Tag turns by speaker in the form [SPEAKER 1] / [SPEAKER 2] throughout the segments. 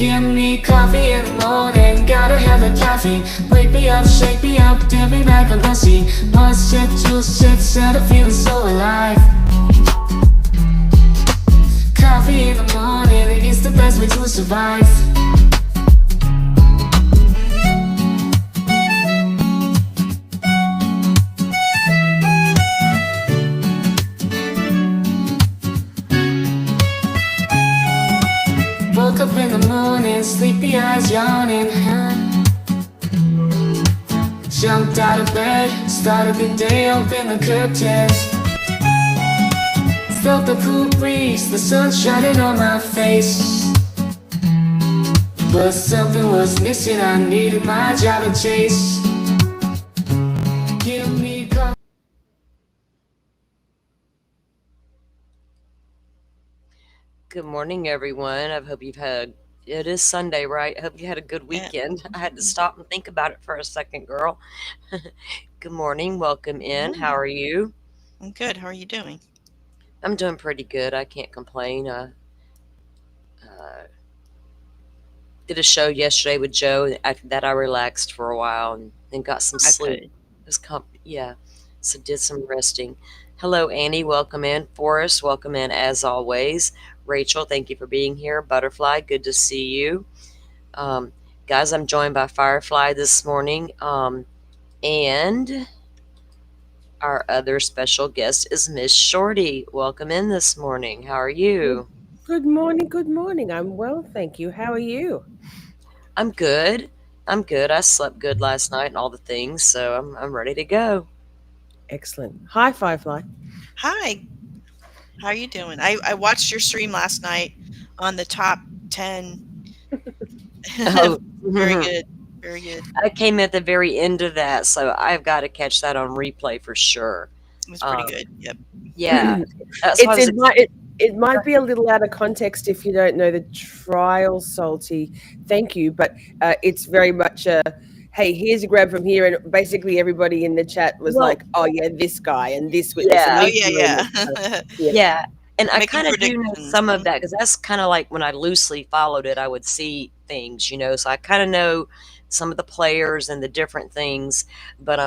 [SPEAKER 1] Give me coffee in the morning, gotta have the caffeine. Wake me up, shake me up, dip me like a lassie. One sip, two sips, and I'm feeling so alive. Coffee in the morning, it's the best way to survive. Woke up in the morning, sleepy eyes yawning. Jumped out of bed, started the day, opened the curtains. Felt the cool breeze, the sun shining on my face. But something was missing, I needed my job to chase. Give me coffee.
[SPEAKER 2] Good morning, everyone. I hope you've had. It is Sunday, right? I hope you had a good
[SPEAKER 3] Yeah.
[SPEAKER 2] weekend. I had to stop and think about it for a second, girl. Good morning. Welcome in. How
[SPEAKER 3] Morning.
[SPEAKER 2] are you?
[SPEAKER 3] I'm good. How are you doing?
[SPEAKER 2] I'm doing pretty good. I can't complain. Did a show yesterday with Joe. And after that, I relaxed for a while and got some sleep.
[SPEAKER 3] Okay.
[SPEAKER 2] It was yeah. So did some resting. Hello, Annie. Welcome in. Forrest, welcome in as always. Rachel, thank you for being here. Butterfly, good to see you. Um, guys, I'm joined by Firefly this morning. And our other special guest is Miss Shorty. Welcome in this morning. How are you?
[SPEAKER 4] Good morning. Good morning. I'm well, thank you. How are you?
[SPEAKER 2] I'm good. I'm good. I slept good last night and all the things, so I'm ready to go.
[SPEAKER 4] Excellent. Hi, Firefly.
[SPEAKER 3] Hi. How are you doing? I watched your stream last night on the top 10.
[SPEAKER 2] Oh,
[SPEAKER 3] Very good. Very good.
[SPEAKER 2] I came at the very end of that, so I've got to catch that on replay for sure.
[SPEAKER 3] It was pretty
[SPEAKER 2] Um,
[SPEAKER 3] good. Yep.
[SPEAKER 2] yeah, that's why I
[SPEAKER 4] It's
[SPEAKER 2] was.
[SPEAKER 4] it might be a little out of context if you don't know the trial, Salty. Thank you, but it's very much a hey. Here's a grab from here, and basically everybody in the chat was
[SPEAKER 2] Well,
[SPEAKER 4] like, "Oh yeah, this guy and this witness and
[SPEAKER 2] yeah,
[SPEAKER 3] Oh
[SPEAKER 4] this
[SPEAKER 3] yeah,
[SPEAKER 4] moment."
[SPEAKER 3] yeah.
[SPEAKER 4] Yeah,
[SPEAKER 2] yeah, and I
[SPEAKER 3] Making
[SPEAKER 2] kind of do know
[SPEAKER 3] predictions.
[SPEAKER 2] some of that because that's kind of like when I loosely followed it, I would see things, so I kind of know some of the players and the different things. But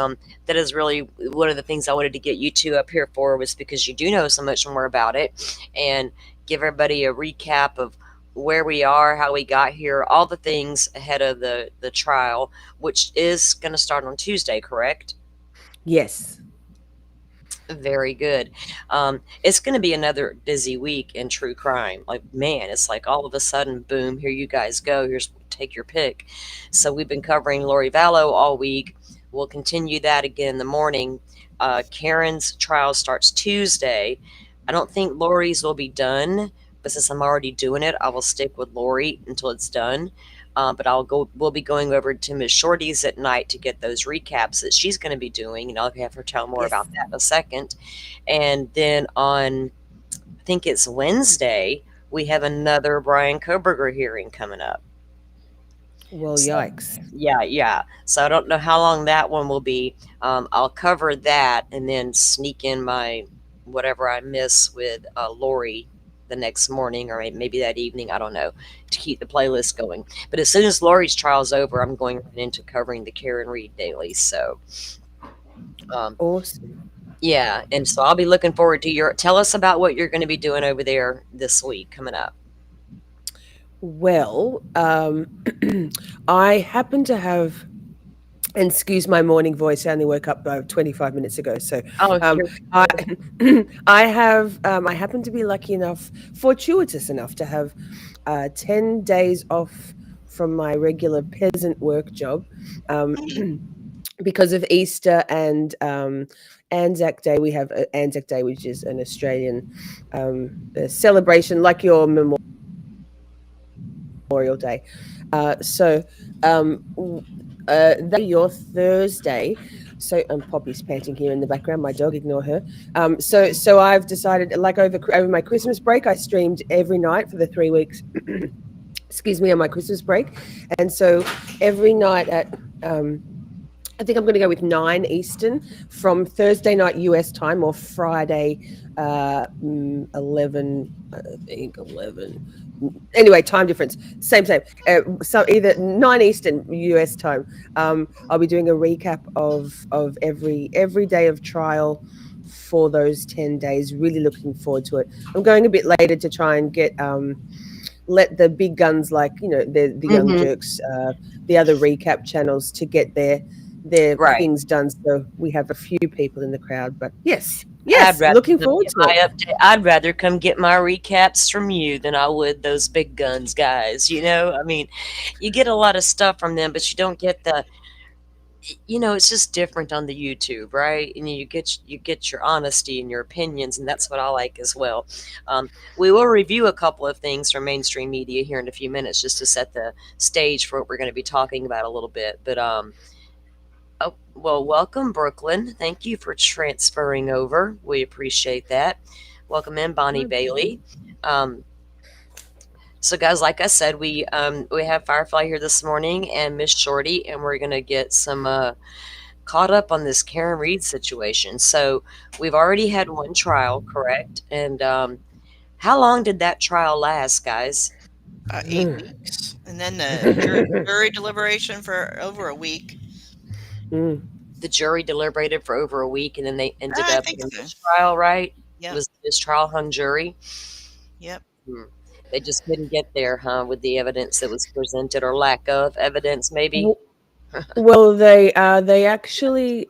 [SPEAKER 2] that is really one of the things I wanted to get you two up here for, was because you do know so much more about it, and give everybody a recap of where we are, how we got here, all the things ahead of the trial, which is going to start on Tuesday, correct?
[SPEAKER 4] yes.
[SPEAKER 2] Very good. It's going to be another busy week in true crime. Like, man, it's like all of a sudden, boom, here you guys go. Here's take your pick. So we've been covering Lori Vallow all week. We'll continue that again in the morning. Karen's trial starts Tuesday. I don't think Lori's will be done, but since I'm already doing it, I will stick with Lori until it's done. But we'll be going over to Miss Shorty's at night to get those recaps that she's going to be doing, and I'll have her tell more
[SPEAKER 4] Yes.
[SPEAKER 2] about that in a second. And then on, I think it's Wednesday, we have another Brian Koberger hearing coming up.
[SPEAKER 4] Well,
[SPEAKER 2] So,
[SPEAKER 4] yikes.
[SPEAKER 2] yeah. So I don't know how long that one will be. I'll cover that and then sneak in my whatever I miss with Lori the next morning or maybe that evening. I don't know, to keep the playlist going. But as soon as Lori's trial's over, I'm going right into covering the Karen Reed daily. So,
[SPEAKER 4] Awesome.
[SPEAKER 2] yeah. And so I'll be looking forward to tell us about what you're going to be doing over there this week coming up.
[SPEAKER 4] Well, I happen to have, and excuse my morning voice, I only woke up 25 minutes ago. So
[SPEAKER 2] Oh,
[SPEAKER 4] I, I happen to be lucky enough, fortuitous enough to have 10 days off from my regular peasant work job because of Easter and Anzac Day. We have Anzac Day, which is an Australian celebration like your Memorial Day. So your Thursday. So Poppy's panting here in the background. My dog, ignore her. So I've decided, like over my Christmas break, I streamed every night for the 3 weeks. Excuse me, on my Christmas break, and so every night at I think I'm going to go with 9 Eastern from Thursday night US time or Friday 11, I think 11. Anyway, time difference, same. So either 9 Eastern US time. I'll be doing a recap of every day of trial for those 10 days. Really looking forward to it. I'm going a bit later to try and get let the big guns, like, the young
[SPEAKER 2] Hmm.
[SPEAKER 4] jerks, the other recap channels, to get their
[SPEAKER 2] Right.
[SPEAKER 4] things done, so we have a few people in the crowd. But yes,
[SPEAKER 2] I'd
[SPEAKER 4] yes,
[SPEAKER 2] rather
[SPEAKER 4] looking
[SPEAKER 2] come
[SPEAKER 4] forward
[SPEAKER 2] get
[SPEAKER 4] to it.
[SPEAKER 2] my update. I'd rather come get my recaps from you than I would those big guns guys. I mean, you get a lot of stuff from them, but you don't get it's just different on the YouTube, right? And you get your honesty and your opinions, and that's what I like as well. We will review a couple of things from mainstream media here in a few minutes, just to set the stage for what we're going to be talking about a little bit. But oh, well, welcome, Brooklyn. Thank you for transferring over. We appreciate that. Welcome in, Bonnie Bailey. Um, so, guys, like I said, we have Firefly here this morning and Miss Shorty, and we're gonna get some caught up on this Karen Reed situation. So, we've already had one trial, correct? And how long did that trial last, guys?
[SPEAKER 3] 8 weeks, and then the jury deliberation for over a week.
[SPEAKER 4] Mm.
[SPEAKER 2] The jury deliberated for over a week, and then they ended
[SPEAKER 3] I
[SPEAKER 2] up
[SPEAKER 3] think
[SPEAKER 2] in
[SPEAKER 3] so.
[SPEAKER 2] mistrial, right? It
[SPEAKER 3] Yep.
[SPEAKER 2] was mistrial hung jury.
[SPEAKER 3] Yep.
[SPEAKER 2] Hmm. They just couldn't get there, huh, with the evidence that was presented, or lack of evidence, maybe.
[SPEAKER 4] Well, they actually,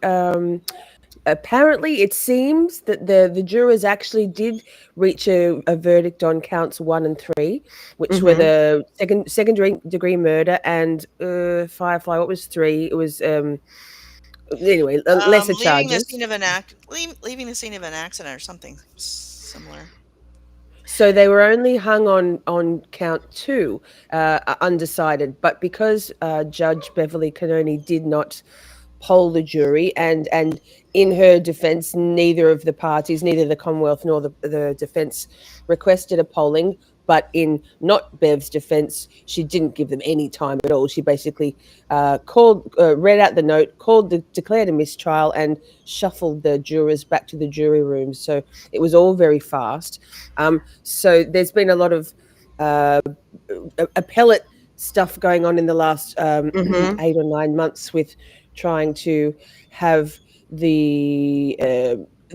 [SPEAKER 4] apparently, it seems that the jurors actually did reach a verdict on counts 1 and 3, which were
[SPEAKER 2] Hmm.
[SPEAKER 4] the second degree murder and Firefly. What was 3? It was anyway, lesser
[SPEAKER 3] Leaving the
[SPEAKER 4] charges.
[SPEAKER 3] scene of leaving the scene of an accident or something similar.
[SPEAKER 4] So they were only hung on count 2, undecided. But because Judge Beverly Cannoni did not poll the jury, and in her defense, neither of the parties, neither the Commonwealth nor the defense, requested a polling. But in not Bev's defense, she didn't give them any time at all. She basically read out the note, declared a mistrial, and shuffled the jurors back to the jury room. So it was all very fast. So there's been a lot of uh, appellate stuff going on in the last
[SPEAKER 2] Hmm.
[SPEAKER 4] 8 or 9 months, with trying to have the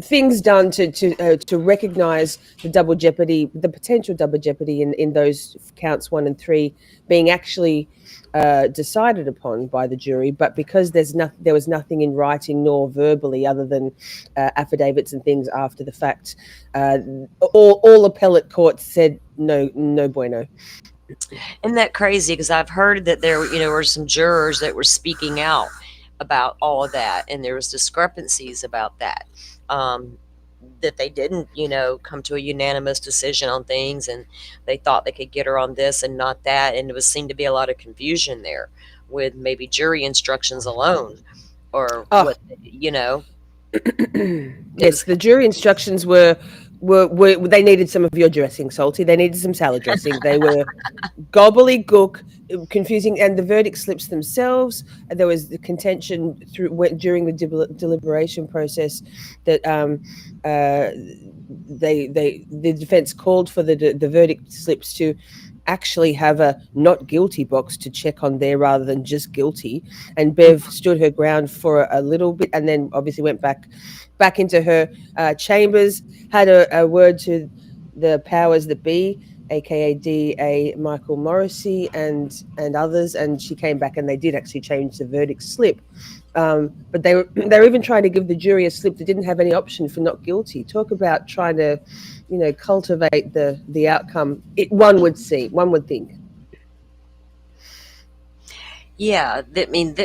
[SPEAKER 4] things done to recognise the double jeopardy, the potential double jeopardy in those counts 1 and 3 being actually decided upon by the jury. But because there was nothing in writing nor verbally, other than affidavits and things after the fact, uh, all appellate courts said no, no bueno.
[SPEAKER 2] Isn't that crazy? Because I've heard that there were some jurors that were speaking out about all of that, and there was discrepancies about that. Um, that they didn't come to a unanimous decision on things, and they thought they could get her on this and not that, and it was seemed to be a lot of confusion there with maybe jury instructions alone, or
[SPEAKER 4] Oh,
[SPEAKER 2] what. It
[SPEAKER 4] yes,
[SPEAKER 2] was.
[SPEAKER 4] the jury instructions were they needed some of your dressing, Salty. They needed some salad dressing. They were gobbledygook, confusing, and the verdict slips themselves. There was the contention during the deliberation process that the defense called for the verdict slips to actually have a not guilty box to check on there rather than just guilty. And Bev stood her ground for a little bit, and then obviously went back into her chambers, had a word to the powers that be, aka DA Michael Morrissey and others, and she came back and they did actually change the verdict slip. But they were even trying to give the jury a slip that didn't have any option for not guilty. Talk about trying to, cultivate the outcome. One would think.
[SPEAKER 2] Yeah, I mean,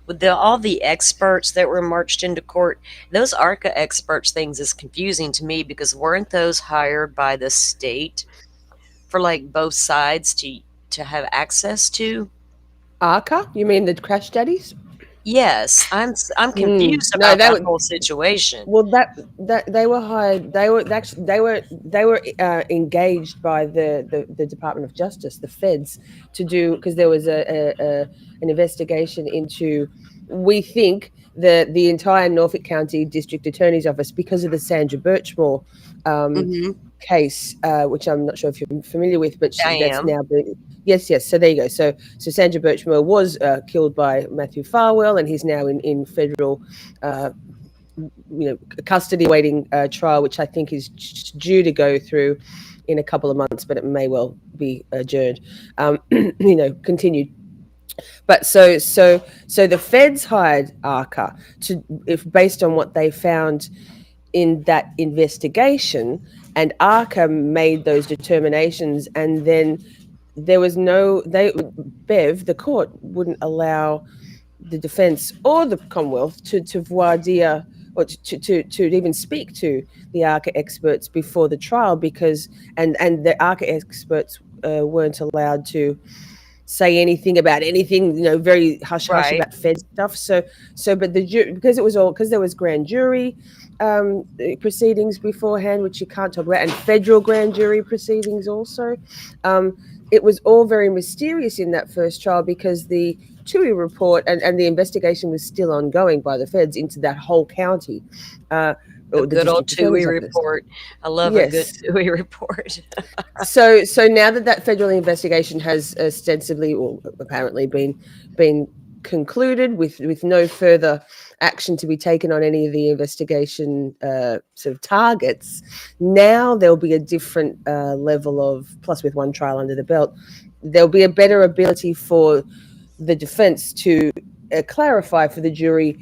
[SPEAKER 2] with all the experts that were marched into court, those ARCA experts things is confusing to me, because weren't those hired by the state for like both sides to have access to?
[SPEAKER 4] ARCA? You mean the crash daddies?
[SPEAKER 2] Yes, I'm confused
[SPEAKER 4] No,
[SPEAKER 2] about
[SPEAKER 4] they
[SPEAKER 2] that
[SPEAKER 4] were.
[SPEAKER 2] whole situation.
[SPEAKER 4] Well, that they were hired. They were engaged by the Department of Justice, the feds, to do, because there was an investigation into, we think, the entire Norfolk County District Attorney's Office, because of the Sandra Birchmore
[SPEAKER 2] Hmm.
[SPEAKER 4] case, which I'm not sure if you're familiar with, but
[SPEAKER 2] I
[SPEAKER 4] that's
[SPEAKER 2] am.
[SPEAKER 4] now been, yes. So there you go. So Sandra Birchmore was killed by Matthew Farwell, and he's now in federal uh, custody awaiting trial, which I think is due to go through in a couple of months, but it may well be adjourned, continued. But so the feds hired ARCA to, if based on what they found in that investigation, and ARCA made those determinations, and then there was no, the court wouldn't allow the defence or the Commonwealth to voir dire, or to even speak to the ARCA experts before the trial, because and the ARCA experts weren't allowed to say anything about anything, very hush hush
[SPEAKER 2] Right.
[SPEAKER 4] about Fed stuff. But because there was grand jury proceedings beforehand, which you can't talk about, and federal grand jury proceedings also. Um, it was all very mysterious in that first trial, because the TUI report and the investigation was still ongoing by the feds into that whole county,
[SPEAKER 2] A
[SPEAKER 4] or the
[SPEAKER 2] good old
[SPEAKER 4] district
[SPEAKER 2] TUI
[SPEAKER 4] attorney's office.
[SPEAKER 2] report. I love a good
[SPEAKER 4] Yes.
[SPEAKER 2] TUI report.
[SPEAKER 4] So now that federal investigation has ostensibly, or apparently, been concluded with no further action to be taken on any of the investigation sort of targets, now there'll be a different level of, plus with one trial under the belt, there'll be a better ability for the defense to clarify for the jury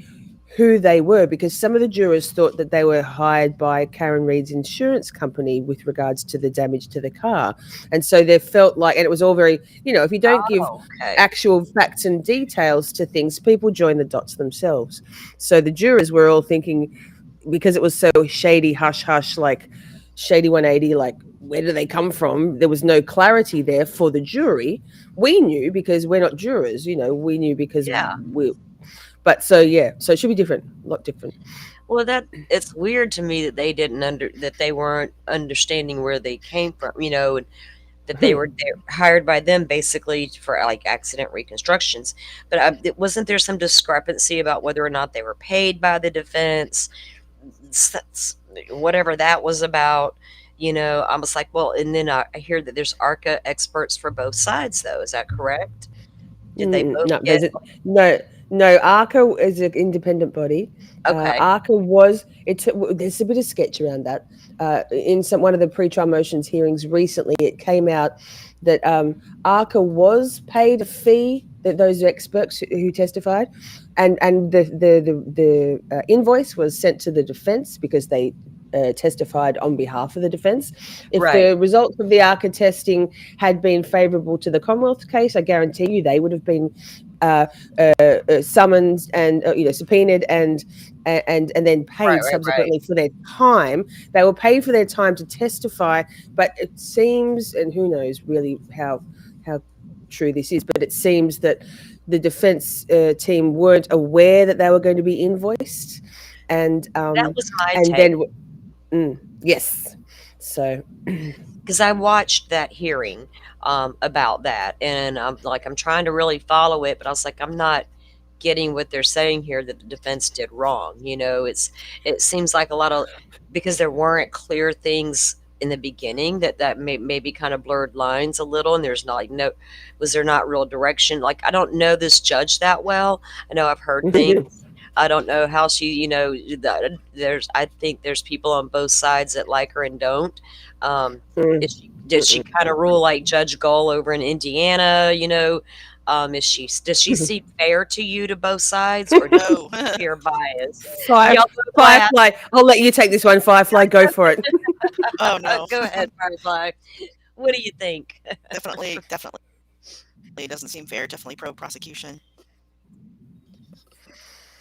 [SPEAKER 4] who they were, because some of the jurors thought that they were hired by Karen Reid's insurance company with regards to the damage to the car. And so they felt like, and it was all very, if you don't give
[SPEAKER 2] Oh, okay.
[SPEAKER 4] actual facts and details to things, people join the dots themselves. So the jurors were all thinking, because it was so shady, hush hush, like shady 180, like where do they come from? There was no clarity there for the jury. We knew because we're not jurors, we knew because
[SPEAKER 2] Yeah.
[SPEAKER 4] but so it should be different, a lot different.
[SPEAKER 2] Well, it's weird to me that they weren't understanding where they came from, and that they're hired by them basically for like accident reconstructions. But wasn't there some discrepancy about whether or not they were paid by the defense? Whatever that was about, I was like, well, and then I hear that there's ARCA experts for both sides, though. Is that correct? Did they both
[SPEAKER 4] No,
[SPEAKER 2] get?
[SPEAKER 4] no. ARCA is an independent body.
[SPEAKER 2] Okay.
[SPEAKER 4] ARCA there's a bit of sketch around that. In one of the pre-trial motions hearings recently, it came out that ARCA was paid a fee, that those experts who testified, and the invoice was sent to the defense because they testified on behalf of the defense. If
[SPEAKER 2] Right.
[SPEAKER 4] the results of the ARCA testing had been favourable to the Commonwealth case, I guarantee you they would have been summoned and subpoenaed and then paid
[SPEAKER 2] Right.
[SPEAKER 4] subsequently for their time. They were paid for their time to testify, but it seems, and who knows really how true this is, but it seems that the defense team weren't aware that they were going to be invoiced, and
[SPEAKER 2] That was my
[SPEAKER 4] and
[SPEAKER 2] take.
[SPEAKER 4] then yes, so
[SPEAKER 2] Because I watched that hearing about that, and I'm trying to really follow it, but I was like, I'm not getting what they're saying here that the defense did wrong. It seems like a lot of, because there weren't clear things in the beginning that maybe kind of blurred lines a little, and there's not was there not real direction? Like, I don't know this judge that well. I know I've heard things. I don't know how she, I think there's people on both sides that like her and don't. Did she kind of rule like Judge Gull over in Indiana? Does she seem fair to you to both sides, or does
[SPEAKER 3] No.
[SPEAKER 2] she appear biased? Y'all both laugh.
[SPEAKER 4] Firefly, I'll let you take this one. Firefly, go for it.
[SPEAKER 3] Oh no.
[SPEAKER 2] Go ahead, Firefly. What do you think?
[SPEAKER 3] Definitely. It doesn't seem fair. Definitely pro prosecution.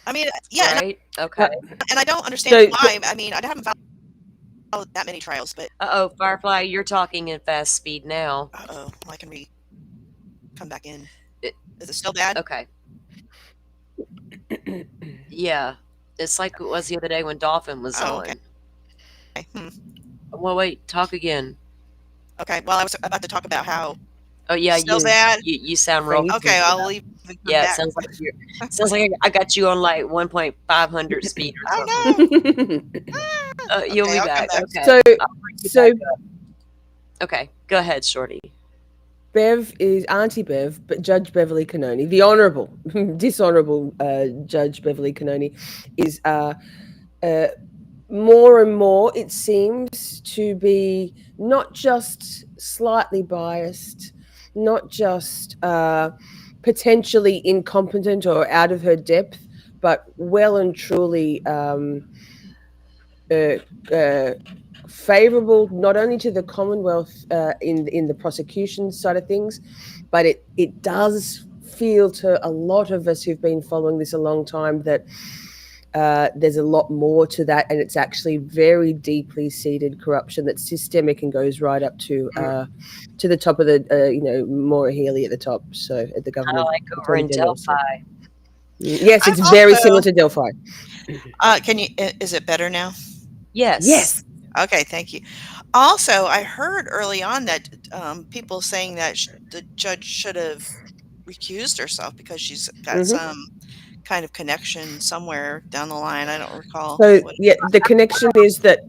[SPEAKER 3] I mean, yeah,
[SPEAKER 2] Right? Okay.
[SPEAKER 3] and I don't understand why. I mean, I haven't followed that many trials, but
[SPEAKER 2] Uh-oh, Firefly, you're talking in fast speed now.
[SPEAKER 3] well, I can come back in.
[SPEAKER 2] It-
[SPEAKER 3] Is it still bad?
[SPEAKER 2] Okay. Yeah. It's like it was the other day when Dolphin was
[SPEAKER 3] Oh,
[SPEAKER 2] on.
[SPEAKER 3] okay.
[SPEAKER 2] Well, wait, talk again.
[SPEAKER 3] Okay. Well, I was about to talk about how
[SPEAKER 2] Oh yeah,
[SPEAKER 3] Still bad?
[SPEAKER 2] you sound real
[SPEAKER 4] Faint.
[SPEAKER 3] Okay,
[SPEAKER 2] faint
[SPEAKER 3] I'll
[SPEAKER 2] now.
[SPEAKER 3] leave and come
[SPEAKER 2] Yeah, it
[SPEAKER 3] back.
[SPEAKER 2] sounds like you're sounds like I got you on like 1.500 speed or something.
[SPEAKER 3] Oh no.
[SPEAKER 2] You'll
[SPEAKER 3] Okay,
[SPEAKER 2] be
[SPEAKER 3] I'll come
[SPEAKER 2] back.
[SPEAKER 3] back.
[SPEAKER 2] Okay.
[SPEAKER 4] So,
[SPEAKER 2] I'll bring you back
[SPEAKER 4] so
[SPEAKER 2] up. Okay. Go ahead, Shorty.
[SPEAKER 4] Bev is Auntie Bev, but Judge Beverly Canoni, the honourable, dishonourable Judge Beverly Canoni, is uh, more and more, it seems, to be not just slightly biased, not just potentially incompetent or out of her depth, but well and truly uh, uh, favorable not only to the Commonwealth in the prosecution side of things, but it does feel to a lot of us who've been following this a long time that there's a lot more to that, and it's actually very deeply seated corruption that's systemic and goes right up to the top of the Maura Healy at the top, so at the
[SPEAKER 2] Kind of
[SPEAKER 4] government
[SPEAKER 2] like over
[SPEAKER 4] attorney
[SPEAKER 2] in
[SPEAKER 4] general. So
[SPEAKER 2] Delphi.
[SPEAKER 4] yes,
[SPEAKER 3] I'm
[SPEAKER 4] it's very similar
[SPEAKER 3] also
[SPEAKER 4] to Delphi.
[SPEAKER 3] can you is it better now?
[SPEAKER 2] Yes.
[SPEAKER 4] Yes.
[SPEAKER 3] Okay, thank you. Also, I heard early on that people saying that the judge should have recused herself because she's got
[SPEAKER 4] Hmm.
[SPEAKER 3] some kind of connection somewhere down the line. I don't recall
[SPEAKER 4] So
[SPEAKER 3] what.
[SPEAKER 4] yeah, the connection is that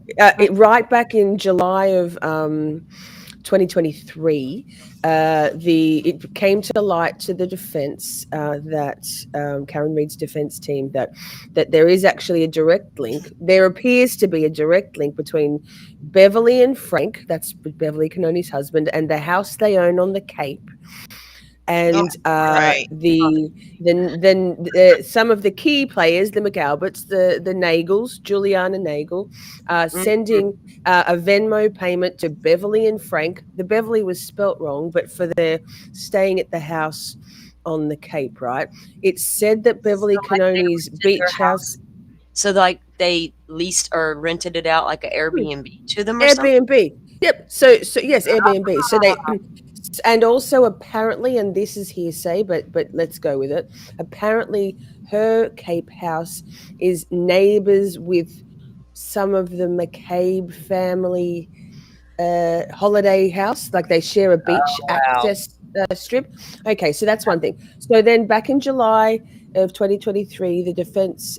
[SPEAKER 4] right back in July of 2023, it came to light to the defence that Karen Reid's defence team that there is actually a direct link. There appears to be a direct link between Beverly and Frank, that's Beverly Canoni's husband, and the house they own on the Cape.
[SPEAKER 3] Oh,
[SPEAKER 4] And
[SPEAKER 3] right.
[SPEAKER 4] some of the key players, the McAlberts, the Nagels, Juliana Nagel,
[SPEAKER 2] Mhm.
[SPEAKER 4] sending a Venmo payment to Beverly and Frank. The Beverly was spelt wrong, but for their staying at the house on the Cape, right? It's said that
[SPEAKER 2] So
[SPEAKER 4] Beverly
[SPEAKER 2] like they
[SPEAKER 4] Canoni's
[SPEAKER 2] rented their
[SPEAKER 4] beach house,
[SPEAKER 2] house. So like they leased or rented it out like an Airbnb to them or something.
[SPEAKER 4] Airbnb. Yep. So yes, Airbnb. So they and also apparently, and this is hearsay, but let's go with it. Apparently, her Cape House is neighbours with some of the McCabe family holiday house. Like they share a beach
[SPEAKER 2] Wow.
[SPEAKER 4] access strip. Okay, so that's one thing. So then, back in July of 2023, the defence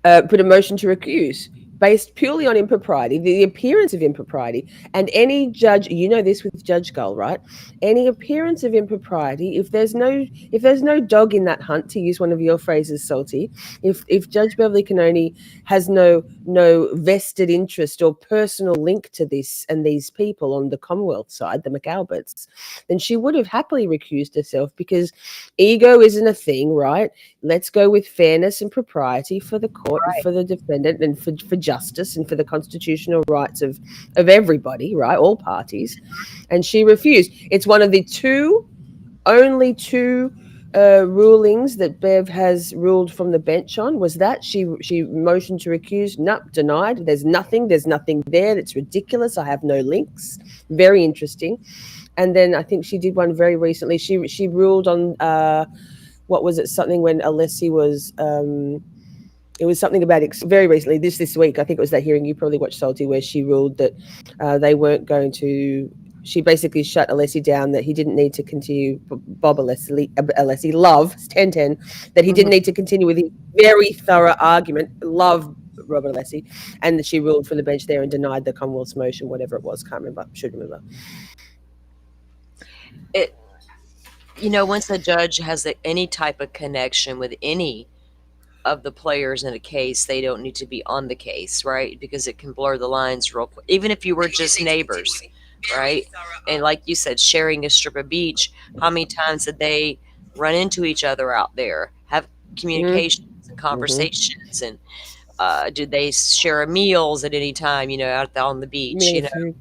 [SPEAKER 4] put a motion to recuse based purely on impropriety, the appearance of impropriety. And any judge, you know this with Judge Gull, right? Any appearance of impropriety, if there's no dog in that hunt, to use one of your phrases, Salty, if Judge Beverly Canoni has no vested interest or personal link to this and these people on the Commonwealth side, the McAlberts, then she would have happily recused herself because ego isn't a thing, right? Let's go with fairness and propriety for the court and
[SPEAKER 2] Right.
[SPEAKER 4] for the defendant and for justice and for the constitutional rights of everybody, right? All parties. And she refused. It's one of the only two rulings that Bev has ruled from the bench on was that she motioned to recuse. Nope, denied. There's nothing there. That's ridiculous. I have no links. Very interesting. And then I think she did one very recently. She ruled on what was it? Something when Alessi was. It was something about very recently. This week, I think it was that hearing you probably watched, Salty, where she ruled that they weren't going to. She basically shut Alessi down, that he didn't need to continue. Bob Alessi, love 1010, that he didn't
[SPEAKER 2] Mhm.
[SPEAKER 4] need to continue with his very thorough argument. Love Robert Alessi, and that she ruled from the bench there and denied the Commonwealth's motion, whatever it was. Can't remember. Should remember.
[SPEAKER 2] It once a judge has any type of connection with any of the players in a case, they don't need to be on the case, right? Because it can blur the lines real quick. Even if you were just neighbors, right? And like you said, sharing a strip of beach, how many times did they run into each other out there, have communications and conversations, and did they share meals at any time, out there on the beach,
[SPEAKER 4] Meaning of food.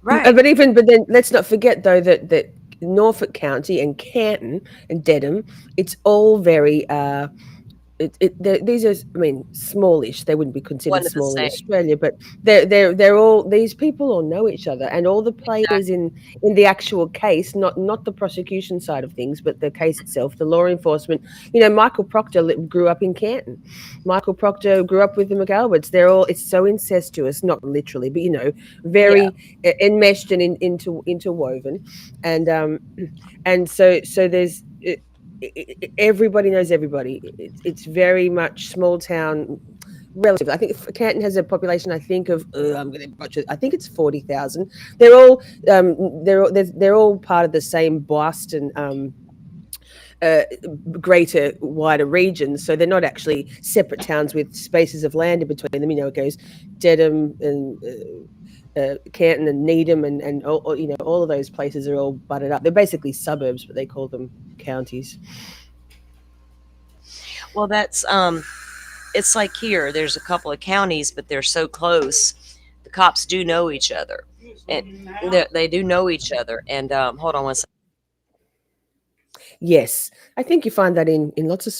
[SPEAKER 2] Right.
[SPEAKER 4] But then let's not forget though that Norfolk County and Canton and Dedham, it's all very these are, I mean, smallish. They wouldn't be
[SPEAKER 2] One
[SPEAKER 4] considered
[SPEAKER 2] to the
[SPEAKER 4] small in
[SPEAKER 2] same.
[SPEAKER 4] Australia, but they're all, these people all know each other, and all the players
[SPEAKER 2] Exactly.
[SPEAKER 4] in the actual case, not the prosecution side of things, but the case itself, the law enforcement. You know, Michael Proctor grew up in Canton. Michael Proctor grew up with the McAlberts. They're all, it's so incestuous, not literally, but you know,
[SPEAKER 2] Yeah.
[SPEAKER 4] very enmeshed and interwoven, and so there's. Everybody knows everybody. It's very much small town. Relative, I think Canton has a population. I think of I'm going to butcher. I think it's 40,000. They're all they're all part of the same Boston uh, greater, wider regions. So they're not actually separate towns with spaces of land in between them. You know, it goes Dedham and Canton and Needham and all, you know, all of those places are all butted up. They're basically suburbs, but they call them counties.
[SPEAKER 2] Well, that's it's like here. There's a couple of counties, but they're so close. The cops do know each other, and they do know each other. And hold on one second.
[SPEAKER 4] Yes, I think you find that in lots of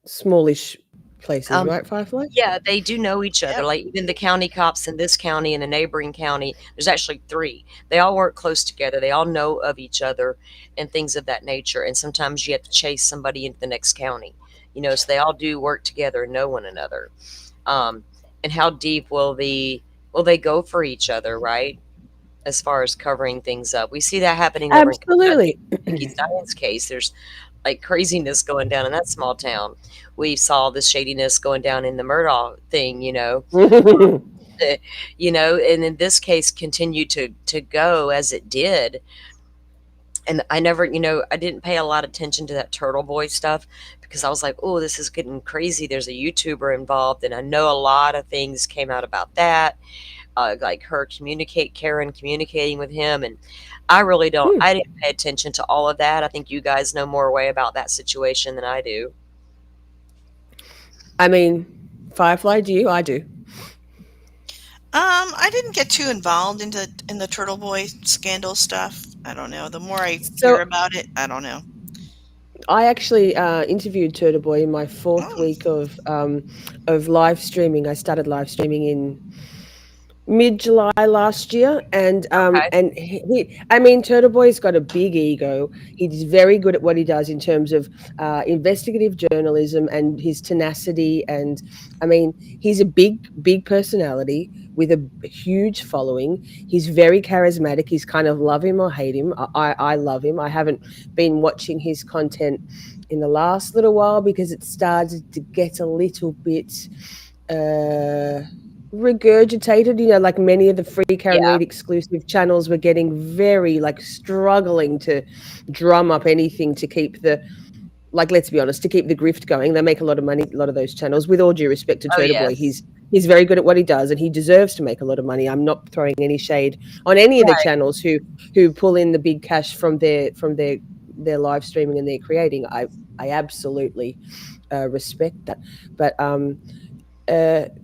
[SPEAKER 4] smallish places,
[SPEAKER 2] Um,
[SPEAKER 4] right, Firefly?
[SPEAKER 2] yeah, they do know each other.
[SPEAKER 3] Yep.
[SPEAKER 2] Like even the county cops in this county and the neighboring county. There's actually three. They all work close together. They all know of each other and things of that nature. And sometimes you have to chase somebody into the next county. You know, so they all do work together and know one another. Um, and how deep will they go for each other, right? As far as covering things up, we see that happening over in Kentucky.
[SPEAKER 4] Absolutely.
[SPEAKER 2] Nikki's Diane's case, there's like craziness going down in that small town. We saw the shadiness going down in the Murdaugh thing, eh, and in this case, continued to go as it did. And I never, I didn't pay a lot of attention to that Turtle Boy stuff because I was like, oh, this is getting crazy. There's a YouTuber involved, and I know a lot of things came out about that, like Karen communicating with him, and I really don't.
[SPEAKER 4] Hmm.
[SPEAKER 2] I didn't pay attention to all of that. I think you guys know more way about that situation than I do.
[SPEAKER 4] I mean, Firefly, do you? I do.
[SPEAKER 3] I didn't get too involved in the Turtle Boy scandal stuff. I don't know. The more I hear
[SPEAKER 4] So
[SPEAKER 3] about it, I don't know.
[SPEAKER 4] I actually interviewed Turtle Boy in my fourth
[SPEAKER 3] Oh,
[SPEAKER 4] week of live streaming. I started live streaming in mid-July last year,
[SPEAKER 2] Okay.
[SPEAKER 4] and I mean, Turtle Boy's got a big ego. He's very good at what he does in terms of investigative journalism and his tenacity. And I mean, he's a big personality with a huge following. He's very charismatic. He's kind of love him or hate him. I love him. I haven't been watching his content in the last little while because it started to get a little bit uh regurgitated, like many of the free Karen
[SPEAKER 2] Yeah.
[SPEAKER 4] Reid exclusive channels were getting very, like, struggling to drum up anything to keep the, like, let's be honest, to keep the grift going. They make a lot of money, a lot of those channels. With all due respect to
[SPEAKER 2] Oh
[SPEAKER 4] Turtle Boy,
[SPEAKER 2] yes.
[SPEAKER 4] he's very good at what he does and he deserves to make a lot of money. I'm not throwing any shade on any of the
[SPEAKER 2] Right.
[SPEAKER 4] channels who pull in the big cash from their live streaming and their creating. I absolutely respect that. But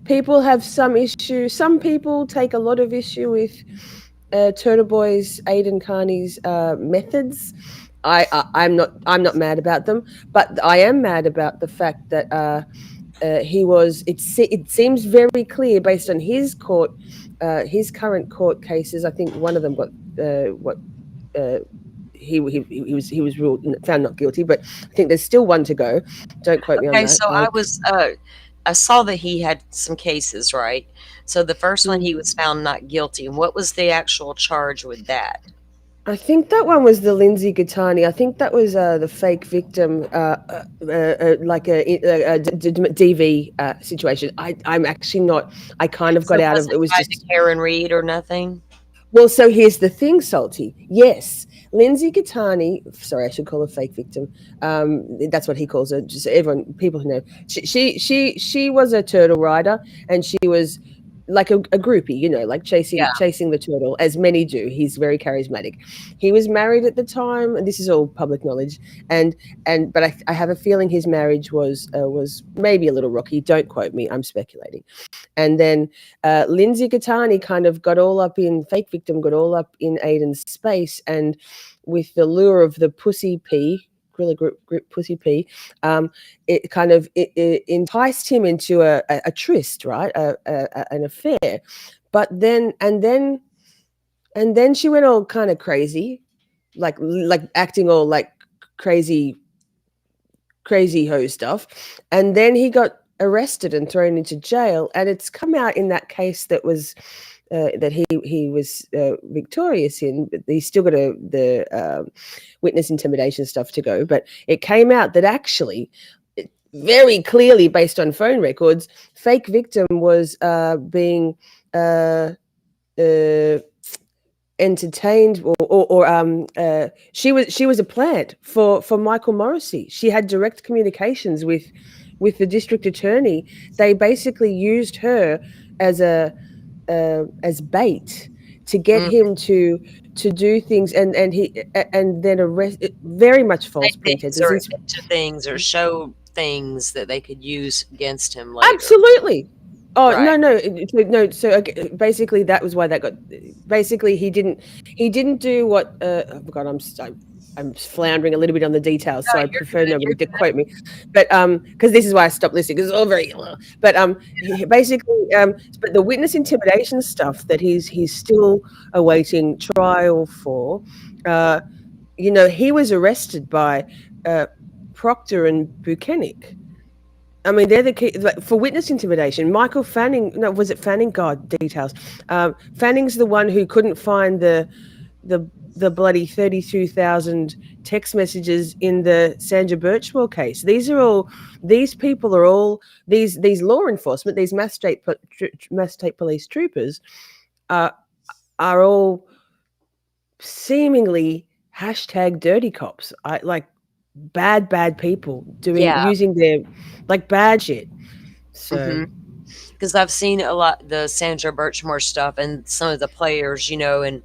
[SPEAKER 4] people have some issue. Some people take a lot of issue with Turtle Boy's, Aidan Carney's methods. I'm not mad about them, but I am mad about the fact that he was. It seems very clear based on his current court cases. I think one of them got what. He was ruled, found not guilty, but I think there's still one to go. Don't quote me on
[SPEAKER 2] Okay,
[SPEAKER 4] that.
[SPEAKER 2] so I saw that he had some cases, right? So the first one he was found not guilty. And what was the actual charge with that?
[SPEAKER 4] I think that one was the Lindsay Gattani. I think that was the fake victim, like a DV situation. I'm actually not. I kind of
[SPEAKER 2] So
[SPEAKER 4] got
[SPEAKER 2] it
[SPEAKER 4] out of it.
[SPEAKER 2] wasn't
[SPEAKER 4] Was
[SPEAKER 2] tied to
[SPEAKER 4] just,
[SPEAKER 2] Karen Reed or nothing?
[SPEAKER 4] well, so here's the thing, Salty. Yes, Lindsay Gattani. Sorry, I should call her fake victim. That's what he calls her. Just everyone, people who know. She was a turtle rider, and she was like a groupie, like
[SPEAKER 2] Yeah.
[SPEAKER 4] chasing the turtle, as many do. He's very charismatic. He was married at the time, and this is all public knowledge. And but I have a feeling his marriage was maybe a little rocky. Don't quote me. I'm speculating. And then Lindsay Gattani kind of got all up in, fake victim got all up in Aiden's space, and with the lure of the pussy pee, gorilla grip pussy pee. It kind of it enticed him into a tryst, right, an affair. But then she went all kind of crazy, like acting all like crazy hoe stuff, and then he got arrested and thrown into jail. And it's come out in that case that was that he was victorious in, but he's still got the witness intimidation stuff to go. But it came out that actually, very clearly based on phone records, fake victim was being entertained, or she was a plant for Michael Morrissey. She had direct communications with the district attorney. They basically used her as as bait to get him to do things, and then arrest, very much false
[SPEAKER 2] Things
[SPEAKER 4] pretenses.
[SPEAKER 2] or into things or show things that they could use against him later.
[SPEAKER 4] Absolutely. Oh,
[SPEAKER 2] Right.
[SPEAKER 4] no. So basically, that was why that got. Basically, he didn't do what. Oh God, I'm floundering a little bit on the details, so
[SPEAKER 2] No,
[SPEAKER 4] I
[SPEAKER 2] you're
[SPEAKER 4] prefer
[SPEAKER 2] good.
[SPEAKER 4] nobody
[SPEAKER 2] You're
[SPEAKER 4] to
[SPEAKER 2] good.
[SPEAKER 4] quote me. But because this is why I stopped listening, because it's all very. But basically, but the witness intimidation stuff that he's still awaiting trial for. He was arrested by Proctor and Buchanan. I mean, they're the key, like, for witness intimidation. Michael Fanning, no, was it Fanning? God, details. Fanning's the one who couldn't find the bloody 32,000 text messages in the Sandra Birchwell case. These people are all these law enforcement, these Mass State Police troopers, are all seemingly hashtag dirty cops. I like bad people
[SPEAKER 2] Yeah.
[SPEAKER 4] using their like bad shit. So
[SPEAKER 2] Because I've seen a lot the Sandra Birchmore stuff and some of the players, and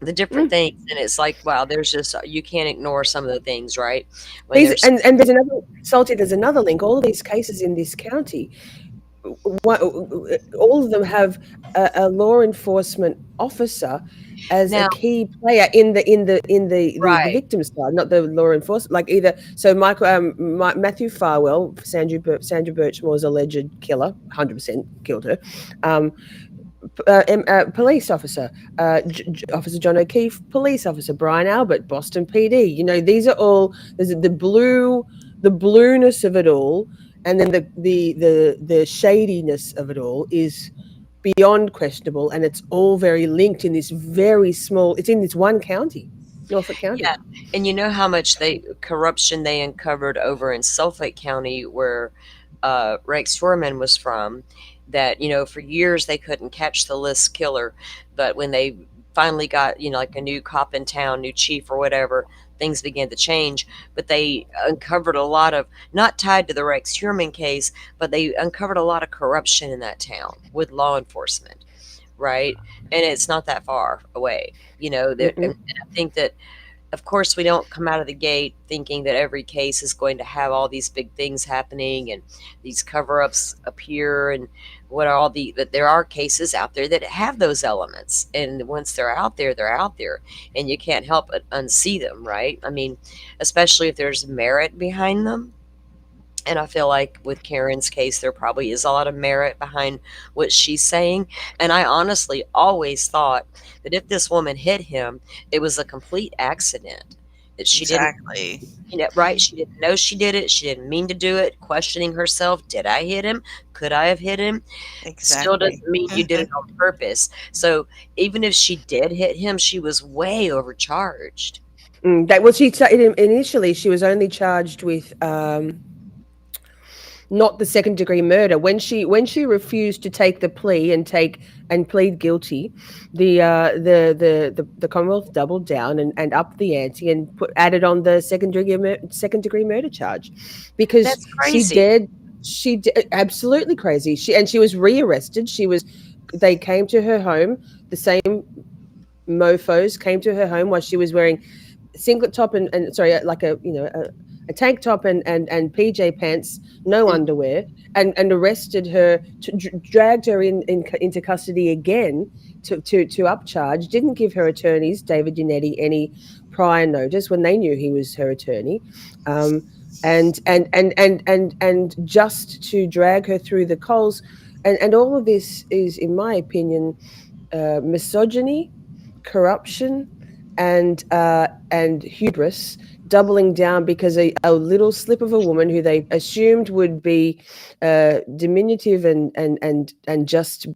[SPEAKER 2] the different things, and it's like, wow, there's just you can't ignore some of the things, right? When
[SPEAKER 4] these
[SPEAKER 2] there's
[SPEAKER 4] and there's another salty. There's another link. All of these cases in this county, all of them have a law enforcement officer as a
[SPEAKER 2] now,
[SPEAKER 4] key player in the
[SPEAKER 2] right?
[SPEAKER 4] victim side, not the law enforcement. Like either so, Matthew Farwell, Sandra Birchmore's alleged killer, 100% killed her. Police officer, Officer John O'Keefe, police officer Brian Albert, Boston PD. These are all. There's the blueness of it all, and then the shadiness of it all is beyond questionable, and it's all very linked in this very small. It's in this one county, Norfolk County.
[SPEAKER 2] Yeah, and you know how much corruption they uncovered over in Suffolk County, where Rex Sherman was from. That for years they couldn't catch the list killer, but when they finally got like a new cop in town, new chief or whatever, things began to change. But they uncovered a lot of, not tied to the Rex Sherman case, but they uncovered a lot of corruption in that town with law enforcement, right? And it's not that far away, and I think that, of course, we don't come out of the gate thinking that every case is going to have all these big things happening and these cover-ups appear, and that there are cases out there that have those elements, and once they're out there, and you can't help but unsee them, right? I mean, especially if there's merit behind them. And I feel like with Karen's case, there probably is a lot of merit behind what she's saying. And I honestly always thought that if this woman hit him, it was a complete accident. That she
[SPEAKER 3] Exactly.
[SPEAKER 2] didn't, right? She didn't know she did it. She didn't mean to do it. Questioning herself, did I hit him? Could I have hit him? Still
[SPEAKER 3] Exactly.
[SPEAKER 2] doesn't mean you did it on purpose. So even if she did hit him, she was way overcharged.
[SPEAKER 4] Initially she was only charged with not the second degree murder. When she refused to take the plea and plead guilty, the Commonwealth doubled down and upped the ante and added on the second degree murder charge, because
[SPEAKER 2] That's crazy.
[SPEAKER 4] she did absolutely crazy. She was rearrested. They came to her home. The same mofos came to her home while she was wearing singlet top and sorry, like a a tank top and PJ pants, no underwear, and arrested her, dragged her into custody again to upcharge. Didn't give her attorneys, David Yannetti, any prior notice when they knew he was her attorney. And just to drag her through the coals, and all of this is, in my opinion, misogyny, corruption, and hubris, doubling down because a little slip of a woman who they assumed would be diminutive and just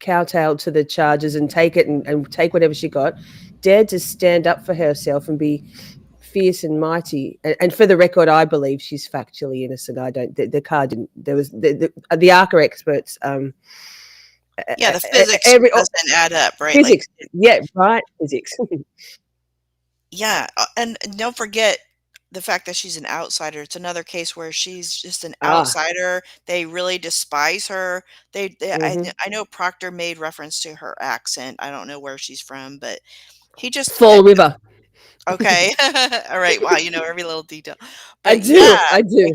[SPEAKER 4] kowtowed to the charges and take it and take whatever she got, dared to stand up for herself and be fierce and mighty. And for the record, I believe she's factually innocent. I don't. The car didn't. There was the ARCA experts.
[SPEAKER 3] Yeah, the physics doesn't add up, right?
[SPEAKER 4] Physics, yeah, right, physics.
[SPEAKER 3] Yeah, and don't forget the fact that she's an outsider. It's another case where she's just an outsider. They really despise her. I know Proctor made reference to her accent. I don't know where she's from, but he just
[SPEAKER 4] Fall River.
[SPEAKER 3] Okay. All right. Wow, you know every little detail.
[SPEAKER 4] I
[SPEAKER 3] But
[SPEAKER 4] do.
[SPEAKER 3] yeah,
[SPEAKER 4] I do.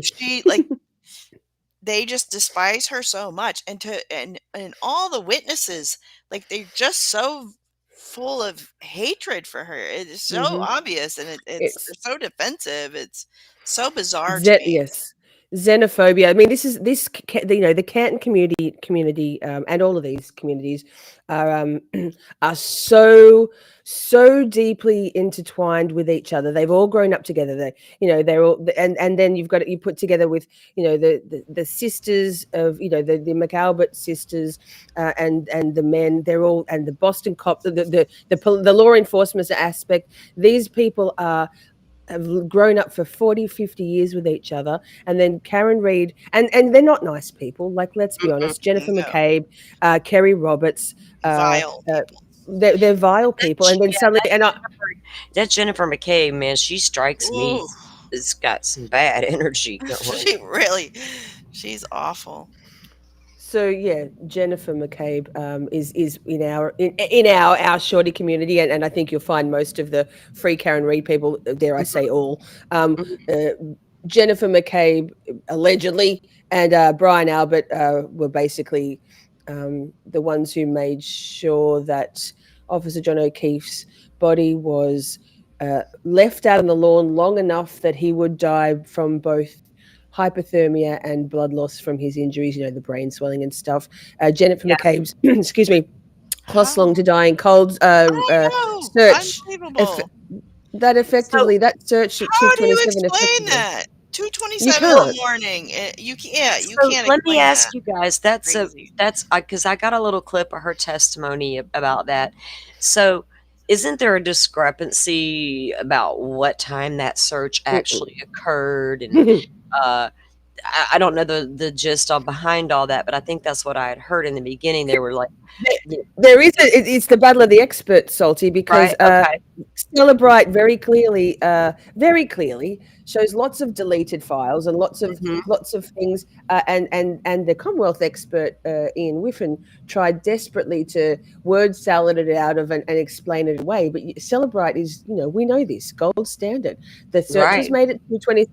[SPEAKER 3] they just despise her so much, and all the witnesses, like they're just so full of hatred for her. It is so obvious, and it's they're so defensive. It's so bizarre to me.
[SPEAKER 4] Yes, xenophobia. I mean, the Canton community, and all of these communities are are so deeply intertwined with each other. They've all grown up together. They're all, and then you put together with the sisters of the McAlbert sisters, and the men. They're all, and the Boston cop, the law enforcement aspect. These people have grown up for 40, 50 years with each other. And then Karen Reid, and they're not nice people, like, let's be honest. Jennifer McCabe, Kerry Roberts,
[SPEAKER 3] Vile people.
[SPEAKER 4] They're vile people. And then suddenly,
[SPEAKER 2] that Jennifer McCabe, man, she strikes me. It's got some bad energy going.
[SPEAKER 3] She's awful.
[SPEAKER 4] So yeah, Jennifer McCabe is in our Shorty community, and I think you'll find most of the Free Karen Reid people, dare I say all, Jennifer McCabe allegedly and Brian Albert were basically the ones who made sure that Officer John O'Keefe's body was left out on the lawn long enough that he would die from both hypothermia and blood loss from his injuries, the brain swelling and stuff. Jennifer McCabe's, excuse me, long to die in cold search.
[SPEAKER 3] Unbelievable.
[SPEAKER 4] That effectively, that search at 2:27.
[SPEAKER 3] How do you explain that? 2:27 in the morning. You can't.
[SPEAKER 2] Let me ask you guys. That's because I got a little clip of her testimony about that. So, isn't there a discrepancy about what time that search actually occurred? And I don't know the gist behind all that, but I think that's what I had heard in the beginning. They were like,
[SPEAKER 4] there is it's the battle of the experts, Salty, because Stella Bright very clearly shows lots of deleted files and lots of things, and the Commonwealth expert Ian Whiffen tried desperately to word salad it out of and explain it away. But Stella Bright is, we know this, gold standard. The search was made at 2:27,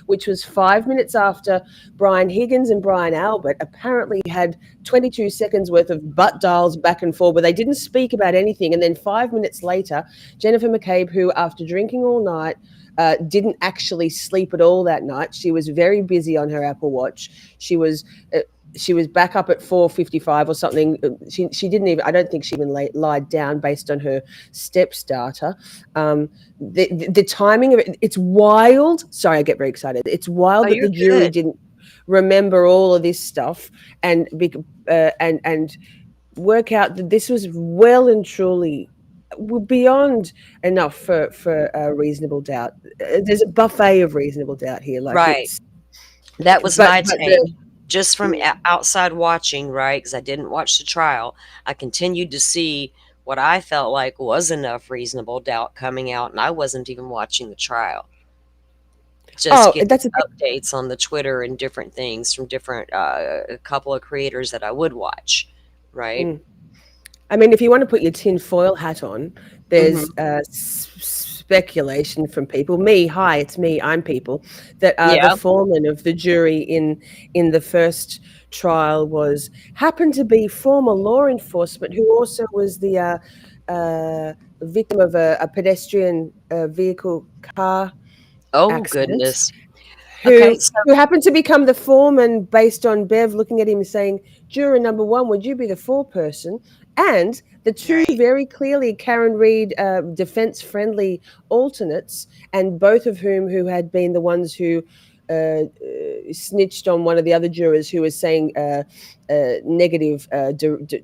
[SPEAKER 4] which was 5 minutes after Brian Higgins and Brian Albert apparently had 22 seconds worth of butt dials back and forth, where they didn't speak about anything. And then 5 minutes later, Jennifer McCabe, who after drinking all night, didn't actually sleep at all that night. She was very busy on her Apple Watch. She was back up at 4:55 or something. She didn't even, I don't think she even lied down based on her steps data. The timing of it, it's wild. Sorry, I get very excited. It's wild that the jury didn't remember all of this stuff and work out that this was well and truly beyond enough for reasonable doubt. There's a buffet of reasonable doubt here.
[SPEAKER 2] That was my take. Just from outside watching, right? Because I didn't watch the trial. I continued to see what I felt like was enough reasonable doubt coming out, and I wasn't even watching the trial. Just getting updates on the Twitter and different things from different a couple of creators that I would watch, right?
[SPEAKER 4] I mean, if you want to put your tin foil hat on, there's speculation from people. Me, hi, it's me. I'm people. That the
[SPEAKER 2] Yeah.
[SPEAKER 4] foreman of the jury in the first trial happened to be former law enforcement who also was the victim of a pedestrian vehicle car
[SPEAKER 2] Oh
[SPEAKER 4] accident,
[SPEAKER 2] goodness. Okay.
[SPEAKER 4] who happened to become the foreman based on Bev looking at him and saying, "Juror number one, would you be the foreperson?" And the two
[SPEAKER 3] Right.
[SPEAKER 4] very clearly Karen Reed defense-friendly alternates, and both of who had been the ones who snitched on one of the other jurors who was saying negative,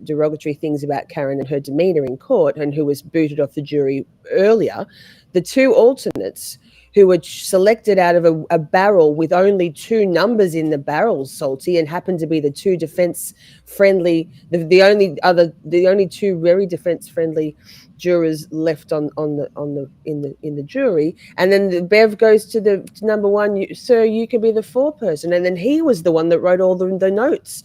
[SPEAKER 4] derogatory things about Karen and her demeanor in court, and who was booted off the jury earlier. The two alternates who were selected out of a barrel with only two numbers in the barrel, Salty, and happened to be the two defense-friendly, the only two very defense-friendly jurors left in the jury. And then Bev goes to number one, sir, you can be the foreperson. And then he was the one that wrote all the notes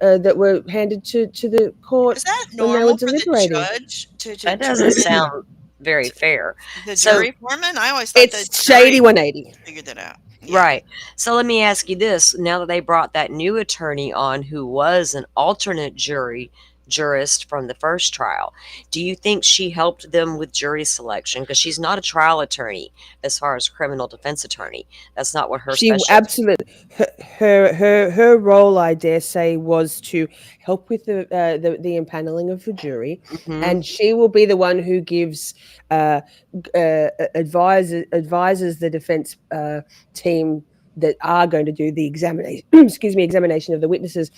[SPEAKER 4] that were handed to the court
[SPEAKER 3] Is that
[SPEAKER 4] when they were
[SPEAKER 3] normal for the
[SPEAKER 4] deliberating.
[SPEAKER 3] judge to
[SPEAKER 2] That doesn't sound very fair.
[SPEAKER 3] the
[SPEAKER 2] So
[SPEAKER 3] jury foreman? I always thought the
[SPEAKER 4] It's
[SPEAKER 3] jury
[SPEAKER 4] shady 180.
[SPEAKER 3] figured that out. Yeah.
[SPEAKER 2] right. So let me ask you this. Now that they brought that new attorney on who was an alternate jurist from the first trial, do you think she helped them with jury selection? Because she's not a trial attorney as far as criminal defense attorney. That's not what her
[SPEAKER 4] She
[SPEAKER 2] specialty.
[SPEAKER 4] absolutely her role, I dare say, was to help with the impaneling of the jury,
[SPEAKER 2] Mhm.
[SPEAKER 4] and she will be the one who gives advises the defense team that are going to do the examination. Examination of the witnesses.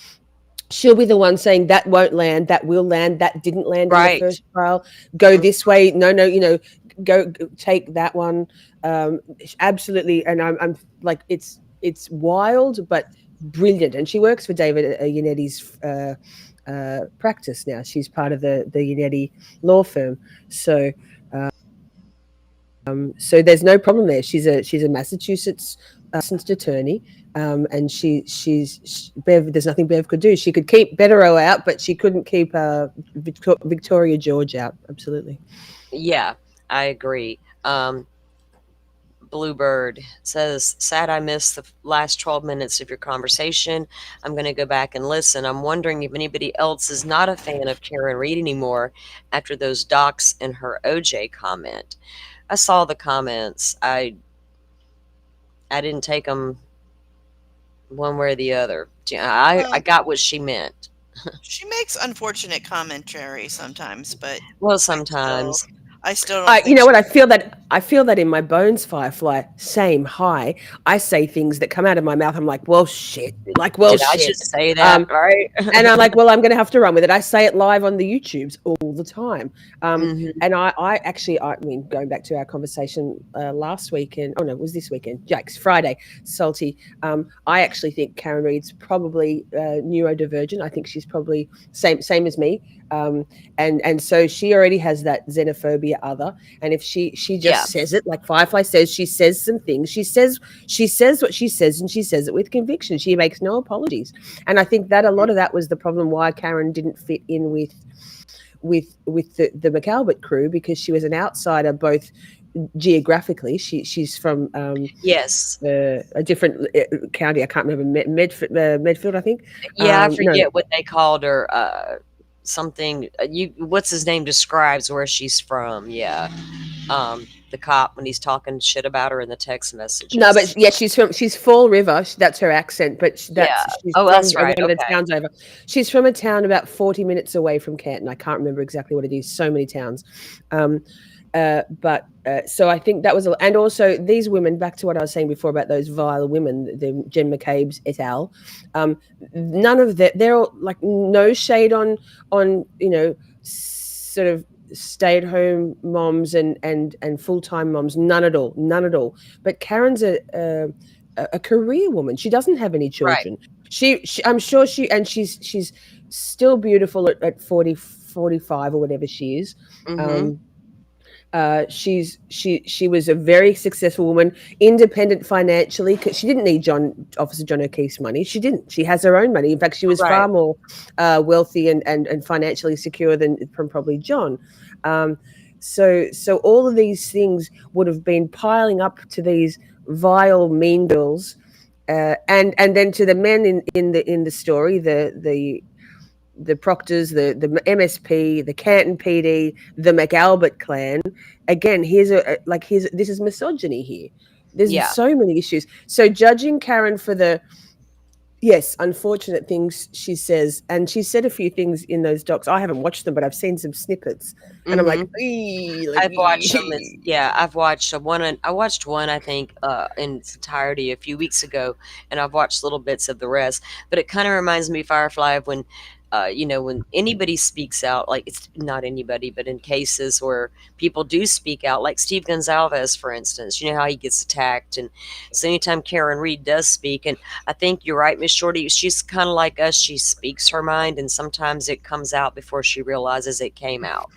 [SPEAKER 4] She'll be the one saying that won't land, that will land, that didn't land in the
[SPEAKER 2] Right.
[SPEAKER 4] first trial. Go this way. No, go take that one. Absolutely, and I'm like it's wild but brilliant. And she works for David Yanetti's practice now. She's part of the Yanetti law firm. So so there's no problem there. She's a Massachusetts licensed attorney, and Bev. There's nothing Bev could do. She could keep Bettero out, but she couldn't keep Victoria George out. Absolutely.
[SPEAKER 2] Yeah, I agree. Bluebird says, sad I missed the last 12 minutes of your conversation. I'm going to go back and listen. I'm wondering if anybody else is not a fan of Karen Reed anymore after those docs and her OJ comment. I saw the comments. I didn't take them one way or the other. I got what she meant.
[SPEAKER 3] She makes unfortunate commentary sometimes, but
[SPEAKER 2] Well, sometimes.
[SPEAKER 3] I still don't think
[SPEAKER 4] You know what? I feel that in my bones, Firefly. Same. Hi. I say things that come out of my mouth. I'm like, well, shit. Like, well,
[SPEAKER 2] Did
[SPEAKER 4] shit.
[SPEAKER 2] I just say that, right?
[SPEAKER 4] And I'm like, well, I'm going to have to run with it. I say it live on the YouTubes all the time.
[SPEAKER 2] Mhm.
[SPEAKER 4] And I mean, going back to our conversation last weekend, oh no, it was this weekend, Jake's Friday, Salty. I actually think Karen Reed's probably neurodivergent. I think she's probably same as me. And so she already has that xenophobia other. And if she just says it, like Firefly says, she says some things. She says what she says, and she says it with conviction. She makes no apologies. And I think that a lot of that was the problem why Karen didn't fit in with the McAlbert crew, because she was an outsider both geographically. She's from
[SPEAKER 2] Yes.
[SPEAKER 4] a different county. I can't remember, Medfield, I think.
[SPEAKER 2] Yeah, I forget what they called her. Something. What's his name describes where she's from. Yeah. The cop when he's talking shit about her in the text messages.
[SPEAKER 4] No, but yeah, she's Fall River. That's her accent, but she's
[SPEAKER 2] that's
[SPEAKER 4] from
[SPEAKER 2] right.
[SPEAKER 4] one of the towns over. She's from a town about 40 minutes away from Canton. I can't remember exactly what it is. So many towns. So I think that was, and also these women, back to what I was saying before about those vile women, the Jen McCabe's et al. None of that. They're all like no shade on sort of stay-at-home moms and full-time moms. None at all. But Karen's a career woman. She doesn't have any children. Right. I'm sure she's still beautiful at 40, 45 or whatever she is. Mm-hmm. She was a very successful woman, independent financially, because she didn't need Officer John O'Keefe's money. She didn't. She has her own money. In fact, she was far more wealthy and financially secure than from probably John. So all of these things would have been piling up to these vile mean girls, and then to the men in the story, the Proctors, the MSP, the Canton PD, the McAlbert clan. Again, here's this is misogyny here. There's
[SPEAKER 2] Yeah.
[SPEAKER 4] so many issues. So judging Karen for the, yes, unfortunate things she says, and she said a few things in those docs. I haven't watched them, but I've seen some snippets, and I'm like,
[SPEAKER 2] Hmm.
[SPEAKER 4] "Ee," like,
[SPEAKER 2] I've watched them.
[SPEAKER 4] "Ee."
[SPEAKER 2] Yeah, I've watched one. I watched one, I think, in its entirety a few weeks ago, and I've watched little bits of the rest. But it kind of reminds me, Firefly, of when, when anybody speaks out, like it's not anybody, but in cases where people do speak out, like Steve Gonzalez, for instance, you know how he gets attacked, and so anytime Karen Reed does speak, and I think you're right, Miss Shorty, she's kind of like us. She speaks her mind, and sometimes it comes out before she realizes it came out.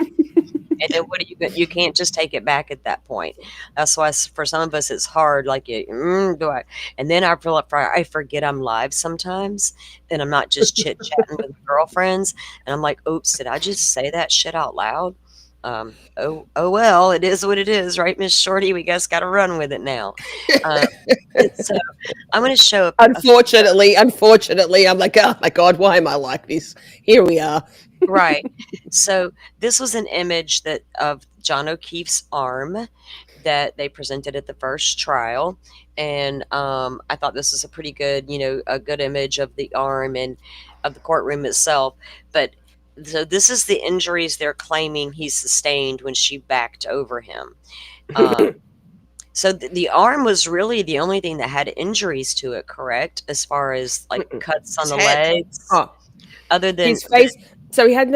[SPEAKER 2] And then what do you can't just take it back at that point. That's why for some of us it's hard. Like, do I? And then I feel like I forget I'm live sometimes, and I'm not just chit chatting with girlfriends. And I'm like, oops, did I just say that shit out loud? Oh well, it is what it is, right, Miss Shorty? We guys got to run with it now. Um, so I'm going to show a
[SPEAKER 4] Unfortunately, I'm like, oh my god, why am I like this? Here we are.
[SPEAKER 2] right. So this was an image that of John O'Keefe's arm that they presented at the first trial, and I thought this was a pretty good, a good image of the arm and of the courtroom itself. But so this is the injuries they're claiming he sustained when she backed over him. Um, so the arm was really the only thing that had injuries to it, correct? As far as like cuts on
[SPEAKER 3] His
[SPEAKER 2] the
[SPEAKER 3] head.
[SPEAKER 2] legs,
[SPEAKER 4] Oh,
[SPEAKER 2] other than
[SPEAKER 4] his face. So he had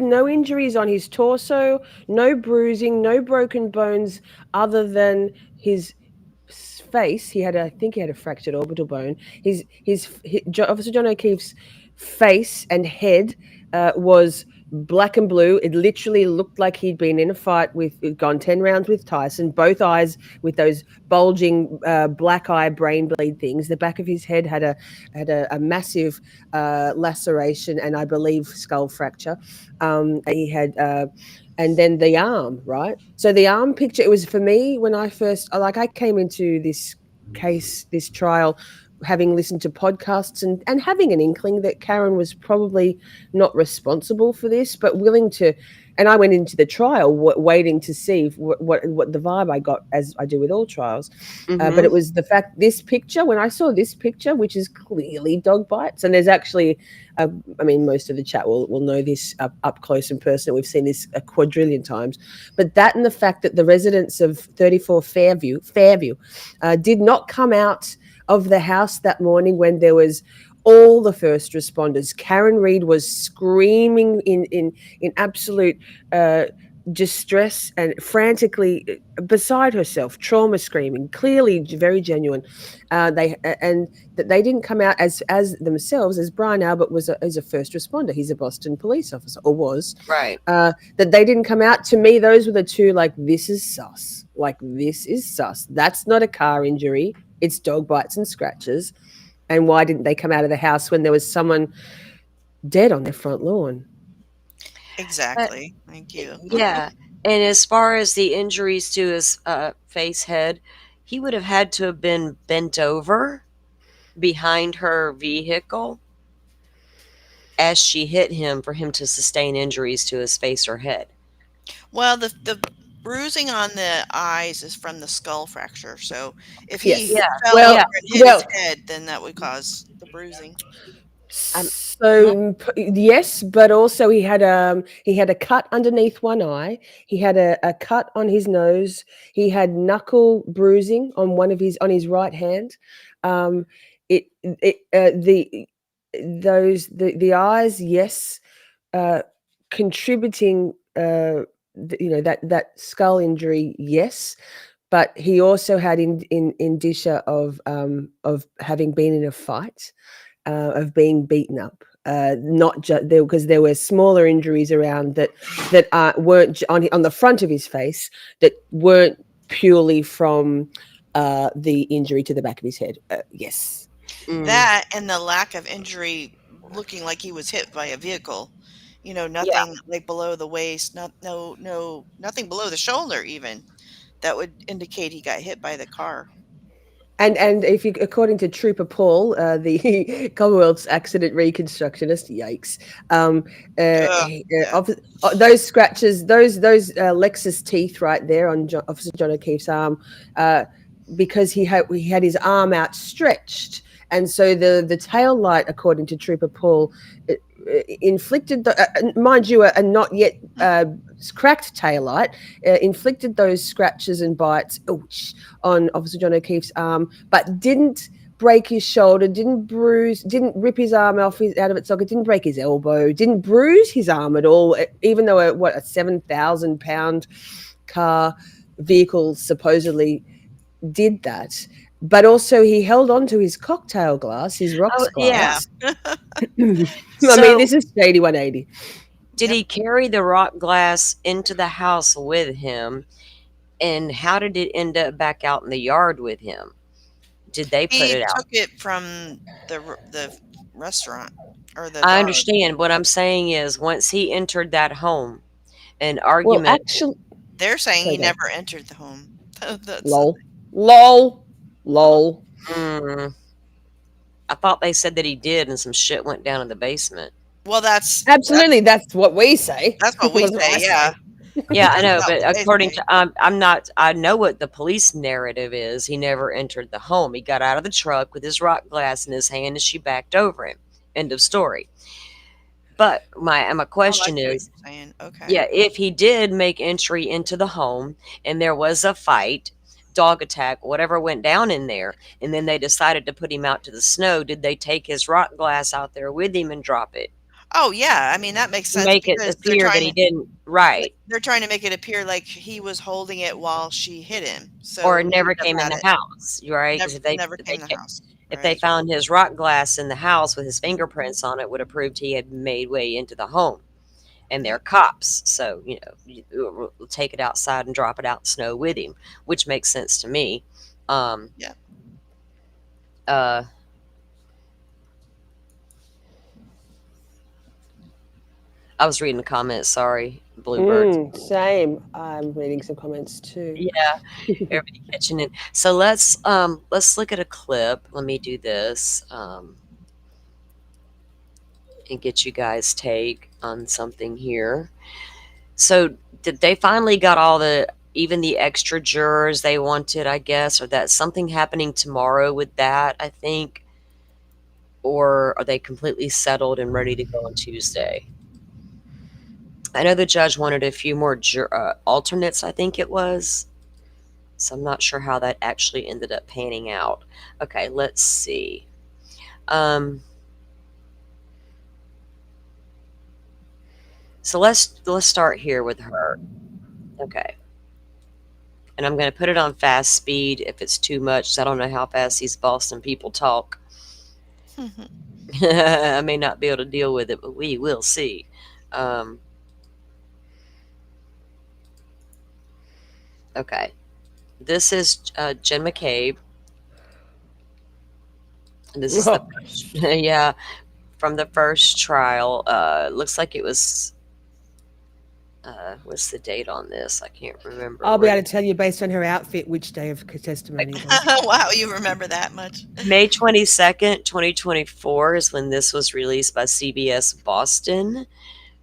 [SPEAKER 4] no injuries on his torso, no bruising, no broken bones, other than his face. I think he had a fractured orbital bone. Officer John O'Keefe's face and head was black and blue. It literally looked like he'd been in a fight gone 10 rounds with Tyson. Both eyes with those bulging black eye brain bleed things. The back of his head had a massive laceration and I believe skull fracture. He had and then the arm, right? So the arm picture, it was for me when I first, I came into this trial, having listened to podcasts and having an inkling that Karen was probably not responsible for this, but willing to. And I went into the trial waiting to see what the vibe I got, as I do with all trials. But
[SPEAKER 2] Mhm.
[SPEAKER 4] it was the fact, this picture, when I saw this picture, which is clearly dog bites, and there's actually, I mean, most of the chat will know this up close and personal. We've seen this a quadrillion times. But that and the fact that the residents of 34 Fairview did not come out of the house that morning when there was all the first responders. Karen Reed was screaming in absolute distress and frantically beside herself, trauma screaming, clearly very genuine. And that they didn't come out as themselves, as Brian Albert was as a first responder. He's a Boston police officer, or was.
[SPEAKER 2] Right.
[SPEAKER 4] That they didn't come out. To me, those were the two. Like, this is sus. Like, this is sus. That's not a car injury. It's dog bites and scratches. And why didn't they come out of the house when there was someone dead on their front lawn?
[SPEAKER 2] Uh,
[SPEAKER 3] Exactly. Thank you.
[SPEAKER 2] yeah. And as far as the injuries to his face, head, he would have had to have been bent over behind her vehicle as she hit him for him to sustain injuries to his face or head.
[SPEAKER 3] Well, the bruising on the eyes is from the skull fracture. So if he
[SPEAKER 4] Yes.
[SPEAKER 2] Yeah.
[SPEAKER 3] fell over
[SPEAKER 4] Well,
[SPEAKER 2] Yeah.
[SPEAKER 3] and hit his
[SPEAKER 4] well,
[SPEAKER 3] head, then that would cause the bruising.
[SPEAKER 2] I'm not.
[SPEAKER 4] so yes, but also he had a cut underneath one eye. He had a cut on his nose. He had knuckle bruising on his right hand. It it the eyes, yes, uh, contributing. That skull injury, yes, but he also had in indicia of having been in a fight, of being beaten up. Not just there, because there were smaller injuries around that weren't on the front of his face, that weren't purely from the injury to the back of his head.
[SPEAKER 2] Mm,
[SPEAKER 3] That and the lack of injury looking like he was hit by a vehicle
[SPEAKER 2] Yeah.
[SPEAKER 3] nothing like below the waist, nothing below the shoulder even that would indicate he got hit by the car.
[SPEAKER 4] And if you, according to Trooper Paul, the Commonwealth's accident reconstructionist, yikes,
[SPEAKER 3] Ugh, yeah.
[SPEAKER 4] those scratches, those Lexus teeth right there on Officer John O'Keefe's arm, because he had his arm outstretched, and so the tail light, according to Trooper Paul, inflicted mind you, a not yet cracked tail light, inflicted those scratches and bites on Officer John O'Keefe's arm, but didn't break his shoulder, didn't rip his arm out of its socket, didn't break his elbow, didn't bruise his arm at all, even though a 7,000-pound car vehicle supposedly did that. But also he held on to his cocktail glass, his rocks glass.
[SPEAKER 3] Yeah.
[SPEAKER 4] I mean, this is shady 180.
[SPEAKER 2] Did he carry the rock glass into the house with him? And how did it end up back out in the yard with him? Did they put it out?
[SPEAKER 3] Took it from the restaurant or the
[SPEAKER 2] I
[SPEAKER 3] bar.
[SPEAKER 2] understand. What I'm saying is, once he entered that home, an argument.
[SPEAKER 4] Well, actually,
[SPEAKER 3] they're saying he never entered the home.
[SPEAKER 4] Lol.
[SPEAKER 2] I thought they said that he did, and some shit went down in the basement.
[SPEAKER 3] Well, that's
[SPEAKER 4] what we say.
[SPEAKER 3] That's what we say. Yeah.
[SPEAKER 2] Yeah, I know, but according to I know what the police narrative is. He never entered the home. He got out of the truck with his rock glass in his hand, and she backed over him. End of story. But my question is,
[SPEAKER 3] okay,
[SPEAKER 2] yeah, if he did make entry into the home and there was a fight, dog attack, whatever went down in there, and then they decided to put him out to the snow, did they take his rock glass out there with him and drop it?
[SPEAKER 3] Oh yeah, I mean that makes sense.
[SPEAKER 2] Make it appear that he didn't. Right.
[SPEAKER 3] They're trying to make it appear like he was holding it while she hit him. So
[SPEAKER 2] or it never came in the house, right?
[SPEAKER 3] Never came in the house.
[SPEAKER 2] If they found his rock glass in the house with his fingerprints on it, would have proved he had made way into the home. And they're cops, so we'll take it outside and drop it out in the snow with him, which makes sense to me.
[SPEAKER 3] Yeah.
[SPEAKER 2] I was reading the comments. Sorry, Bluebird.
[SPEAKER 4] Same. I'm reading some comments too.
[SPEAKER 2] Yeah, everybody catching it. So let's look at a clip. Let me do this and get you guys' take on something here. So did they finally got even the extra jurors they wanted, I guess, or that something happening tomorrow with that, I think? Or are they completely settled and ready to go on Tuesday? I know the judge wanted a few more alternates, I think it was. So I'm not sure how that actually ended up panning out. Okay, let's see. So let's start here with her. Okay. And I'm going to put it on fast speed if it's too much. I don't know how fast these Boston people talk. I may not be able to deal with it, but we will see. Okay. This is Jen McCabe. This is from the first trial. Looks like it was what's the date on this? I can't remember.
[SPEAKER 4] I'll be able to tell you based on her outfit which day of testimony.
[SPEAKER 3] Wow, you remember that much.
[SPEAKER 2] May 22nd, 2024 is when this was released by CBS Boston.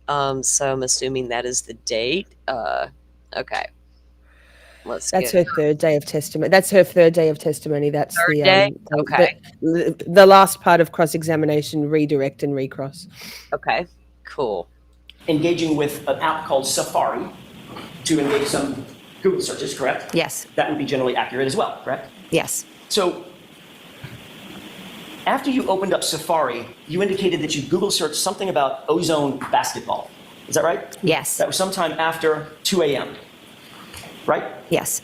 [SPEAKER 2] So I'm assuming that is the date. Okay.
[SPEAKER 4] That's her third day of testimony. That's her third day of testimony. That's
[SPEAKER 2] third day? Okay.
[SPEAKER 4] The last part of cross-examination, redirect and recross.
[SPEAKER 2] Okay, cool.
[SPEAKER 5] Engaging with an app called Safari to engage some Google searches, correct?
[SPEAKER 6] Yes.
[SPEAKER 5] That would be generally accurate as well, correct?
[SPEAKER 6] Yes.
[SPEAKER 5] So after you opened up Safari, you indicated that you Google searched something about Ozone basketball. Is that right?
[SPEAKER 6] Yes.
[SPEAKER 5] That was sometime after 2 a.m., right?
[SPEAKER 6] Yes.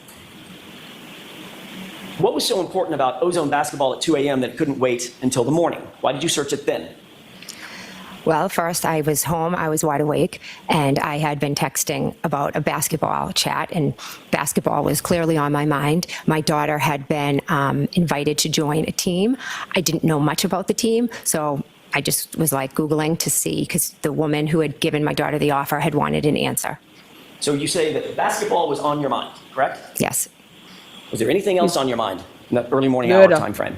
[SPEAKER 5] What was so important about Ozone basketball at 2 a.m. that it couldn't wait until the morning? Why did you search it then?
[SPEAKER 6] Well, first I was home, I was wide awake, and I had been texting about a basketball chat, and basketball was clearly on my mind. My daughter had been invited to join a team. I didn't know much about the team, so I just was like Googling to see, because the woman who had given my daughter the offer had wanted an answer.
[SPEAKER 5] So you say that basketball was on your mind, correct?
[SPEAKER 6] Yes.
[SPEAKER 5] Was there anything else on your mind in that early morning
[SPEAKER 4] Murder.
[SPEAKER 5] hour time frame?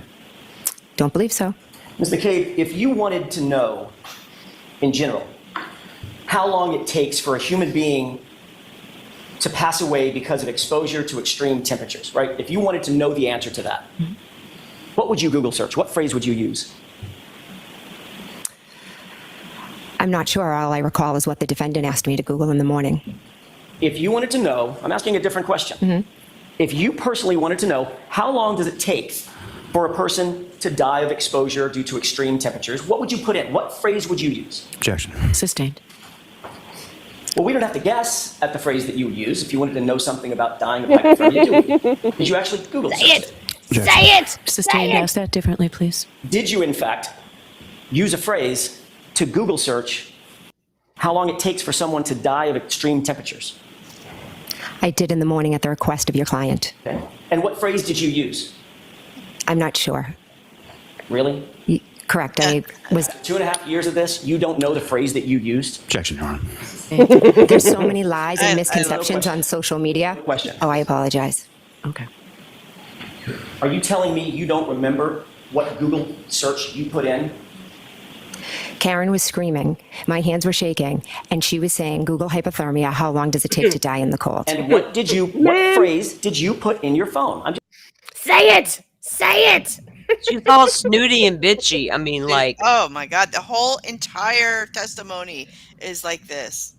[SPEAKER 6] Don't believe so.
[SPEAKER 5] Ms. McCabe, if you wanted to know, in general, how long it takes for a human being to pass away because of exposure to extreme temperatures, right? If you wanted to know the answer to that, what would you Google search? What phrase would you use?
[SPEAKER 6] I'm not sure. All I recall is what the defendant asked me to Google in the morning.
[SPEAKER 5] If you wanted to know, I'm asking a different question. If you personally wanted to know, how long does it take for a person to die of exposure due to extreme temperatures, what would you put in? What phrase would you use?
[SPEAKER 7] Objection.
[SPEAKER 8] Sustained.
[SPEAKER 5] Well, we don't have to guess at the phrase that you would use if you wanted to know something about dying of hypothermia, do we? Did you actually Google search it?
[SPEAKER 8] Say it! Sustained, ask that differently, please.
[SPEAKER 5] Did you, in fact, use a phrase to Google search how long it takes for someone to die of extreme temperatures?
[SPEAKER 6] I did in the morning at the request of your client.
[SPEAKER 5] Okay. And what phrase did you use?
[SPEAKER 6] I'm not sure.
[SPEAKER 5] Really?
[SPEAKER 6] Correct. I was.
[SPEAKER 5] 2.5 years of this, you don't know the phrase that you used?
[SPEAKER 7] Objection, Your Honor.
[SPEAKER 6] There's so many lies and misconceptions on social media.
[SPEAKER 5] Question.
[SPEAKER 6] Oh, I apologize.
[SPEAKER 8] Okay.
[SPEAKER 5] Are you telling me you don't remember what Google search you put in?
[SPEAKER 6] Karen was screaming. My hands were shaking. And she was saying, Google hypothermia. How long does it take to die in the cold?
[SPEAKER 5] And what phrase did you put in your phone? I'm just
[SPEAKER 4] Say it! Say it!
[SPEAKER 2] She's all snooty and bitchy. I mean, like,
[SPEAKER 3] Oh my God, the whole entire testimony is like this.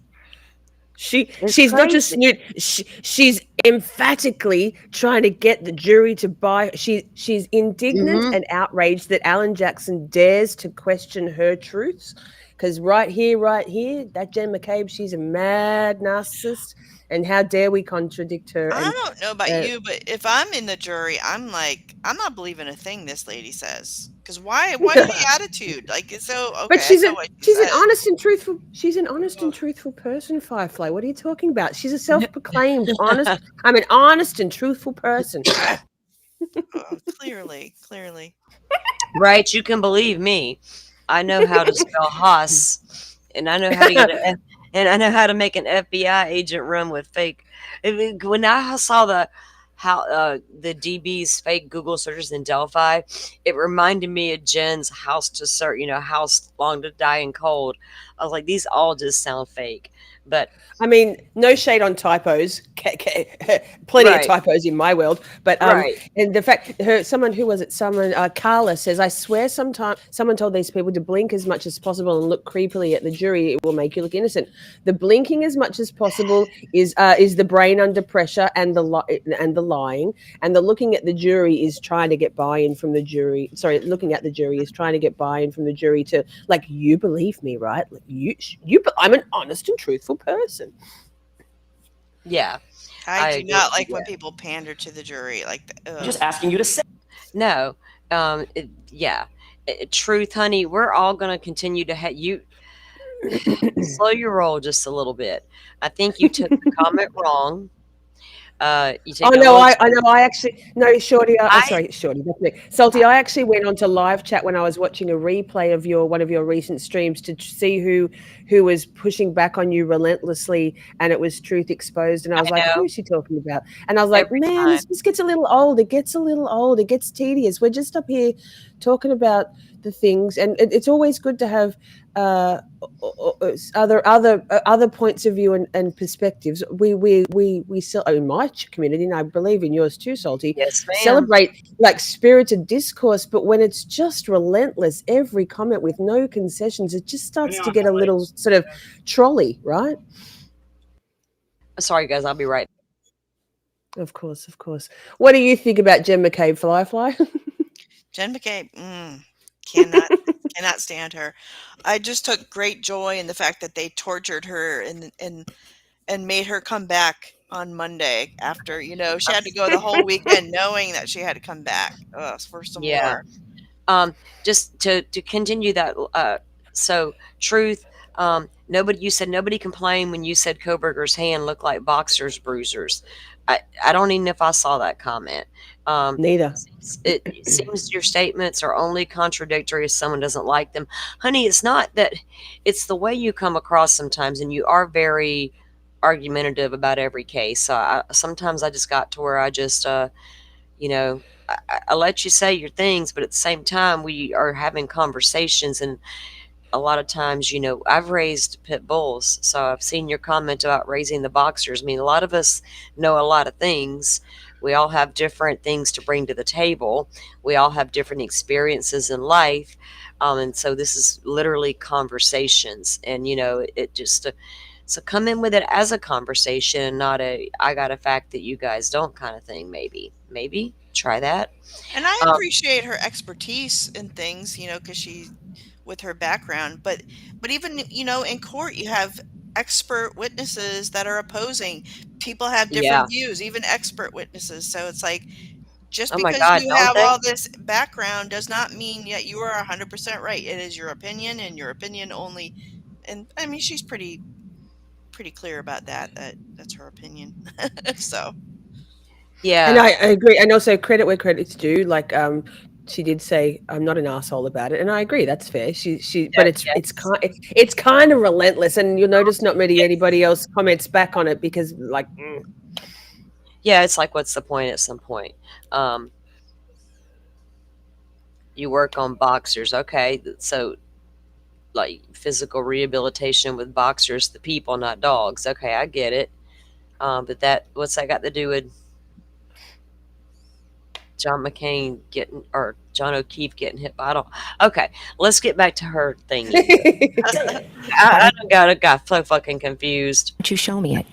[SPEAKER 4] She's not just snoot. She's emphatically trying to get the jury to buy. She's indignant and outraged that Alan Jackson dares to question her truths. Because right here, that Jen McCabe, she's a mad narcissist. And how dare we contradict her?
[SPEAKER 3] I
[SPEAKER 4] And,
[SPEAKER 3] don't know about you, but if I'm in the jury, I'm like, I'm not believing a thing this lady says. Because why the attitude? Like, it's so okay.
[SPEAKER 4] but she's
[SPEAKER 3] I know
[SPEAKER 4] an
[SPEAKER 3] what she said.
[SPEAKER 4] honest and truthful. She's an honest and truthful person, Firefly. What are you talking about? She's a self-proclaimed honest. I'm an honest and truthful person.
[SPEAKER 3] Oh, clearly.
[SPEAKER 2] right? You can believe me. I know how to spell Haas, and I know how to get and I know how to make an FBI agent run with fake. When I saw the DB's fake Google searches in Delphi, it reminded me of Jen's house to search, house long to die in cold. I was like, these all just sound fake. But
[SPEAKER 4] I mean, no shade on typos. Plenty
[SPEAKER 2] Right.
[SPEAKER 4] of typos in my world. But
[SPEAKER 2] Right.
[SPEAKER 4] and the fact, Carla says, I swear someone told these people to blink as much as possible and look creepily at the jury. It will make you look innocent. The blinking as much as possible is the brain under pressure and the lying, and the looking at the jury is trying to get buy-in from the jury. Sorry, looking at the jury is trying to get buy-in from the jury to, like, you believe me, right? Like, I'm an honest and truthful person.
[SPEAKER 2] yeah,
[SPEAKER 3] I do
[SPEAKER 2] agree.
[SPEAKER 3] not like when people pander to the jury. Like,
[SPEAKER 5] I'm just asking you to say.
[SPEAKER 2] no, truth, honey. We're all gonna continue to have you. Slow your roll just a little bit. I think you took the comment wrong. You take
[SPEAKER 4] Oh
[SPEAKER 2] it
[SPEAKER 4] no,
[SPEAKER 2] a little
[SPEAKER 4] Shorty.
[SPEAKER 2] I-
[SPEAKER 4] Sorry, Shorty. That's me. Salty. I actually went onto live chat when I was watching a replay of one of your recent streams to see who was pushing back on you relentlessly, and it was Truth Exposed, and I was like,
[SPEAKER 2] know.
[SPEAKER 4] who is she talking about? And I was like,
[SPEAKER 2] Every
[SPEAKER 4] man,
[SPEAKER 2] time.
[SPEAKER 4] this gets a little old. It gets a little old. It gets tedious. We're just up here talking about the things, and it's always good to have other points of view and perspectives. We still, in my community, and I believe in yours too, Salty,
[SPEAKER 2] Yes, ma'am.
[SPEAKER 4] celebrate like spirited discourse, but when it's just relentless, every comment with no concessions, it just starts to get a little sort of trolley, right?
[SPEAKER 2] Sorry, guys. I'll be right.
[SPEAKER 4] Of course. What do you think about Jen McCabe, Firefly?
[SPEAKER 3] Jen McCabe, cannot stand her. I just took great joy in the fact that they tortured her and made her come back on Monday after, she had to go the whole weekend knowing that she had to come back for some
[SPEAKER 2] Yeah.
[SPEAKER 3] more.
[SPEAKER 2] Just to continue that. So, Truth. Nobody, you said nobody complained when you said Koberger's hand looked like boxers bruisers. I don't even know if I saw that comment.
[SPEAKER 4] Neither.
[SPEAKER 2] It seems your statements are only contradictory if someone doesn't like them. Honey, it's not that, it's the way you come across sometimes, and you are very argumentative about every case. So sometimes I just got to where I just, you know, I let you say your things, but at the same time, we are having conversations, and a lot of times, I've raised pit bulls, so I've seen your comment about raising the boxers. I mean, a lot of us know a lot of things. We all have different things to bring to the table. We all have different experiences in life. And so this is literally conversations. And, it just, so come in with it as a conversation, not I got a fact that you guys don't kind of thing, maybe. Try that.
[SPEAKER 3] And I appreciate her expertise in things, because she, with her background, but even, in court, you have expert witnesses that are opposing. People have different views, even expert witnesses. So it's like, just
[SPEAKER 2] Oh my
[SPEAKER 3] because
[SPEAKER 2] God,
[SPEAKER 3] you
[SPEAKER 2] don't
[SPEAKER 3] have
[SPEAKER 2] they?
[SPEAKER 3] all this background does not mean that you are 100% right. It is your opinion, and your opinion only. And I mean, she's pretty clear about that. That's her opinion. So.
[SPEAKER 2] Yeah.
[SPEAKER 4] And I agree. And also credit where credit's due. Like, she did say, "I'm not an asshole about it," and I agree. That's fair. But it's kind of relentless, and you'll notice not many anybody else comments back on it because, like,
[SPEAKER 2] yeah, it's like, what's the point? At some point, you work on boxers, okay? So, like, physical rehabilitation with boxers, the people, not dogs. Okay, I get it. But what's that got to do with John McCain or John O'Keefe getting hit by? Okay, let's get back to her thing. I got so fucking confused.
[SPEAKER 6] Would you show me it?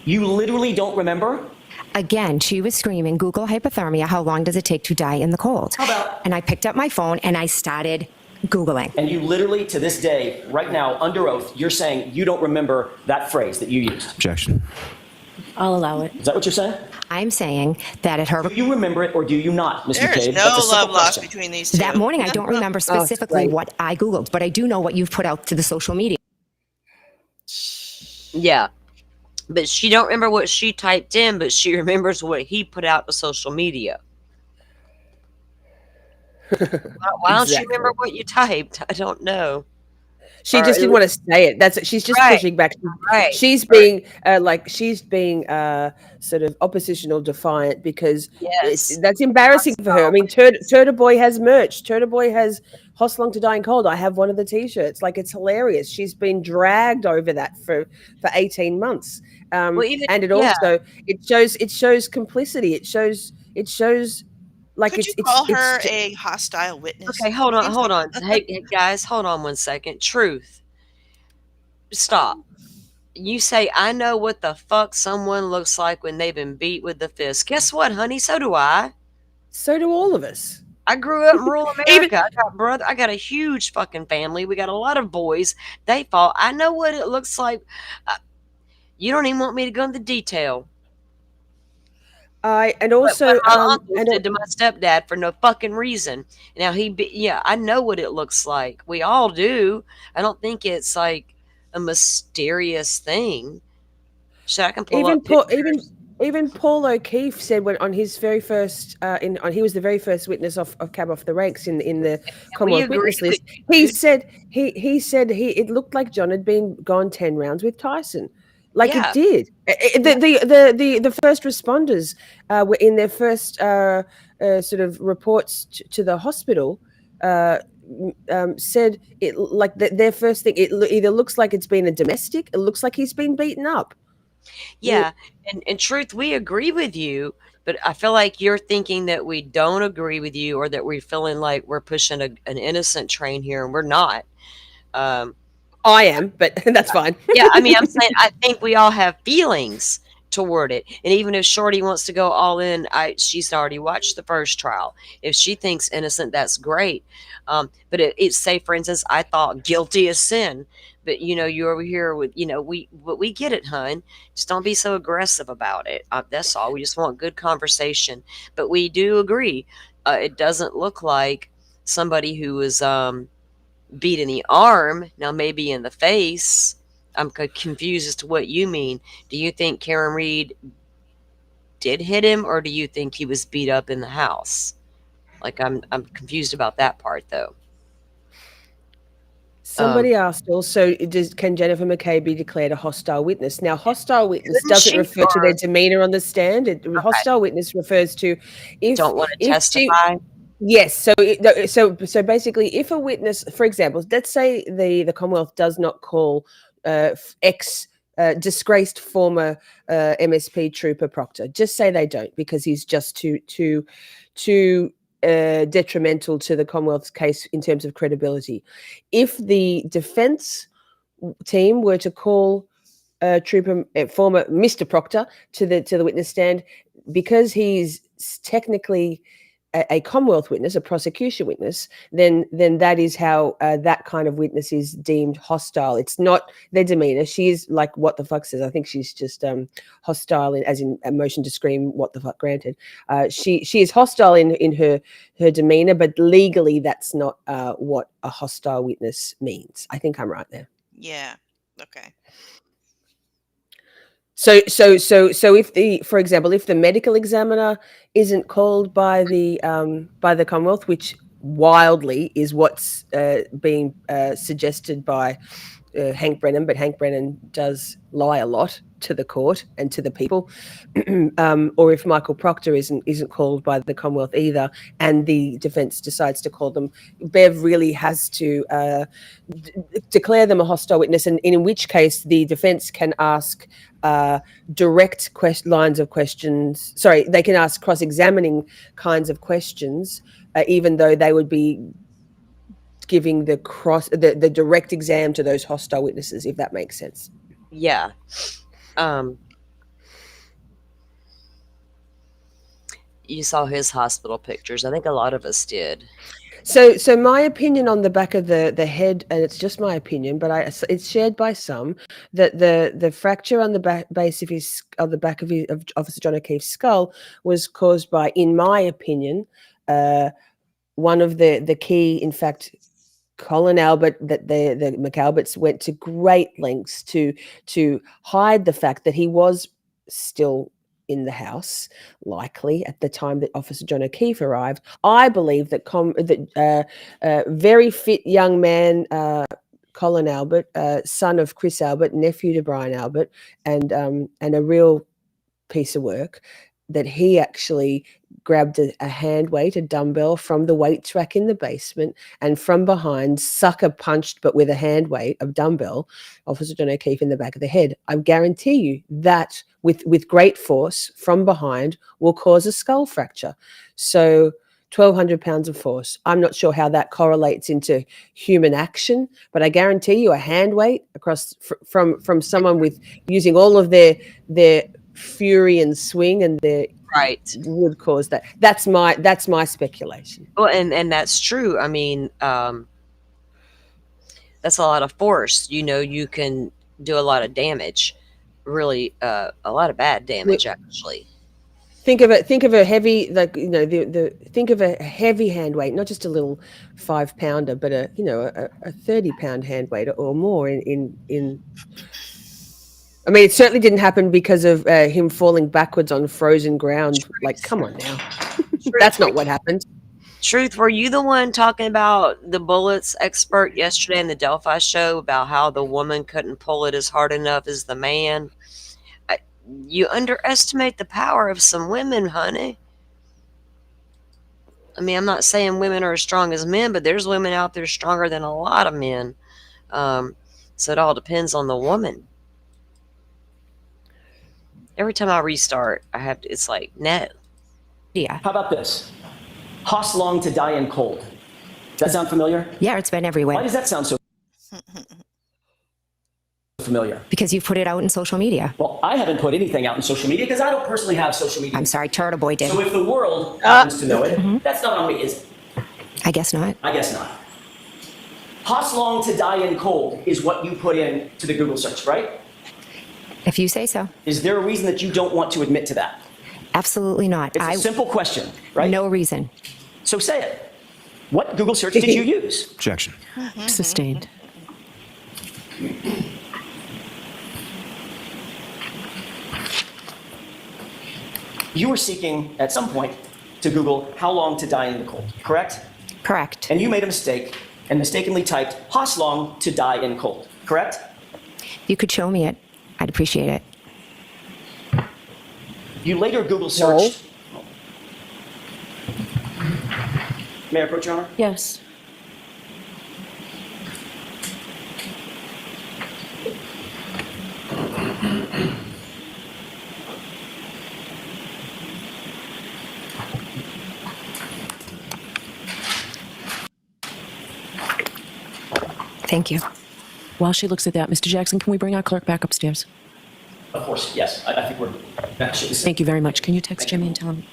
[SPEAKER 5] You literally don't remember?
[SPEAKER 6] Again, she was screaming, Google hypothermia. How long does it take to die in the cold?
[SPEAKER 5] How about?
[SPEAKER 6] And I picked up my phone and I started Googling.
[SPEAKER 5] And you literally, to this day, right now, under oath, you're saying you don't remember that phrase that you used.
[SPEAKER 8] Objection. I'll allow it.
[SPEAKER 5] Is that what you're saying?
[SPEAKER 6] I'm saying that at her...
[SPEAKER 5] Do you remember it or do you not, Ms.
[SPEAKER 3] There is
[SPEAKER 5] McCabe?
[SPEAKER 3] no
[SPEAKER 5] That's a simple
[SPEAKER 3] love lost
[SPEAKER 5] question.
[SPEAKER 3] between these two.
[SPEAKER 6] That morning, I don't remember specifically
[SPEAKER 4] right.
[SPEAKER 6] what I Googled, but I do know what you've put out to the social media.
[SPEAKER 2] Yeah. But she don't remember what she typed in, but she remembers what he put out to social media. Why don't you remember what you typed? I don't know.
[SPEAKER 4] she just didn't want to say it. She's just
[SPEAKER 2] Right.
[SPEAKER 4] pushing back.
[SPEAKER 2] Right.
[SPEAKER 4] She's being sort of oppositional defiant because
[SPEAKER 2] Yes.
[SPEAKER 4] that's embarrassing for her. I mean, Turtle Boy has merch. Turtle Boy has Hostlong to Dying Cold. I have one of the t-shirts. Like, it's hilarious. She's been dragged over that for 18 months.
[SPEAKER 2] Well, even,
[SPEAKER 4] and it also it shows complicity. It shows like
[SPEAKER 3] Could you call her a hostile witness?
[SPEAKER 2] Okay, hold on. Hey, guys, hold on 1 second. Truth. Stop. You say, I know what the fuck someone looks like when they've been beat with the fist. Guess what, honey? So do I.
[SPEAKER 4] So do all of us.
[SPEAKER 2] I grew up in rural America. I got a huge fucking family. We got a lot of boys. They fought. I know what it looks like. You don't even want me to go into detail.
[SPEAKER 4] And also
[SPEAKER 2] what my uncle did to my stepdad for no fucking reason. Now I know what it looks like. We all do. I don't think it's like a mysterious thing. So I can pull
[SPEAKER 4] even Paul O'Keefe said when on his very first he was the very first witness of cab off the ranks in the Commonwealth witness list. He said it looked like John had gone 10 rounds with Tyson. Like, it did. The first responders were in their first sort of reports to the hospital. Said it like their first thing. It either looks like it's been a domestic. It looks like he's been beaten up.
[SPEAKER 2] Yeah, and in truth, we agree with you. But I feel like you're thinking that we don't agree with you, or that we're feeling like we're pushing an innocent train here, and we're not.
[SPEAKER 4] I am, but that's fine.
[SPEAKER 2] Yeah, I mean, I'm saying I think we all have feelings toward it. And even if Shorty wants to go all in, she's already watched the first trial. If she thinks innocent, that's great. But it's say, for instance, I thought guilty as sin. But, you over here with, we get it, hun. Just don't be so aggressive about it. That's all. We just want good conversation. But we do agree. It doesn't look like somebody who was beat in the arm, now maybe in the face, confused as to what you mean. Do you think Karen Reed did hit him, or do you think he was beat up in the house? Like, I'm confused about that part, though.
[SPEAKER 4] Somebody asked also, can Jennifer McKay be declared a hostile witness? Now, hostile witness
[SPEAKER 2] Couldn't
[SPEAKER 4] doesn't
[SPEAKER 2] she,
[SPEAKER 4] refer to their
[SPEAKER 2] or
[SPEAKER 4] demeanor on the stand. Hostile witness refers to
[SPEAKER 2] don't want to
[SPEAKER 4] if she.
[SPEAKER 2] testify?
[SPEAKER 4] Yes. So basically, if a witness, for example, let's say the Commonwealth does not call ex disgraced former MSP trooper Proctor. Just say they don't, because he's just too detrimental to the Commonwealth's case in terms of credibility. If the defence team were to call trooper former Mr. Proctor to the witness stand, because he's technically a Commonwealth witness, a prosecution witness, then that is how that kind of witness is deemed hostile. It's not their demeanor. She's like, what the fuck says. I think she's just hostile, as in a motion to scream, what the fuck, granted. She is hostile in her demeanor, but legally that's not what a hostile witness means. I think I'm right there.
[SPEAKER 3] Yeah. Okay.
[SPEAKER 4] So if for example, if the medical examiner isn't called by the Commonwealth, which wildly is what's being suggested by Hank Brennan, but Hank Brennan does lie a lot to the court and to the people, or if Michael Proctor isn't called by the Commonwealth either, and the defence decides to call them, Bev really has to declare them a hostile witness, and in which case the defence can ask direct lines of questions. Sorry, they can ask cross-examining kinds of questions, even though they would be giving the direct exam to those hostile witnesses, if that makes sense.
[SPEAKER 2] Yeah. You saw his hospital pictures. I think a lot of us did.
[SPEAKER 4] So my opinion on the back of the head, and it's just my opinion, but it's shared by some, that the fracture on the base of the back of Officer John O'Keefe's skull was caused by, in my opinion, one of the key, in fact, Colin Albert, that the McAlberts went to great lengths to hide the fact that he was still in the house, likely at the time that Officer John O'Keefe arrived. I believe that very fit young man, Colin Albert, son of Chris Albert, nephew to Brian Albert, and a real piece of work, that he actually grabbed a hand weight, a dumbbell from the weights rack in the basement, and from behind sucker punched, but with a hand weight of dumbbell, Officer John O'Keefe in the back of the head. I guarantee you that with great force from behind will cause a skull fracture. So 1,200 pounds of force. I'm not sure how that correlates into human action, but I guarantee you a hand weight across from someone with using all of their fury and swing and their
[SPEAKER 2] Right.
[SPEAKER 4] would cause that. That's my speculation.
[SPEAKER 2] Well, and that's true. I mean, that's a lot of force. You can do a lot of damage, really, a lot of bad damage, actually.
[SPEAKER 4] Think of a heavy, like, think of a heavy hand weight, not just a little 5-pounder, but a 30-pound hand weight or more in I mean, it certainly didn't happen because of him falling backwards on frozen ground. Like, come on now. That's not what happened.
[SPEAKER 2] Truth, were you the one talking about the bullets expert yesterday in the Delphi show about how the woman couldn't pull it as hard enough as the man? You underestimate the power of some women, honey. I mean, I'm not saying women are as strong as men, but there's women out there stronger than a lot of men. So it all depends on the woman. Every time I restart, it's like, no.
[SPEAKER 6] Yeah.
[SPEAKER 5] How about this? Hoss long to die in cold. Does that sound familiar?
[SPEAKER 6] Yeah, it's been everywhere.
[SPEAKER 5] Why does that sound so familiar?
[SPEAKER 6] Because you put it out in social media.
[SPEAKER 5] Well, I haven't put anything out in social media because I don't personally have social media.
[SPEAKER 6] I'm sorry, Turtle Boy did.
[SPEAKER 5] So if the world happens to know it, that's not on me, is it?
[SPEAKER 6] I guess not.
[SPEAKER 5] I guess not. Hoss long to die in cold is what you put in to the Google search, right?
[SPEAKER 6] If you say so.
[SPEAKER 5] Is there a reason that you don't want to admit to that?
[SPEAKER 6] Absolutely not.
[SPEAKER 5] It's a simple question, right?
[SPEAKER 6] No reason.
[SPEAKER 5] So say it. What Google search did you use?
[SPEAKER 7] Objection.
[SPEAKER 8] Sustained.
[SPEAKER 5] You were seeking at some point to Google how long to die in the cold, correct?
[SPEAKER 6] Correct.
[SPEAKER 5] And you made a mistake and mistakenly typed long to die in cold, correct?
[SPEAKER 6] If you could show me it, I'd appreciate it.
[SPEAKER 5] You later Google searched. May I approach, Your Honor?
[SPEAKER 8] Yes.
[SPEAKER 6] Thank you.
[SPEAKER 8] While she looks at that, Mr. Jackson, can we bring our clerk back upstairs?
[SPEAKER 5] Of course, yes. I think we're back.
[SPEAKER 8] Thank you very much. Can you text Jimmy and tell him?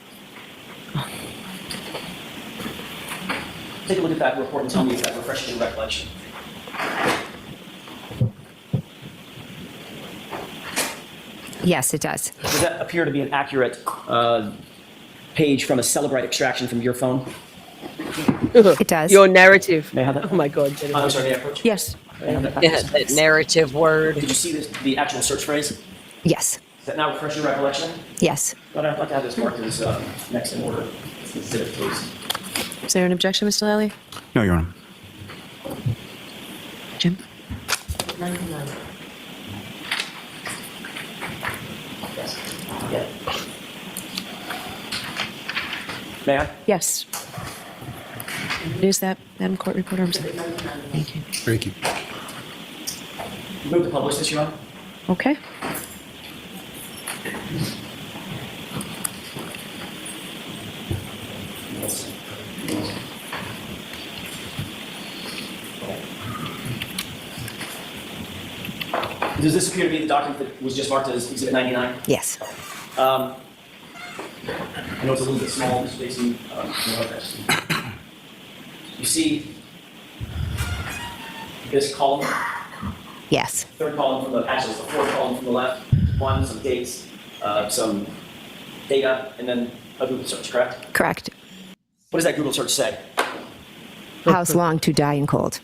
[SPEAKER 5] Take a look at that report and tell me if that refreshes your recollection.
[SPEAKER 6] Yes, it does.
[SPEAKER 5] Does that appear to be an accurate page from a Celebrite extraction from your phone?
[SPEAKER 6] It does.
[SPEAKER 4] Your narrative.
[SPEAKER 5] May I have that?
[SPEAKER 4] Oh my God, Jennifer.
[SPEAKER 5] I'm sorry, may I approach?
[SPEAKER 8] Yes.
[SPEAKER 5] May I have that?
[SPEAKER 2] Yeah, that narrative word.
[SPEAKER 5] Did you see the actual search phrase? Does
[SPEAKER 6] Yes.
[SPEAKER 5] that now refresh your recollection?
[SPEAKER 6] Yes.
[SPEAKER 5] But I'd like to have this marked as next in order. Exhibit, please.
[SPEAKER 8] Is there an objection, Mr. Lally?
[SPEAKER 7] No, Your Honor.
[SPEAKER 8] Jim?
[SPEAKER 5] Yes. Yeah. May I?
[SPEAKER 8] Yes. What is that, Madam Court Reporter? I'm sorry. Thank you.
[SPEAKER 7] Thank you.
[SPEAKER 5] Move to publish this, Your Honor.
[SPEAKER 8] Okay.
[SPEAKER 5] Does this appear to be the document that was just marked as Exhibit 99?
[SPEAKER 6] Yes.
[SPEAKER 5] I know it's a little bit small, Mr. Dixon. You see this column,
[SPEAKER 6] Yes.
[SPEAKER 5] third column from the, actually it's the fourth column from the left, some dates, some data, and then a Google search, correct?
[SPEAKER 6] Correct.
[SPEAKER 5] What does that Google search say?
[SPEAKER 6] How's long to die in cold?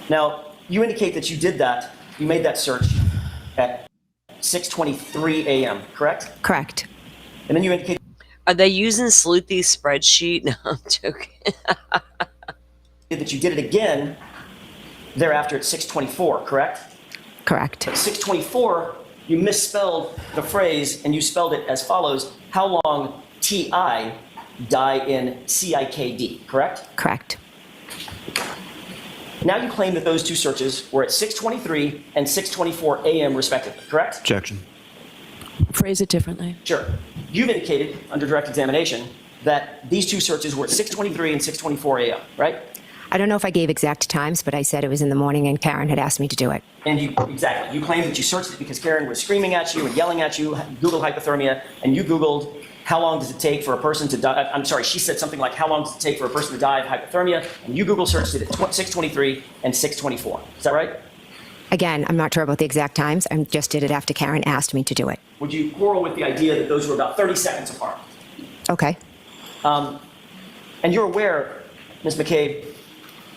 [SPEAKER 5] Now, you indicate that you did that, you made that search at 6:23 a.m., correct?
[SPEAKER 6] Correct.
[SPEAKER 5] And then you indicate
[SPEAKER 2] Are they using Sleuthy's spreadsheet? No, I'm joking.
[SPEAKER 5] that you did it again thereafter at 6:24, correct?
[SPEAKER 6] Correct.
[SPEAKER 5] At 6:24, you misspelled the phrase and you spelled it as follows: how long TI die in CIKD, correct?
[SPEAKER 6] Correct.
[SPEAKER 5] Now you claim that those two searches were at 6:23 and 6:24 a.m. respectively, correct?
[SPEAKER 7] Objection.
[SPEAKER 8] Phrase it differently.
[SPEAKER 5] Sure. You've indicated under direct examination that these two searches were at 6:23 and 6:24 a.m., right?
[SPEAKER 6] I don't know if I gave exact times, but I said it was in the morning and Karen had asked me to do it.
[SPEAKER 5] And you, exactly, you claimed that you searched it because Karen was screaming at you and yelling at you, Google hypothermia, and you Googled how long does it take for a person to die, I'm sorry, she said something like how long does it take for a person to die of hypothermia, and you Google searched it at 6:23 and 6:24. Is that right?
[SPEAKER 6] Again, I'm not sure about the exact times. I just did it after Karen asked me to do it.
[SPEAKER 5] Would you quarrel with the idea that those were about 30 seconds apart?
[SPEAKER 6] Okay.
[SPEAKER 5] And you're aware, Ms. McCabe,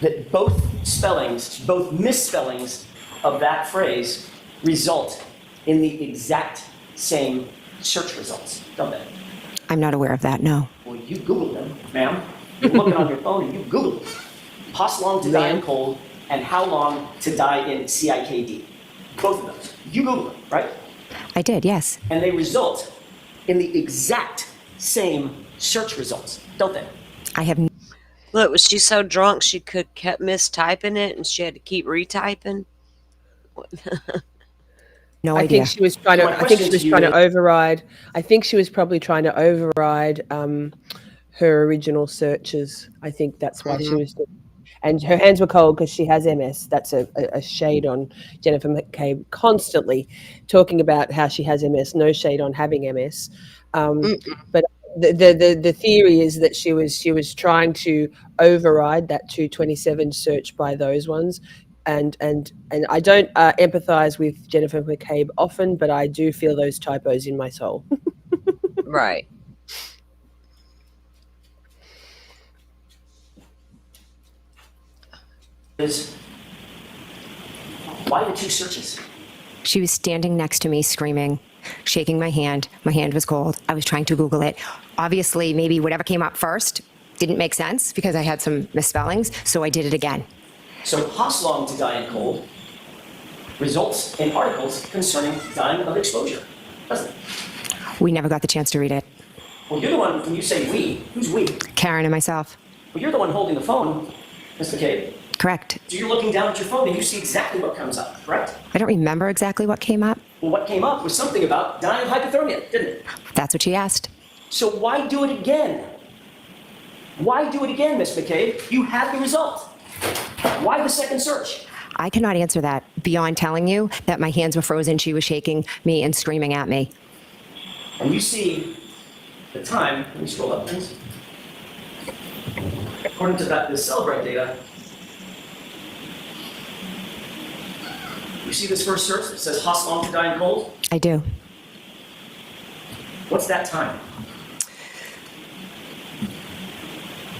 [SPEAKER 5] that both spellings, both misspellings of that phrase result in the exact same search results, don't they?
[SPEAKER 6] I'm not aware of that, no.
[SPEAKER 5] Well, you Googled them, ma'am. You're looking on your phone and you Googled them. How long to die in cold and how long to die in CIKD. Both of those. You Googled them, right?
[SPEAKER 6] I did, yes.
[SPEAKER 5] And they result in the exact same search results, don't they?
[SPEAKER 6] I have
[SPEAKER 2] Look, was she so drunk she kept mistyping it and she had to keep retyping?
[SPEAKER 6] no
[SPEAKER 4] I
[SPEAKER 6] idea.
[SPEAKER 4] think she was trying to.
[SPEAKER 5] My
[SPEAKER 4] I think she
[SPEAKER 5] question
[SPEAKER 4] was
[SPEAKER 5] to you
[SPEAKER 4] trying to
[SPEAKER 5] is-
[SPEAKER 4] override. I think she was probably trying to override her original searches. I think that's why she was. And her hands were cold because she has MS. That's a shade on Jennifer McCabe, constantly talking about how she has MS. No shade on having MS, but the theory is that she was trying to override that 227 search by those ones. And I don't empathize with Jennifer McCabe often, but I do feel those typos in my soul.
[SPEAKER 2] Right.
[SPEAKER 5] Why the two searches?
[SPEAKER 6] She was standing next to me screaming, shaking my hand. My hand was cold. I was trying to Google it. Obviously, maybe whatever came up first didn't make sense because I had some misspellings, so I did it again.
[SPEAKER 5] So Hoslong to die in cold results in articles concerning dying of exposure, doesn't it?
[SPEAKER 6] We never got the chance to read it.
[SPEAKER 5] Well, you're the one, when you say we, who's we?
[SPEAKER 6] Karen and myself.
[SPEAKER 5] Well, you're the one holding the phone, Ms. McCabe.
[SPEAKER 6] Correct.
[SPEAKER 5] So you're looking down at your phone and you see exactly what comes up, correct?
[SPEAKER 6] I don't remember exactly what came up.
[SPEAKER 5] Well, what came up was something about dying of hypothermia, didn't it?
[SPEAKER 6] That's what she asked.
[SPEAKER 5] So why do it again? Why do it again, Ms. McCabe? You have the result. Why the second search?
[SPEAKER 6] I cannot answer that beyond telling you that my hands were frozen, she was shaking me and screaming at me.
[SPEAKER 5] And you see the time, let me scroll up, please. According to the Celebrate data, you see this first search that says Hoslong to die in cold?
[SPEAKER 6] I do.
[SPEAKER 5] What's that time?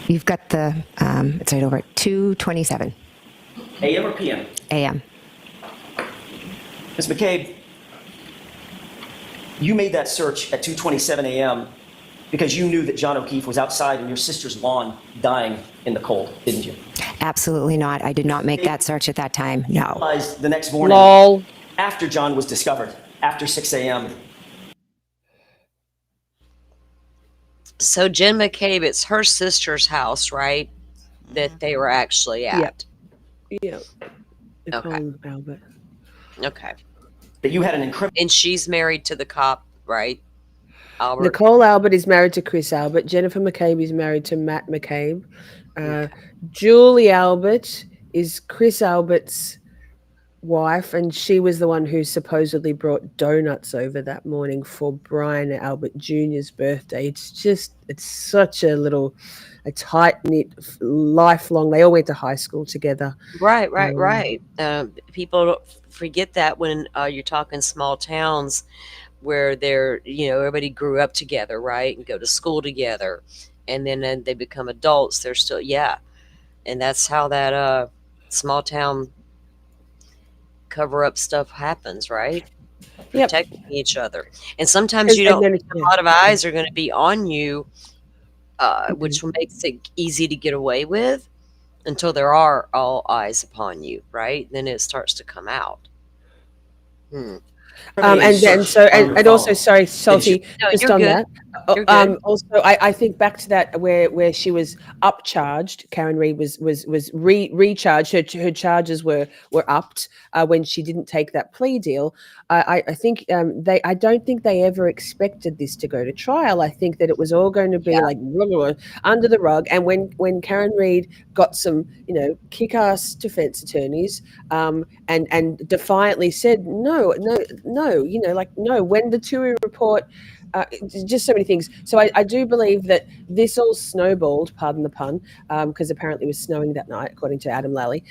[SPEAKER 6] You've got the, it's right over at 2:27
[SPEAKER 5] AM or PM?
[SPEAKER 6] a.m.
[SPEAKER 5] Ms. McCabe, you made that search at 2:27 a.m. because you knew that John O'Keefe was outside in your sister's lawn dying in the cold, didn't you?
[SPEAKER 6] Absolutely not. I did not make that search at that time. No.
[SPEAKER 5] Realized the next morning,
[SPEAKER 4] Lol.
[SPEAKER 5] after John was discovered, after 6 a.m.
[SPEAKER 2] So Jen McCabe, it's her sister's house, right? That they were actually at.
[SPEAKER 4] Yeah.
[SPEAKER 2] Okay.
[SPEAKER 4] Albert.
[SPEAKER 2] Okay.
[SPEAKER 5] that you had an incriminating.
[SPEAKER 2] And she's married to the cop, right? Albert.
[SPEAKER 4] Nicole Albert is married to Chris Albert. Jennifer McCabe is married to Matt McCabe. Julie Albert is Chris Albert's wife, and she was the one who supposedly brought donuts over that morning for Brian Albert Jr.'s birthday. It's such a tight-knit, lifelong, they all went to high school together.
[SPEAKER 2] Right. People forget that when you're talking small towns where everybody grew up together, right? And go to school together. And then they become adults. They're still, And that's how that small town cover up stuff happens, right?
[SPEAKER 4] Yep.
[SPEAKER 2] Protecting each other. And sometimes you don't think a lot of eyes are going to be on you, which makes it easy to get away with until there are all eyes upon you, right? Then it starts to come out.
[SPEAKER 4] And also, sorry, Salty,
[SPEAKER 2] No,
[SPEAKER 4] just
[SPEAKER 2] you're
[SPEAKER 4] on
[SPEAKER 2] good.
[SPEAKER 4] that.
[SPEAKER 2] You're good.
[SPEAKER 4] Also, I think back to that where she was upcharged. Karen Reed was recharged. Her charges were upped when she didn't take that plea deal. I think I don't think they ever expected this to go to trial. I think that it was all going to be like under the rug. And when Karen Reed got some kick-ass defense attorneys and defiantly said no, when the TUI report. Just so many things. So I do believe that this all snowballed, pardon the pun, because apparently it was snowing that night, according to Adam Lally,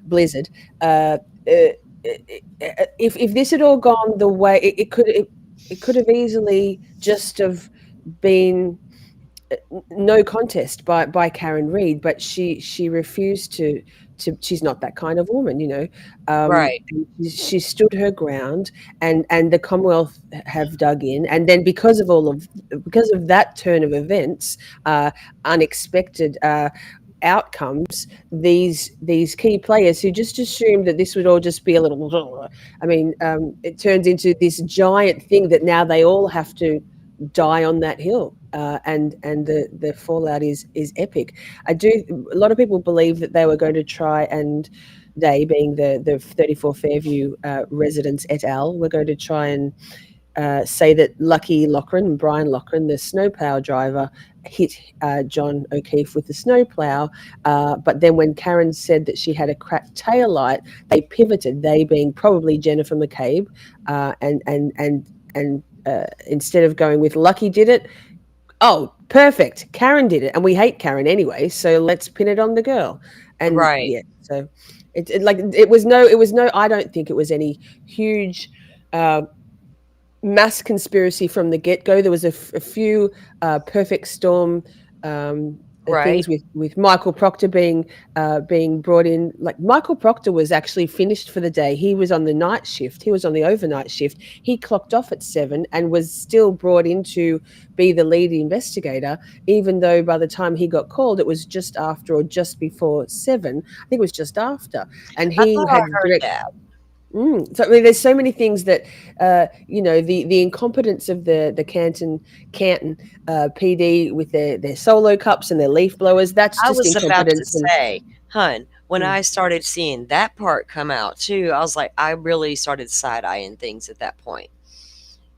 [SPEAKER 4] blizzard. If this had all gone the way it could have easily just have been no contest by Karen Reed, but she refused to she's not that kind of woman,
[SPEAKER 2] Right.
[SPEAKER 4] She stood her ground, and the Commonwealth have dug in, and then because of that turn of events, unexpected outcomes, these key players who just assumed that this would all just be a little, it turns into this giant thing that now they all have to die on that hill, and the fallout is epic. A lot of people believe that they were going to try, and they, being the 34 Fairview residents et al., were going to try and say that Lucky Loughran, Brian Loughran, the snowplow driver, hit John O'Keefe with the snowplow, but then when Karen said that she had a cracked tail light, they pivoted, they being probably Jennifer McCabe, and instead of going with Lucky did it, oh, perfect, Karen did it, and we hate Karen anyway, so let's pin it on the girl. And
[SPEAKER 2] Right.
[SPEAKER 4] So it was no, I don't think it was any huge mass conspiracy from the get-go. There was a few perfect storm
[SPEAKER 2] Right.
[SPEAKER 4] things with Michael Proctor being brought in. Like Michael Proctor was actually finished for the day. He was on the night shift. He was on the overnight shift. He clocked off at 7 and was still brought in to be the lead investigator, even though by the time he got called, it was just after or just before 7. I think it was just after, and
[SPEAKER 2] I
[SPEAKER 4] he
[SPEAKER 2] thought I
[SPEAKER 4] had
[SPEAKER 2] heard
[SPEAKER 4] direct.
[SPEAKER 2] that.
[SPEAKER 4] So I mean, there's so many things that the incompetence of the Canton PD with their solo cups and their leaf blowers. That's
[SPEAKER 2] I
[SPEAKER 4] just
[SPEAKER 2] was about to
[SPEAKER 4] incompetence. And
[SPEAKER 2] say, hun, when
[SPEAKER 4] mm,
[SPEAKER 2] I started seeing that part come out too, I was like, I really started side eyeing things at that point.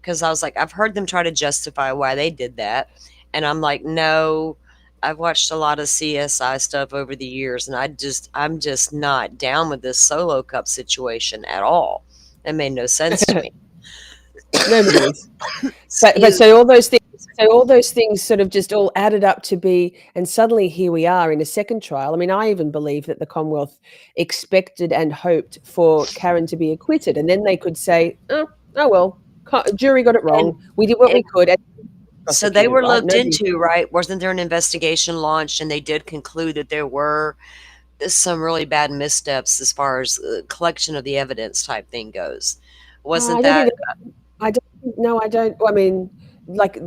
[SPEAKER 2] Because I was like, I've heard them try to justify why they did that. And I'm like, no, I've watched a lot of CSI stuff over the years, and I'm just not down with this solo cup situation at all. It made no sense to me.
[SPEAKER 4] nobody is. But
[SPEAKER 2] Excuse
[SPEAKER 4] so all those things sort of just all added up to be, and suddenly here we are in a second trial. I mean, I even believe that the Commonwealth expected and hoped for Karen to be acquitted, and then they could say, oh well, jury got it
[SPEAKER 2] and,
[SPEAKER 4] wrong. We did what
[SPEAKER 2] and
[SPEAKER 4] we could. And
[SPEAKER 2] so they
[SPEAKER 4] prosecuted,
[SPEAKER 2] were
[SPEAKER 4] right?
[SPEAKER 2] looked
[SPEAKER 4] Nobody.
[SPEAKER 2] into, right? Wasn't there an investigation launched, and they did conclude that there were some really bad missteps as far as collection of the evidence type thing goes? Wasn't
[SPEAKER 4] I don't
[SPEAKER 2] that
[SPEAKER 4] think. I don't. No, I don't. I mean, like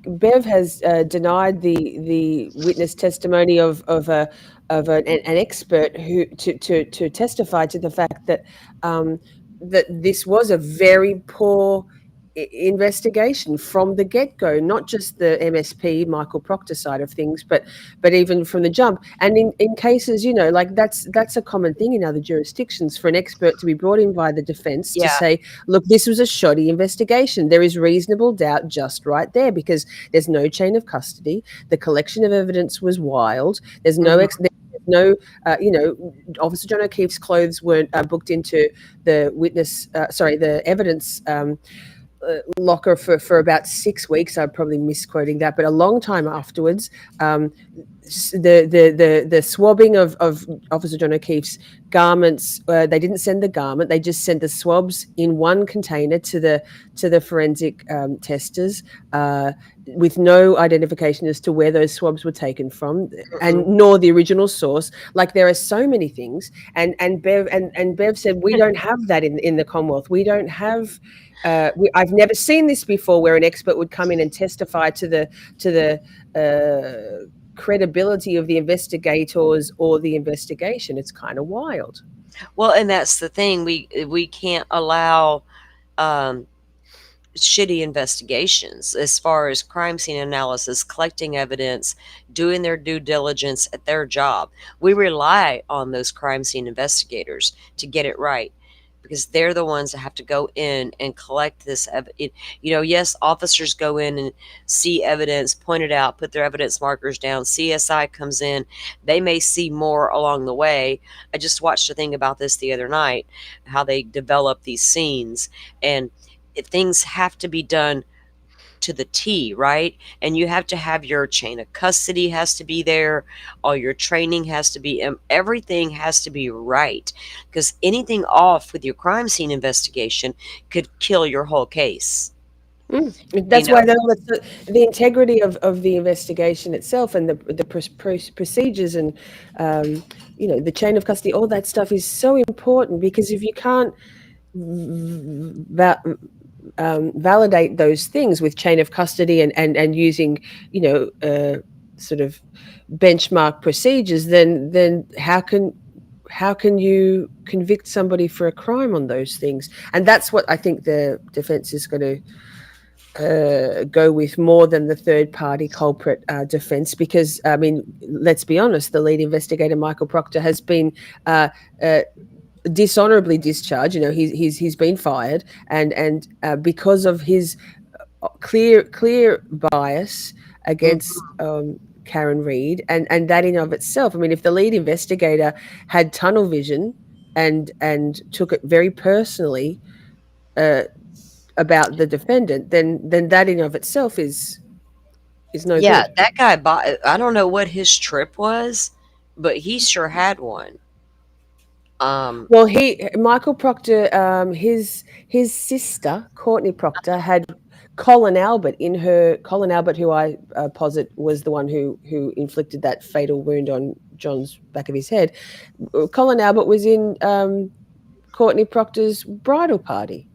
[SPEAKER 4] Bev has denied the witness testimony of an expert who to testify to the fact that that this was a very poor investigation from the get-go, not just the MSP Michael Proctor side of things, but even from the jump. And in cases, like that's a common thing in other jurisdictions for an expert to be brought in by the defense to
[SPEAKER 2] yeah?
[SPEAKER 4] say, look, this was a shoddy investigation. There is reasonable doubt just right there because there's no chain of custody. The collection of evidence was wild. There's no
[SPEAKER 2] Mhm.
[SPEAKER 4] Officer John O'Keefe's clothes weren't booked into the evidence locker for about 6 weeks. I'm probably misquoting that, but a long time afterwards, the swabbing of Officer John O'Keefe's garments, they didn't send the garment, they just sent the swabs in one container to the forensic testers, with no identification as to where those swabs were taken from, and
[SPEAKER 2] Mm-mm.
[SPEAKER 4] nor the original source. Like there are so many things, and Bev said we don't have that in the Commonwealth. We don't have. I've never seen this before, where an expert would come in and testify to the credibility of the investigators or the investigation. It's kind of wild.
[SPEAKER 2] Well, and that's the thing. We can't allow um, shitty investigations as far as crime scene analysis, collecting evidence, doing their due diligence at their job. We rely on those crime scene investigators to get it right because they're the ones that have to go in and collect this evidence. Yes, officers go in and see evidence, point it out, put their evidence markers down. CSI comes in, they may see more along the way. I just watched a thing about this the other night, how they develop these scenes, and things have to be done to the T, right? And you have to have your chain of custody has to be there, all your training has to be, everything has to be right. Because anything off with your crime scene investigation could kill your whole case. You
[SPEAKER 4] That's
[SPEAKER 2] know,
[SPEAKER 4] why the integrity of the investigation itself and the procedures and the chain of custody, all that stuff is so important, because if you can't validate those things with chain of custody and using sort of benchmark procedures, then how can you convict somebody for a crime on those things? And that's what I think the defense is going to go with more than the third party culprit defense, because I mean, let's be honest, the lead investigator Michael Proctor has been dishonorably discharged. He's been fired, and because of his clear bias against Karen Reid, and that in of itself, I mean, if the lead investigator had tunnel vision and took it very personally about the defendant, then that in of itself is no
[SPEAKER 2] yeah,
[SPEAKER 4] good.
[SPEAKER 2] that guy bought, I don't know what his trip was, but he sure had one.
[SPEAKER 4] Well, Michael Proctor, his sister Courtney Proctor had Colin Albert, who I posit was the one who inflicted that fatal wound on John's back of his head. Colin Albert was in Courtney Proctor's bridal party.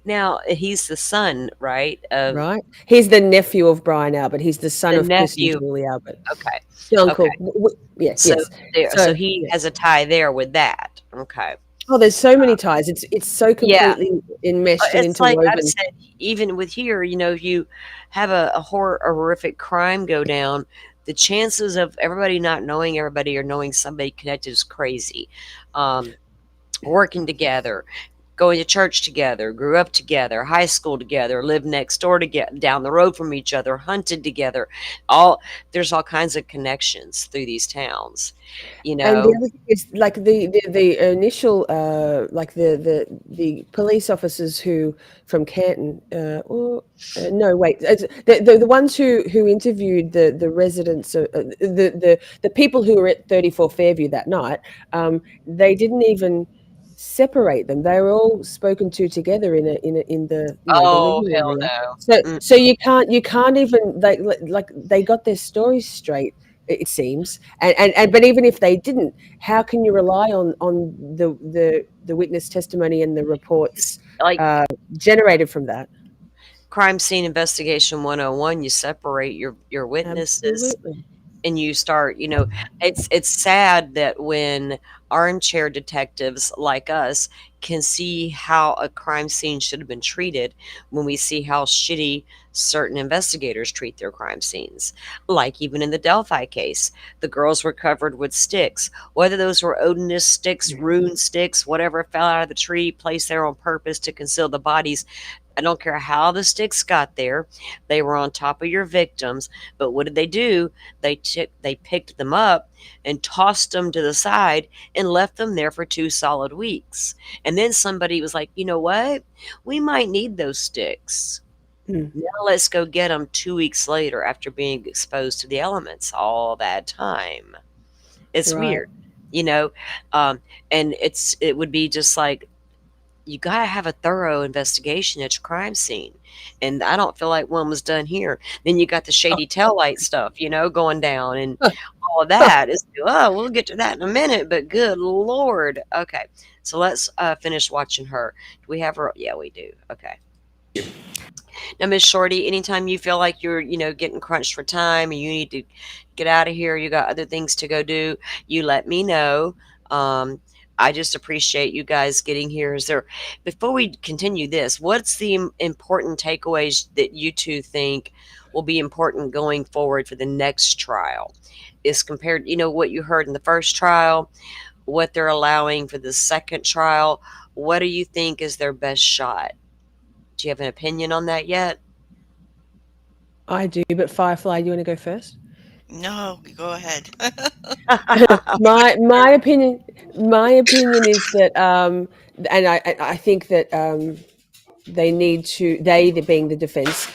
[SPEAKER 2] Now, he's the son, right? Of
[SPEAKER 4] Right. He's the nephew of Brian Albert. He's the son
[SPEAKER 2] the
[SPEAKER 4] of Chris and
[SPEAKER 2] nephew.
[SPEAKER 4] Julie Albert.
[SPEAKER 2] Okay.
[SPEAKER 4] The
[SPEAKER 2] Okay.
[SPEAKER 4] uncle. Yes,
[SPEAKER 2] So
[SPEAKER 4] yes.
[SPEAKER 2] so he
[SPEAKER 4] yeah.
[SPEAKER 2] has a tie there with that. Okay.
[SPEAKER 4] Oh, there's so many ties. It's so
[SPEAKER 2] Yeah.
[SPEAKER 4] completely enmeshed and
[SPEAKER 2] It's like I've
[SPEAKER 4] interwoven.
[SPEAKER 2] said, even with here, if you have a horrific crime go down, the chances of everybody not knowing everybody or knowing somebody connected is crazy. Working together, going to church together, grew up together, high school together, lived next door together, down the road from each other, hunted together. There's all kinds of connections through these towns.
[SPEAKER 4] And the other thing is, like the initial, like the police officers who from Canton, no, wait, the ones who interviewed the residents, the people who were at 34 Fairview that night, they didn't even separate them. They were all spoken to together in the the
[SPEAKER 2] Oh,
[SPEAKER 4] living
[SPEAKER 2] hell
[SPEAKER 4] area.
[SPEAKER 2] no.
[SPEAKER 4] So you can't even like they got their stories straight, it seems, and but even if they didn't, how can you rely on the witness testimony and the reports
[SPEAKER 2] Like
[SPEAKER 4] generated from that?
[SPEAKER 2] crime scene investigation 101, you separate your witnesses.
[SPEAKER 4] Absolutely.
[SPEAKER 2] And you start, it's sad that when armchair detectives like us can see how a crime scene should have been treated, when we see how shitty certain investigators treat their crime scenes. Like even in the Delphi case, the girls were covered with sticks, whether those were odinous sticks, rune sticks, whatever fell out of the tree, placed there on purpose to conceal the bodies. I don't care how the sticks got there. They were on top of your victims. But what did they do? They picked them up and tossed them to the side and left them there for 2 solid weeks. And then somebody was like, you know what? We might need those sticks. Now let's go get them 2 weeks later after being exposed to the elements all that time. It's
[SPEAKER 4] Right.
[SPEAKER 2] weird, and it would be just like, you got to have a thorough investigation at your crime scene. And I don't feel like one was done here. Then you got the shady taillight stuff, going down and all of that. We'll get to that in a minute, but good Lord. Okay. So let's finish watching her. Do we have her? Yeah, we do. Okay. Now, Miss Shorty, anytime you feel like you're, getting crunched for time and you need to get out of here, you got other things to go do, you let me know. I just appreciate you guys getting here. Before we continue this, what's the important takeaways that you two think will be important going forward for the next trial? Is compared, what you heard in the first trial, what they're allowing for the second trial, what do you think is their best shot? Do you have an opinion on that yet?
[SPEAKER 4] I do, but Firefly, do you want to go first?
[SPEAKER 3] No, go ahead.
[SPEAKER 4] my opinion is that and I think that they need to, being the defense,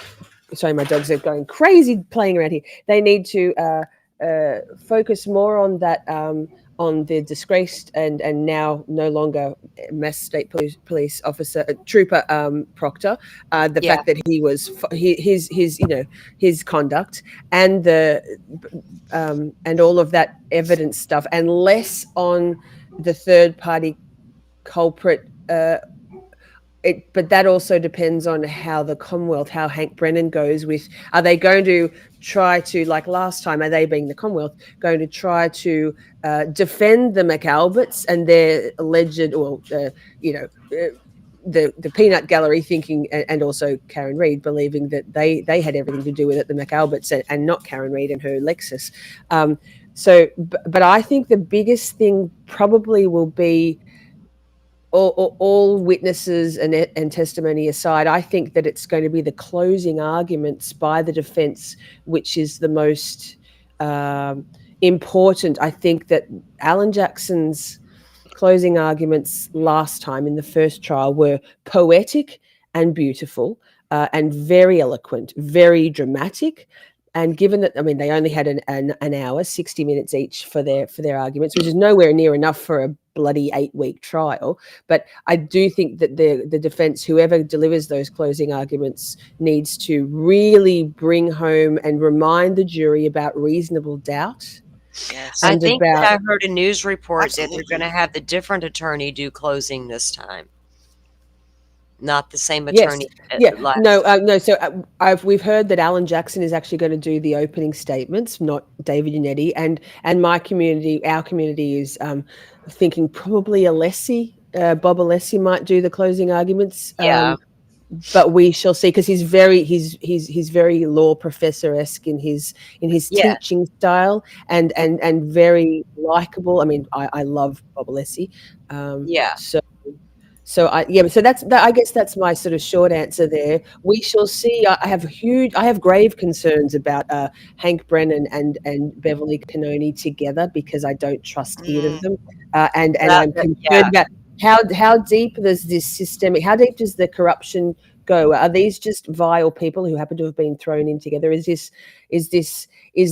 [SPEAKER 4] sorry, my dogs are going crazy playing around here, they need to focus more on that, on the disgraced and now no longer Mass State Police officer, Trooper Proctor, the fact that he was his conduct and and all of that evidence stuff, and less on the third party culprit. But that also depends on how the Commonwealth, how Hank Brennan goes with, are they going to try to, like last time, are they, being the Commonwealth, going to try to defend the McAlberts and their alleged, the peanut gallery thinking, and also Karen Reid believing that they had everything to do with it, the McAlberts, and not Karen Reid and her Lexus. But I think the biggest thing probably will be, all witnesses and testimony aside, I think that it's going to be the closing arguments by the defense, which is the most important. I think that Alan Jackson's closing arguments last time in the first trial were poetic and beautiful, and very eloquent, very dramatic. And given that, I mean, they only had an hour, 60 minutes each for their arguments, which is nowhere near enough for a bloody 8-week trial. But I do think that the defense, whoever delivers those closing arguments, needs to really bring home and remind the jury about reasonable doubt
[SPEAKER 3] Yes.
[SPEAKER 2] I
[SPEAKER 4] and
[SPEAKER 2] think that
[SPEAKER 4] about,
[SPEAKER 2] I heard a news report that they're going
[SPEAKER 3] Absolutely.
[SPEAKER 2] to have the different attorney do closing this time, not the same
[SPEAKER 4] yes,
[SPEAKER 2] attorney
[SPEAKER 4] yeah, no,
[SPEAKER 2] last.
[SPEAKER 4] no. So we've heard that Alan Jackson is actually going to do the opening statements, not David Yannetti, and our community is thinking probably Bob Alessi might do the closing arguments.
[SPEAKER 2] Yeah,
[SPEAKER 4] But we shall see, because he's very law professor-esque in his
[SPEAKER 2] yeah,
[SPEAKER 4] teaching style, and very likable. I mean, I love Bob Alessi.
[SPEAKER 2] yeah.
[SPEAKER 4] So I guess that's my sort of short answer there. We shall see. I have grave concerns about Hank Brennan and Beverly Cannoni together, because I don't trust either
[SPEAKER 3] Mm,
[SPEAKER 4] of them, and I'm
[SPEAKER 2] Yeah.
[SPEAKER 4] concerned about how deep does this systemic, how deep does the corruption go? Are these just vile people who happen to have been thrown in together? Is this is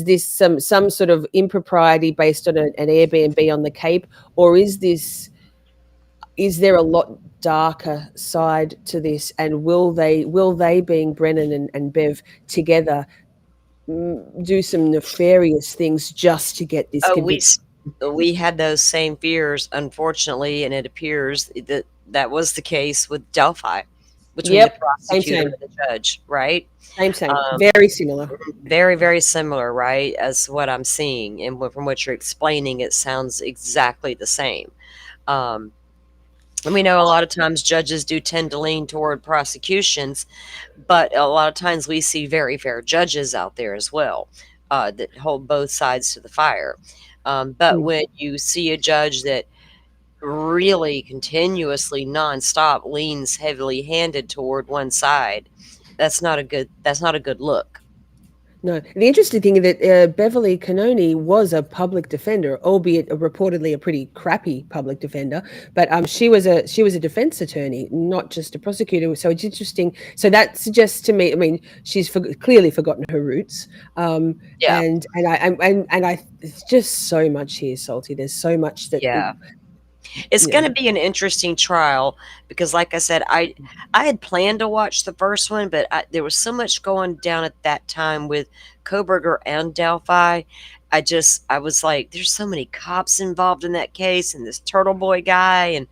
[SPEAKER 4] this some sort of impropriety based on an Airbnb on the Cape, or is there a lot darker side to this, and will they being Brennan and Bev together, do some nefarious things just to get this
[SPEAKER 2] Oh,
[SPEAKER 4] conviction?
[SPEAKER 2] we had those same fears, unfortunately, and it appears that that was the case with Delphi, between the
[SPEAKER 4] Yep, same
[SPEAKER 2] prosecutor
[SPEAKER 4] same
[SPEAKER 2] and the judge, right?
[SPEAKER 4] same,
[SPEAKER 2] Um,
[SPEAKER 4] very similar.
[SPEAKER 2] very, very similar, right, as what I'm seeing, and from what you're explaining, it sounds exactly the same. Um, and we know a lot of times judges do tend to lean toward prosecutions, but a lot of times we see very fair judges out there as well, that hold both sides to the fire. But
[SPEAKER 4] Mm.
[SPEAKER 2] when you see a judge that really continuously nonstop leans heavily handed toward one side, that's not a good look.
[SPEAKER 4] No, the interesting thing is that Beverly Cannoni was a public defender, albeit reportedly a pretty crappy public defender. But she was a defense attorney, not just a prosecutor. So it's interesting. So that suggests to me, I mean, she's clearly forgotten her roots,
[SPEAKER 2] Yeah.
[SPEAKER 4] and it's just so much here, Salty. There's so much that
[SPEAKER 2] Yeah. It's
[SPEAKER 4] you
[SPEAKER 2] going
[SPEAKER 4] know.
[SPEAKER 2] to be an interesting trial because, like I said, I had planned to watch the first one, but there was so much going down at that time with Koberger and Delphi. I was like, there's so many cops involved in that case, and this Turtle Boy guy, and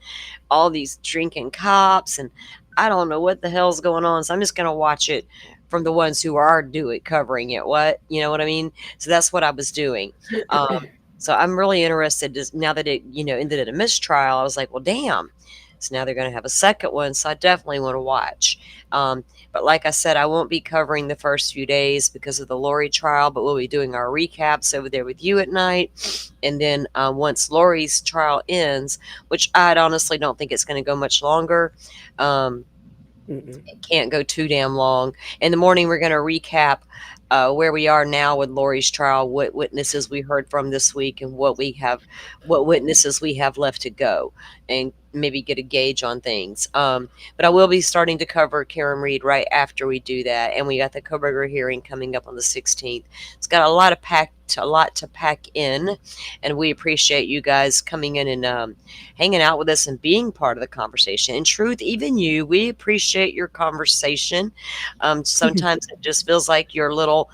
[SPEAKER 2] all these drinking cops, and I don't know what the hell's going on. So I'm just going to watch it from the ones who are covering it. What, you know what I mean? So that's what I was doing. Um, so I'm really interested now that it, ended in a mistrial. I was like, well, damn. So now they're going to have a second one. So I definitely want to watch. But like I said, I won't be covering the first few days because of the Lori trial, but we'll be doing our recaps over there with you at night. And then once Lori's trial ends, which I honestly don't think it's going to go much longer. It can't go too damn long. In the morning, we're going to recap where we are now with Lori's trial, what witnesses we heard from this week, and what witnesses we have left to go, and maybe get a gauge on things. But I will be starting to cover Karen Reed right after we do that, and we got the Koberger hearing coming up on the 16th. It's got a lot to pack in, and we appreciate you guys coming in and hanging out with us and being part of the conversation. In truth, even you, we appreciate your conversation. Sometimes it just feels like your little,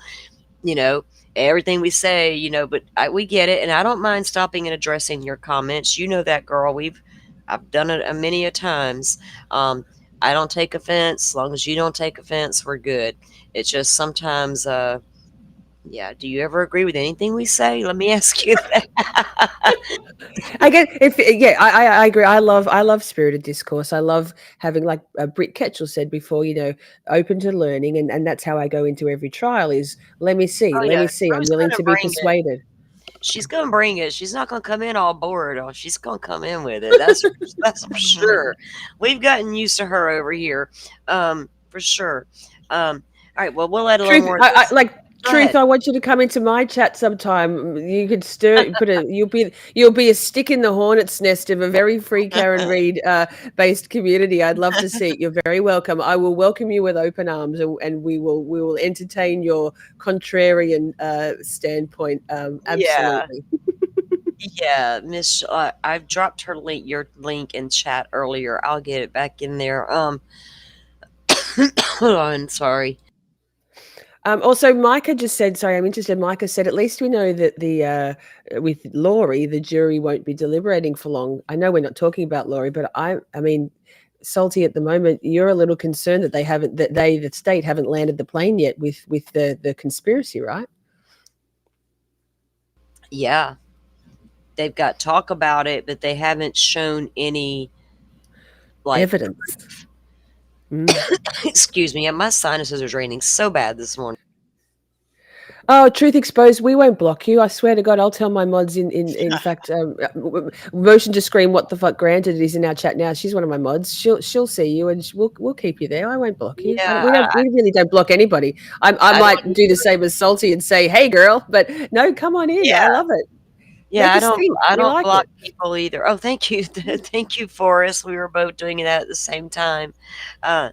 [SPEAKER 2] you know, everything we say, but we get it. And I don't mind stopping and addressing your comments. You know that, girl. I've done it many a times. I don't take offense. As long as you don't take offense, we're good. It's just sometimes, yeah. Do you ever agree with anything we say? Let me ask you that.
[SPEAKER 4] I get if yeah, I agree. I love spirited discourse. I love having, like Britt Ketchell said before, open to learning, and that's how I go into every trial. Is let me see,
[SPEAKER 2] Oh
[SPEAKER 4] let
[SPEAKER 2] yeah,
[SPEAKER 4] me see. I'm
[SPEAKER 2] Drew's
[SPEAKER 4] willing
[SPEAKER 2] gonna
[SPEAKER 4] to be
[SPEAKER 2] bring it.
[SPEAKER 4] persuaded.
[SPEAKER 2] She's gonna bring it. She's not gonna come in all bored. Oh, she's gonna come in with it. That's for sure. We've gotten used to her over here, for sure. All right. Well, we'll add a little
[SPEAKER 4] Truth,
[SPEAKER 2] more of this.
[SPEAKER 4] like
[SPEAKER 2] Go
[SPEAKER 4] Truth,
[SPEAKER 2] ahead.
[SPEAKER 4] I want you to come into my chat sometime. You could stir, you'll be a stick in the hornet's nest of a very free Karen Reed based community. I'd love to see it. You're very welcome. I will welcome you with open arms, and we will entertain your contrarian standpoint.
[SPEAKER 2] Yeah.
[SPEAKER 4] Absolutely.
[SPEAKER 2] Yeah, Miss, I've dropped your link in chat earlier. I'll get it back in there. Hold on, sorry.
[SPEAKER 4] Also, Micah just said, sorry, I'm interested. Micah said, at least we know that with Laurie, the jury won't be deliberating for long. I know we're not talking about Laurie, but I mean, Salty, at the moment, you're a little concerned that the state haven't landed the plane yet with the conspiracy, right?
[SPEAKER 2] Yeah, they've got talk about it, but they haven't shown any like
[SPEAKER 4] Evidence.
[SPEAKER 2] excuse me, my sinuses are draining so bad this morning.
[SPEAKER 4] Oh, truth exposed, we won't block you. I swear to God, I'll tell my mods in fact, motion to scream what the fuck granted is in our chat now. She's one of my mods. She'll see you and we'll keep you there. I won't block you.
[SPEAKER 2] Yeah,
[SPEAKER 4] We really don't block anybody. I might do the same as Salty and say, hey girl, but no, come on in.
[SPEAKER 2] yeah,
[SPEAKER 4] I love it.
[SPEAKER 2] yeah.
[SPEAKER 4] Make
[SPEAKER 2] I
[SPEAKER 4] us
[SPEAKER 2] don't,
[SPEAKER 4] think.
[SPEAKER 2] I
[SPEAKER 4] We
[SPEAKER 2] don't
[SPEAKER 4] like
[SPEAKER 2] block
[SPEAKER 4] it.
[SPEAKER 2] people either. Oh, thank you, thank you, Forrest. We were both doing that at the same time. Uh,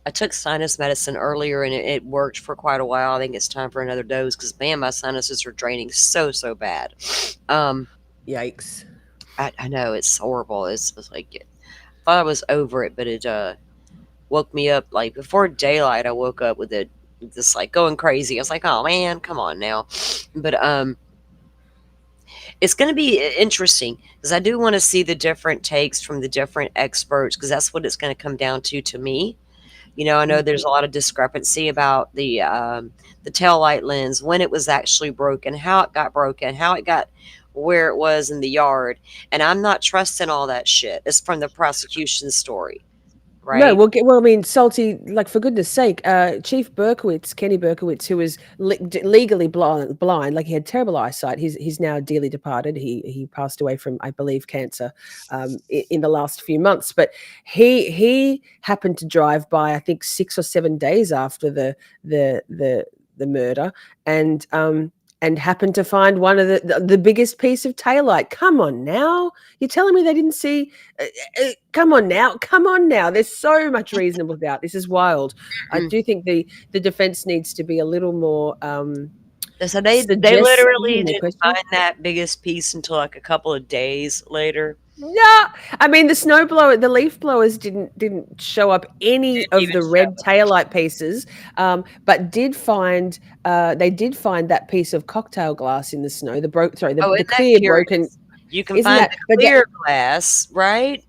[SPEAKER 2] I took sinus medicine earlier and it worked for quite a while. I think it's time for another dose because man, my sinuses are draining so bad.
[SPEAKER 4] Yikes.
[SPEAKER 2] I know it's horrible. It's like I thought I was over it, but it woke me up like before daylight. I woke up with it just like going crazy. I was like, oh man, come on now. But it's going to be interesting because I do want to see the different takes from the different experts because that's what it's going to come down to me. You know, I know there's a lot of discrepancy about the tail light lens, when it was actually broken, how it got where it was in the yard, and I'm not trusting all that shit. It's from the prosecution story,
[SPEAKER 4] No,
[SPEAKER 2] right?
[SPEAKER 4] I mean, Salty, like, for goodness sake, Chief Berkowitz, Kenny Berkowitz, who was legally blind, like he had terrible eyesight. He's now dearly departed. He passed away from, I believe, cancer in the last few months. But he happened to drive by, I think, 6 or 7 days after the murder, and happened to find one of the biggest piece of taillight. Come on now, you're telling me they didn't see? Come on now. There's so much reasonable doubt. This is wild. I do think the defense needs to be a little more
[SPEAKER 2] So they
[SPEAKER 4] suggestive
[SPEAKER 2] literally
[SPEAKER 4] in their
[SPEAKER 2] didn't
[SPEAKER 4] question.
[SPEAKER 2] find that biggest piece until like a couple of days later.
[SPEAKER 4] Yeah, I mean the leaf blowers didn't show up any
[SPEAKER 2] Didn't
[SPEAKER 4] of
[SPEAKER 2] even
[SPEAKER 4] the red
[SPEAKER 2] show.
[SPEAKER 4] taillight pieces, but they did find that piece of cocktail glass in the snow.
[SPEAKER 2] Oh,
[SPEAKER 4] The
[SPEAKER 2] isn't that
[SPEAKER 4] clear broken.
[SPEAKER 2] curious? You can
[SPEAKER 4] Isn't
[SPEAKER 2] find
[SPEAKER 4] that?
[SPEAKER 2] the
[SPEAKER 4] But
[SPEAKER 2] clear glass, right?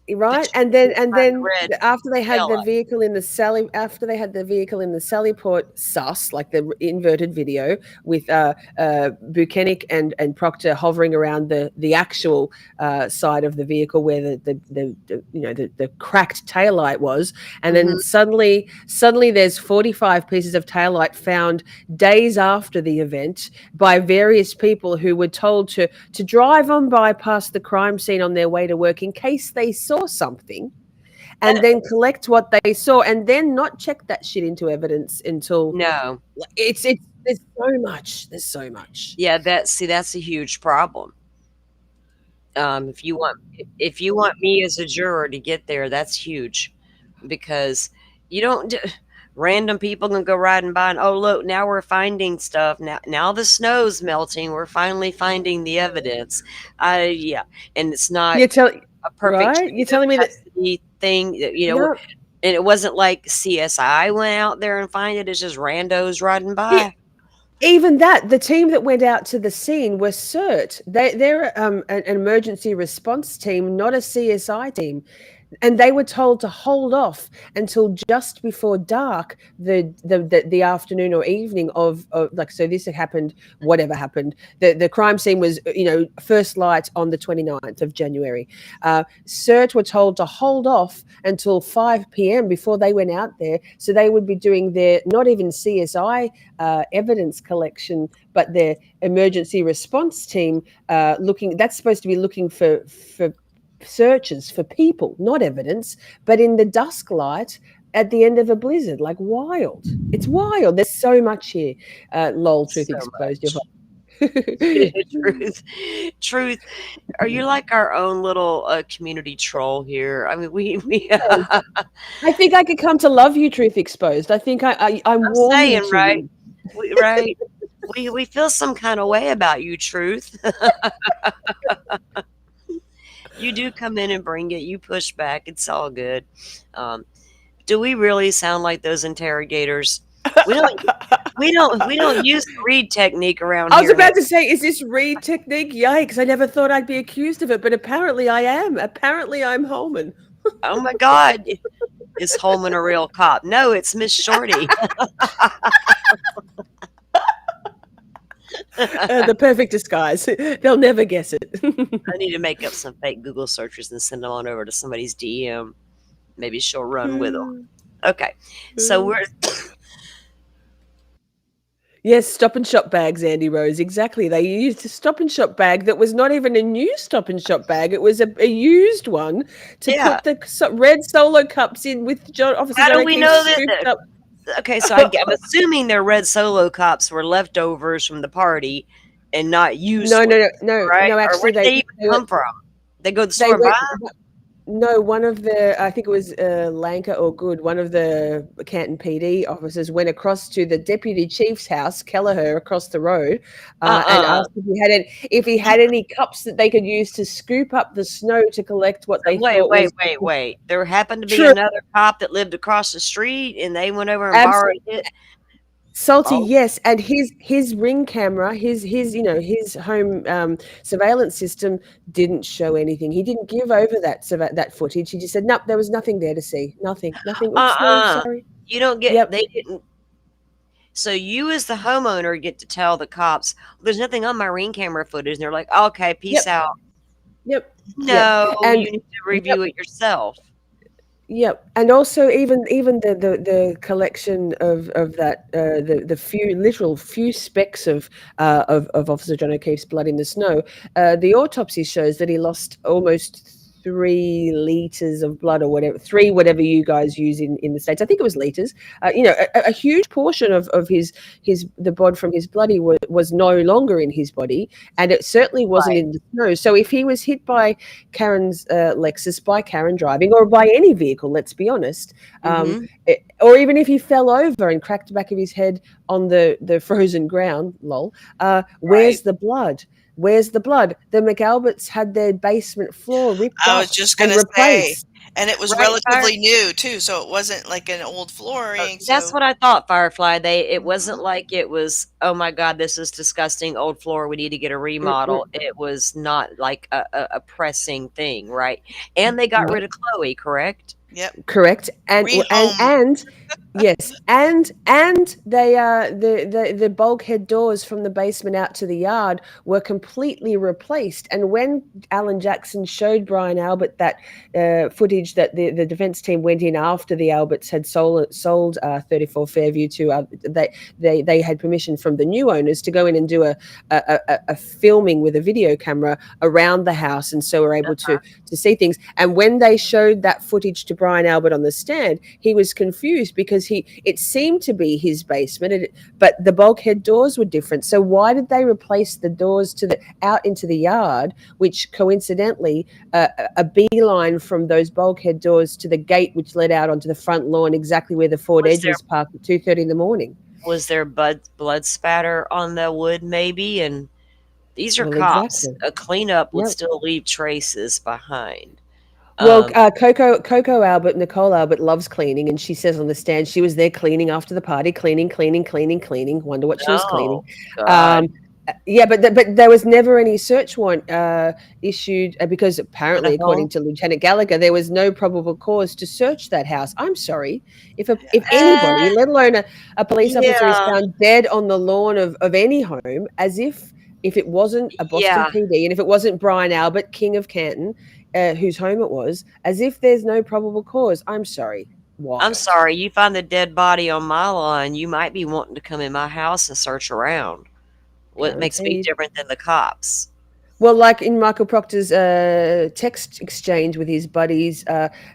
[SPEAKER 2] But
[SPEAKER 4] right,
[SPEAKER 2] you
[SPEAKER 4] and then
[SPEAKER 2] can't find the red
[SPEAKER 4] after they had
[SPEAKER 2] tail
[SPEAKER 4] the
[SPEAKER 2] light.
[SPEAKER 4] vehicle in the Sally Port sus, like the inverted video with Buchanan and Proctor hovering around the actual side of the vehicle where the cracked taillight was, and then suddenly there's 45 pieces of taillight found days after the event by various people who were told to drive on by past the crime scene on their way to work in case they saw something,
[SPEAKER 2] And
[SPEAKER 4] and then collect what they saw and then not check that shit into evidence until
[SPEAKER 2] no,
[SPEAKER 4] it's there's so much.
[SPEAKER 2] yeah, that's a huge problem. If you want me as a juror to get there, that's huge because you don't random people can go riding by and oh look, now we're finding stuff. Now the snow's melting. We're finally finding the evidence. Yeah, and it's not
[SPEAKER 4] You're telling
[SPEAKER 2] a perfect
[SPEAKER 4] right?
[SPEAKER 2] chain
[SPEAKER 4] You're
[SPEAKER 2] of
[SPEAKER 4] telling me that
[SPEAKER 2] custody thing.
[SPEAKER 4] no.
[SPEAKER 2] And it wasn't like CSI went out there and find it. It's just randos riding
[SPEAKER 4] Yeah,
[SPEAKER 2] by.
[SPEAKER 4] even that, the team that went out to the scene were CERT. They're an emergency response team, not a CSI team. And they were told to hold off until just before dark the afternoon or evening of like, so this had happened, whatever happened, the crime scene was first light on the 29th of January. CERT were told to hold off until 5 p.m. before they went out there, so they would be doing their not even CSI evidence collection, but their emergency response team that's supposed to be looking for searches for people, not evidence, but in the dusk light at the end of a blizzard. Like, wild. It's wild. There's so much here. Lol, truth
[SPEAKER 2] So
[SPEAKER 4] exposed.
[SPEAKER 2] much.
[SPEAKER 4] You're
[SPEAKER 2] Truth, truth. Are you like our own little community troll here? I mean, we.
[SPEAKER 4] I think I could come to love you, truth exposed. I think I'm
[SPEAKER 2] I'm
[SPEAKER 4] warming
[SPEAKER 2] saying,
[SPEAKER 4] to
[SPEAKER 2] right?
[SPEAKER 4] you.
[SPEAKER 2] Right. We feel some kind of way about you, Truth. You do come in and bring it. You push back. It's all good. Um, do we really sound like those interrogators? We don't. We don't use the read technique around
[SPEAKER 4] I was
[SPEAKER 2] here.
[SPEAKER 4] about to say, is this read technique? Yikes! I never thought I'd be accused of it, but apparently I am. Apparently I'm Holman.
[SPEAKER 2] Oh my God, is Holman a real cop? No, it's Miss Shorty.
[SPEAKER 4] The perfect disguise. They'll never guess it.
[SPEAKER 2] I need to make up some fake Google searches and send them on over to somebody's DM. Maybe she'll run with them. Okay, so we're
[SPEAKER 4] Yes, Stop and Shop bags, Andy Rose. Exactly. They used a Stop and Shop bag that was not even a new Stop and Shop bag. It was a used one to
[SPEAKER 2] Yeah.
[SPEAKER 4] put the red Solo cups in with Officer
[SPEAKER 2] How do
[SPEAKER 4] John
[SPEAKER 2] we
[SPEAKER 4] O'Keefe
[SPEAKER 2] know
[SPEAKER 4] scooped
[SPEAKER 2] that?
[SPEAKER 4] up.
[SPEAKER 2] Okay, so I'm assuming their red Solo cups were leftovers from the party and not used
[SPEAKER 4] No,
[SPEAKER 2] ones,
[SPEAKER 4] no.
[SPEAKER 2] right? Or
[SPEAKER 4] Actually,
[SPEAKER 2] where did they even come from? They go to the
[SPEAKER 4] they
[SPEAKER 2] store and buy
[SPEAKER 4] went.
[SPEAKER 2] 'em?
[SPEAKER 4] No, one of the, I think it was Lanka or Good, one of the Canton PD officers went across to the deputy chief's house, Kelleher, across the road, and asked if he had any cups that they could use to scoop up the snow to collect what they thought was.
[SPEAKER 2] Wait. There happened to be
[SPEAKER 4] True.
[SPEAKER 2] another cop that lived across the street, and they went over and borrowed it.
[SPEAKER 4] Salty,
[SPEAKER 2] Oh.
[SPEAKER 4] yes, and his ring camera, his home surveillance system didn't show anything. He didn't give over that footage. He just said, "Nope, there was nothing there to see. Nothing. Oops, no, sorry."
[SPEAKER 2] You don't get.
[SPEAKER 4] Yep.
[SPEAKER 2] They didn't. So you, as the homeowner, get to tell the cops, "There's nothing on my ring camera footage," and they're like, "Okay, peace out."
[SPEAKER 4] Yep.
[SPEAKER 2] No,
[SPEAKER 4] And
[SPEAKER 2] you need to review it yourself.
[SPEAKER 4] Yep, and also even the collection of that the few specks of Officer John O'Keefe's blood in the snow, the autopsy shows that he lost almost 3 liters of blood or whatever you guys use in the States. I think it was liters. A huge portion of the blood from his blood was no longer in his body, and it certainly wasn't in the snow. So if he was hit by Karen's Lexus, by Karen driving, or by any vehicle, let's be honest, or even if he fell over and cracked the back of his head on the frozen ground, lol, where's the blood? Where's the blood? The McAlberts had their basement floor ripped
[SPEAKER 3] I
[SPEAKER 4] off
[SPEAKER 3] was just
[SPEAKER 4] and
[SPEAKER 3] gonna say,
[SPEAKER 4] replaced.
[SPEAKER 3] and it was
[SPEAKER 2] Right,
[SPEAKER 3] relatively new too, so it wasn't like an old flooring.
[SPEAKER 2] That's
[SPEAKER 3] So
[SPEAKER 2] what I thought, Firefly. It wasn't like it was, oh my God, this is disgusting, old floor, we need to get a remodel. It was not like a pressing thing, right? And they got rid of Chloe, correct?
[SPEAKER 3] yep,
[SPEAKER 4] Correct, and
[SPEAKER 3] Rehome.
[SPEAKER 4] yes, and they the bulkhead doors from the basement out to the yard were completely replaced. And when Alan Jackson showed Brian Albert that footage that the defense team went in after the Alberts had sold 34 Fairview to they had permission from the new owners to go in and do a filming with a video camera around the house, and so were able to see things. And when they showed that footage to Brian Albert on the stand, he was confused because it seemed to be his basement, but the bulkhead doors were different. So why did they replace the doors out into the yard, which coincidentally a beeline from those bulkhead doors to the gate which led out onto the front lawn, exactly where the Ford Edge was parked at 2:30 in the morning?
[SPEAKER 2] Was there blood spatter on the wood, maybe? And these are
[SPEAKER 4] Well,
[SPEAKER 2] cops.
[SPEAKER 4] exactly.
[SPEAKER 2] A cleanup would
[SPEAKER 4] Yep.
[SPEAKER 2] still leave traces behind.
[SPEAKER 4] Well, Coco Albert, Nicole Albert loves cleaning, and she says on the stand she was there cleaning after the party, cleaning. Wonder what she was cleaning.
[SPEAKER 2] God.
[SPEAKER 4] Yeah, but there was never any search warrant issued because apparently, according to Lieutenant Gallagher, there was no probable cause to search that house. I'm sorry, if anybody, let alone a police officer, is found dead on the lawn of any home, as if it wasn't a Boston PD and if it wasn't Brian Albert, King of Canton, whose home it was, as if there's no probable cause. I'm sorry. Why?
[SPEAKER 2] I'm sorry, you find the dead body on my lawn, you might be wanting to come in my house and search around. What makes me different than the cops?
[SPEAKER 4] Well, like in Michael Proctor's text exchange with his buddies,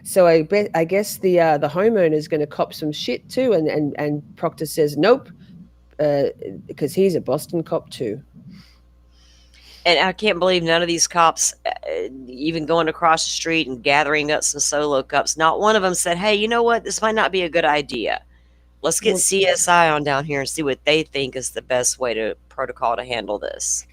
[SPEAKER 4] so I guess the homeowner is going to cop some shit too, and Proctor says nope, because he's a Boston cop too.
[SPEAKER 2] And I can't believe none of these cops, even going across the street and gathering up some solo cups, not one of them said, "Hey, you know what? This might not be a good idea. Let's get
[SPEAKER 4] Well,
[SPEAKER 2] CSI on down here and see what they think is the best way to protocol to handle this."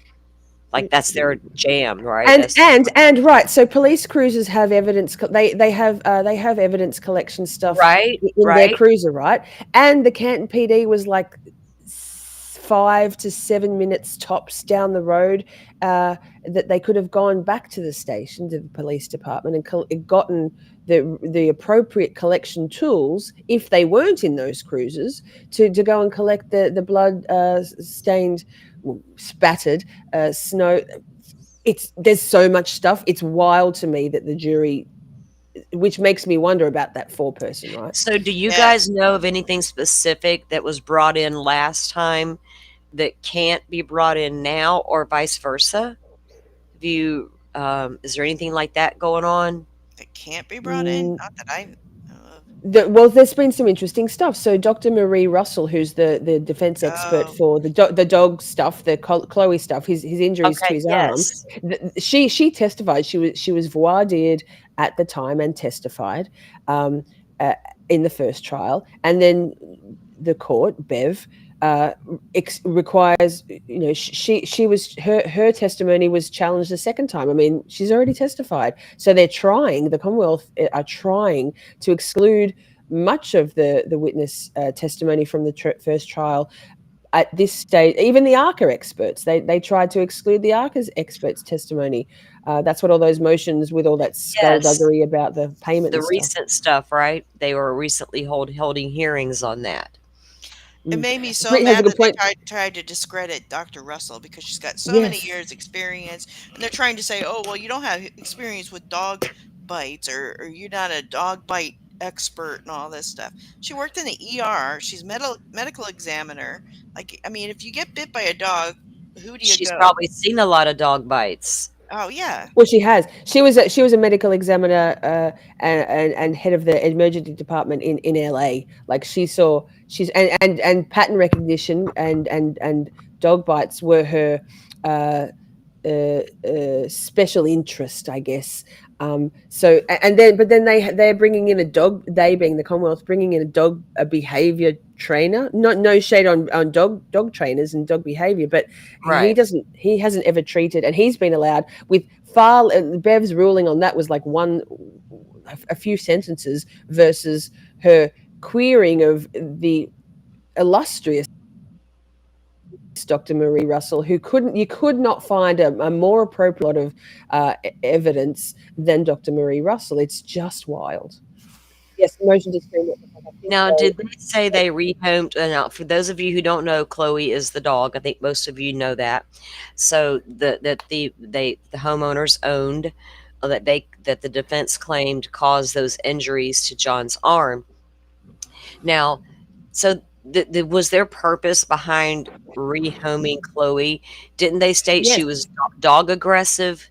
[SPEAKER 2] Like that's their jam, right?
[SPEAKER 4] and right. So police cruisers have evidence. They have evidence collection stuff
[SPEAKER 2] Right,
[SPEAKER 4] in their
[SPEAKER 2] right,
[SPEAKER 4] cruiser, right? And the Canton PD was like 5 to 7 minutes tops down the road, that they could have gone back to the station, to the police department, and gotten the appropriate collection tools if they weren't in those cruisers to go and collect the blood stained, spattered snow. There's so much stuff. It's wild to me that the jury, which makes me wonder about that foreperson, right?
[SPEAKER 2] So do you
[SPEAKER 3] Yeah.
[SPEAKER 2] guys know of anything specific that was brought in last time that can't be brought in now, or vice versa? Have you is there anything like that going on?
[SPEAKER 3] That can't be brought in? Not that I know of.
[SPEAKER 4] Well, there's been some interesting stuff. So Dr. Marie Russell, who's the defense expert
[SPEAKER 3] Oh,
[SPEAKER 4] for the dog stuff, the Chloe stuff, his injuries to
[SPEAKER 2] Okay,
[SPEAKER 4] his arm,
[SPEAKER 2] yes.
[SPEAKER 4] she testified. She was voir dired at the time and testified, um, uh, in the first trial, and then the court, Bev, requires, she was, her testimony was challenged a second time. I mean, she's already testified, so the Commonwealth are trying to exclude much of the witness testimony from the first trial. At this stage, even the ARCA experts, they tried to exclude the ARCA's experts' testimony. That's what all those motions with all that
[SPEAKER 2] Yes.
[SPEAKER 4] skullduggery about the payment
[SPEAKER 2] The
[SPEAKER 4] and stuff.
[SPEAKER 2] recent stuff, right? They were recently holding hearings on that.
[SPEAKER 3] it made me so
[SPEAKER 4] Bree has a
[SPEAKER 3] mad
[SPEAKER 4] good
[SPEAKER 3] that they
[SPEAKER 4] point.
[SPEAKER 3] tried to discredit Dr. Russell because she's got so many
[SPEAKER 4] Yes.
[SPEAKER 3] years experience, and they're trying to say, "Oh, well, you don't have experience with dog bites, or you're not a dog bite expert and all this stuff." She worked in the ER. She's medical examiner. Like, I mean, if you get bit by a dog, who do you
[SPEAKER 2] She's
[SPEAKER 3] go?
[SPEAKER 2] probably seen a lot of dog bites.
[SPEAKER 3] Oh yeah.
[SPEAKER 4] Well, she has. She was a medical examiner, and head of the emergency department in LA. Like she's and pattern recognition and dog bites were her special interest, I guess. So but then they're bringing in a dog. They being the Commonwealth, bringing in a behavior trainer. Not no shade on dog trainers and dog behavior, but
[SPEAKER 2] Right.
[SPEAKER 4] he hasn't ever treated, and he's been allowed with far. Bev's ruling on that was like a few sentences versus her querying of the illustrious Dr. Marie Russell, who you could not find a more appropriate lot of evidence than Dr. Marie Russell. It's just wild. Yes, motion to screen.
[SPEAKER 2] Now, did they say they rehomed? Now, for those of you who don't know, Chloe is the dog. I think most of you know that. So the homeowners owned, that the defense claimed caused those injuries to John's arm. Now, so was their purpose behind rehoming Chloe? Didn't they state
[SPEAKER 4] Yes.
[SPEAKER 2] she was dog aggressive?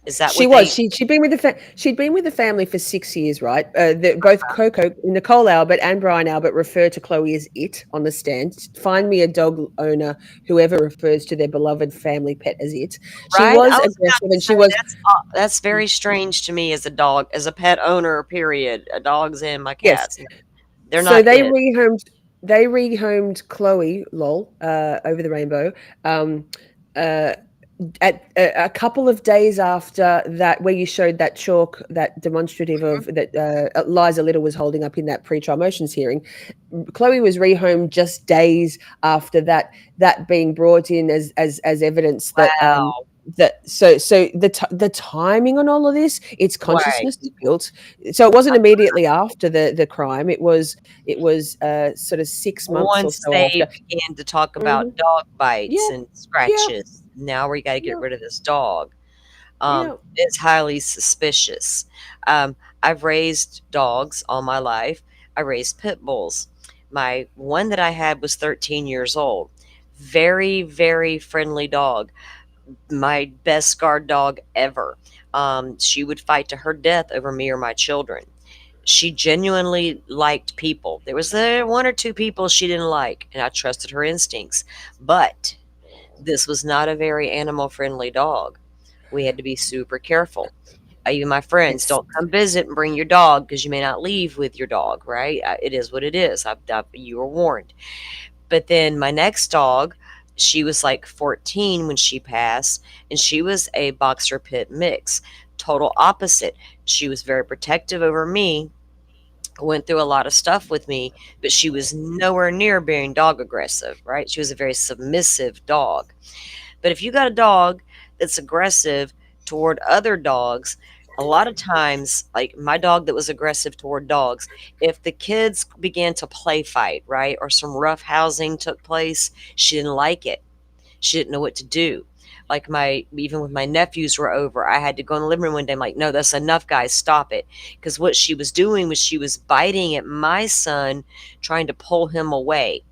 [SPEAKER 2] Is that
[SPEAKER 4] She
[SPEAKER 2] what
[SPEAKER 4] was. She'd been with she'd been with the family for 6 years, right? Both Nicole Albert and Brian Albert refer to Chloe as it on the stand. Find me a dog owner whoever refers to their beloved family pet as it. She
[SPEAKER 2] Right?
[SPEAKER 4] was
[SPEAKER 2] I was about
[SPEAKER 4] aggressive,
[SPEAKER 2] to
[SPEAKER 4] and
[SPEAKER 2] say
[SPEAKER 4] she was.
[SPEAKER 2] that's very strange to me as a pet owner. Period. A dog's in my
[SPEAKER 4] Yes.
[SPEAKER 2] cats. They're
[SPEAKER 4] So
[SPEAKER 2] not
[SPEAKER 4] they
[SPEAKER 2] it.
[SPEAKER 4] rehomed Chloe, lol, over the rainbow. At a couple of days after that, where you showed that chalk, that demonstrative of that Liza Little was holding up in that pre-trial motions hearing, Chloe was rehomed just days after that being brought in as evidence that
[SPEAKER 2] Wow.
[SPEAKER 4] so the timing on all of this, it's
[SPEAKER 2] Right.
[SPEAKER 4] consciousness guilt. So it wasn't immediately after the crime. It was sort of 6 months or
[SPEAKER 2] Once
[SPEAKER 4] so
[SPEAKER 2] they
[SPEAKER 4] after.
[SPEAKER 2] began to talk about dog bites
[SPEAKER 4] Yeah,
[SPEAKER 2] and
[SPEAKER 4] yeah,
[SPEAKER 2] scratches, now we got to get
[SPEAKER 4] yeah,
[SPEAKER 2] rid of this dog.
[SPEAKER 4] yeah.
[SPEAKER 2] It's highly suspicious. I've raised dogs all my life. I raised pit bulls. My one that I had was 13 years old. Very, very friendly dog. my best guard dog ever. She would fight to her death over me or my children. She genuinely liked people. There was one or two people she didn't like, and I trusted her instincts. But this was not a very animal friendly dog. We had to be super careful. Even my friends,
[SPEAKER 4] Yes.
[SPEAKER 2] don't come visit and bring your dog because you may not leave with your dog, right? It is what it is. You were warned. But then my next dog, she was like 14 when she passed, and she was a boxer pit mix. Total opposite. She was very protective over me, went through a lot of stuff with me, but she was nowhere near being dog aggressive, right? She was a very submissive dog. But if you got a dog that's aggressive toward other dogs, a lot of times, like my dog that was aggressive toward dogs, if the kids began to play fight, right, or some rough housing took place, she didn't like it. She didn't know what to do. Like even with my nephews were over, I had to go in the living room one day. I'm like, no, that's enough, guys, stop it. Because what she was doing was she was biting at my son, trying to pull him away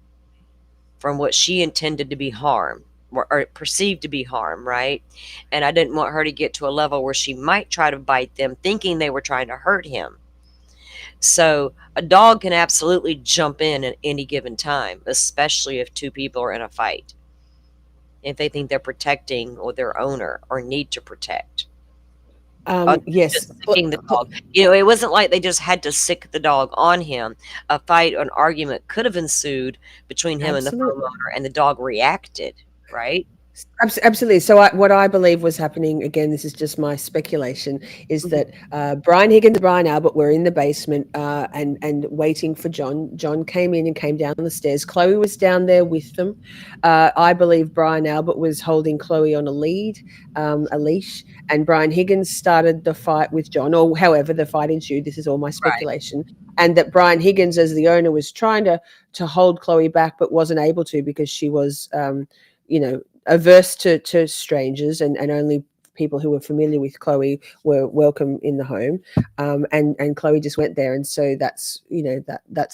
[SPEAKER 2] from what she intended to be harm or perceived to be harm, right? And I didn't want her to get to a level where she might try to bite them, thinking they were trying to hurt him. So a dog can absolutely jump in at any given time, especially if two people are in a fight, if they think they're protecting or their owner or need to protect.
[SPEAKER 4] Yes.
[SPEAKER 2] Just sicking the dog. It wasn't like they just had to sick the dog on him. A fight or an argument could have ensued between him and the
[SPEAKER 4] Absolutely.
[SPEAKER 2] homeowner, and the dog reacted, right?
[SPEAKER 4] Absolutely. So, what I believe was happening, again, this is just my speculation, is
[SPEAKER 2] Mhm.
[SPEAKER 4] that Brian Higgins and Brian Albert were in the basement and waiting for John. John came in and came down the stairs. Chloe was down there with them. I believe Brian Albert was holding Chloe on a leash, and Brian Higgins started the fight with John, or however the fight ensued. This is all my
[SPEAKER 2] Right.
[SPEAKER 4] speculation. And that Brian Higgins, as the owner, was trying to hold Chloe back, but wasn't able to because she was, you know, averse to strangers, and only people who were familiar with Chloe were welcome in the home. And Chloe just went there, and so that's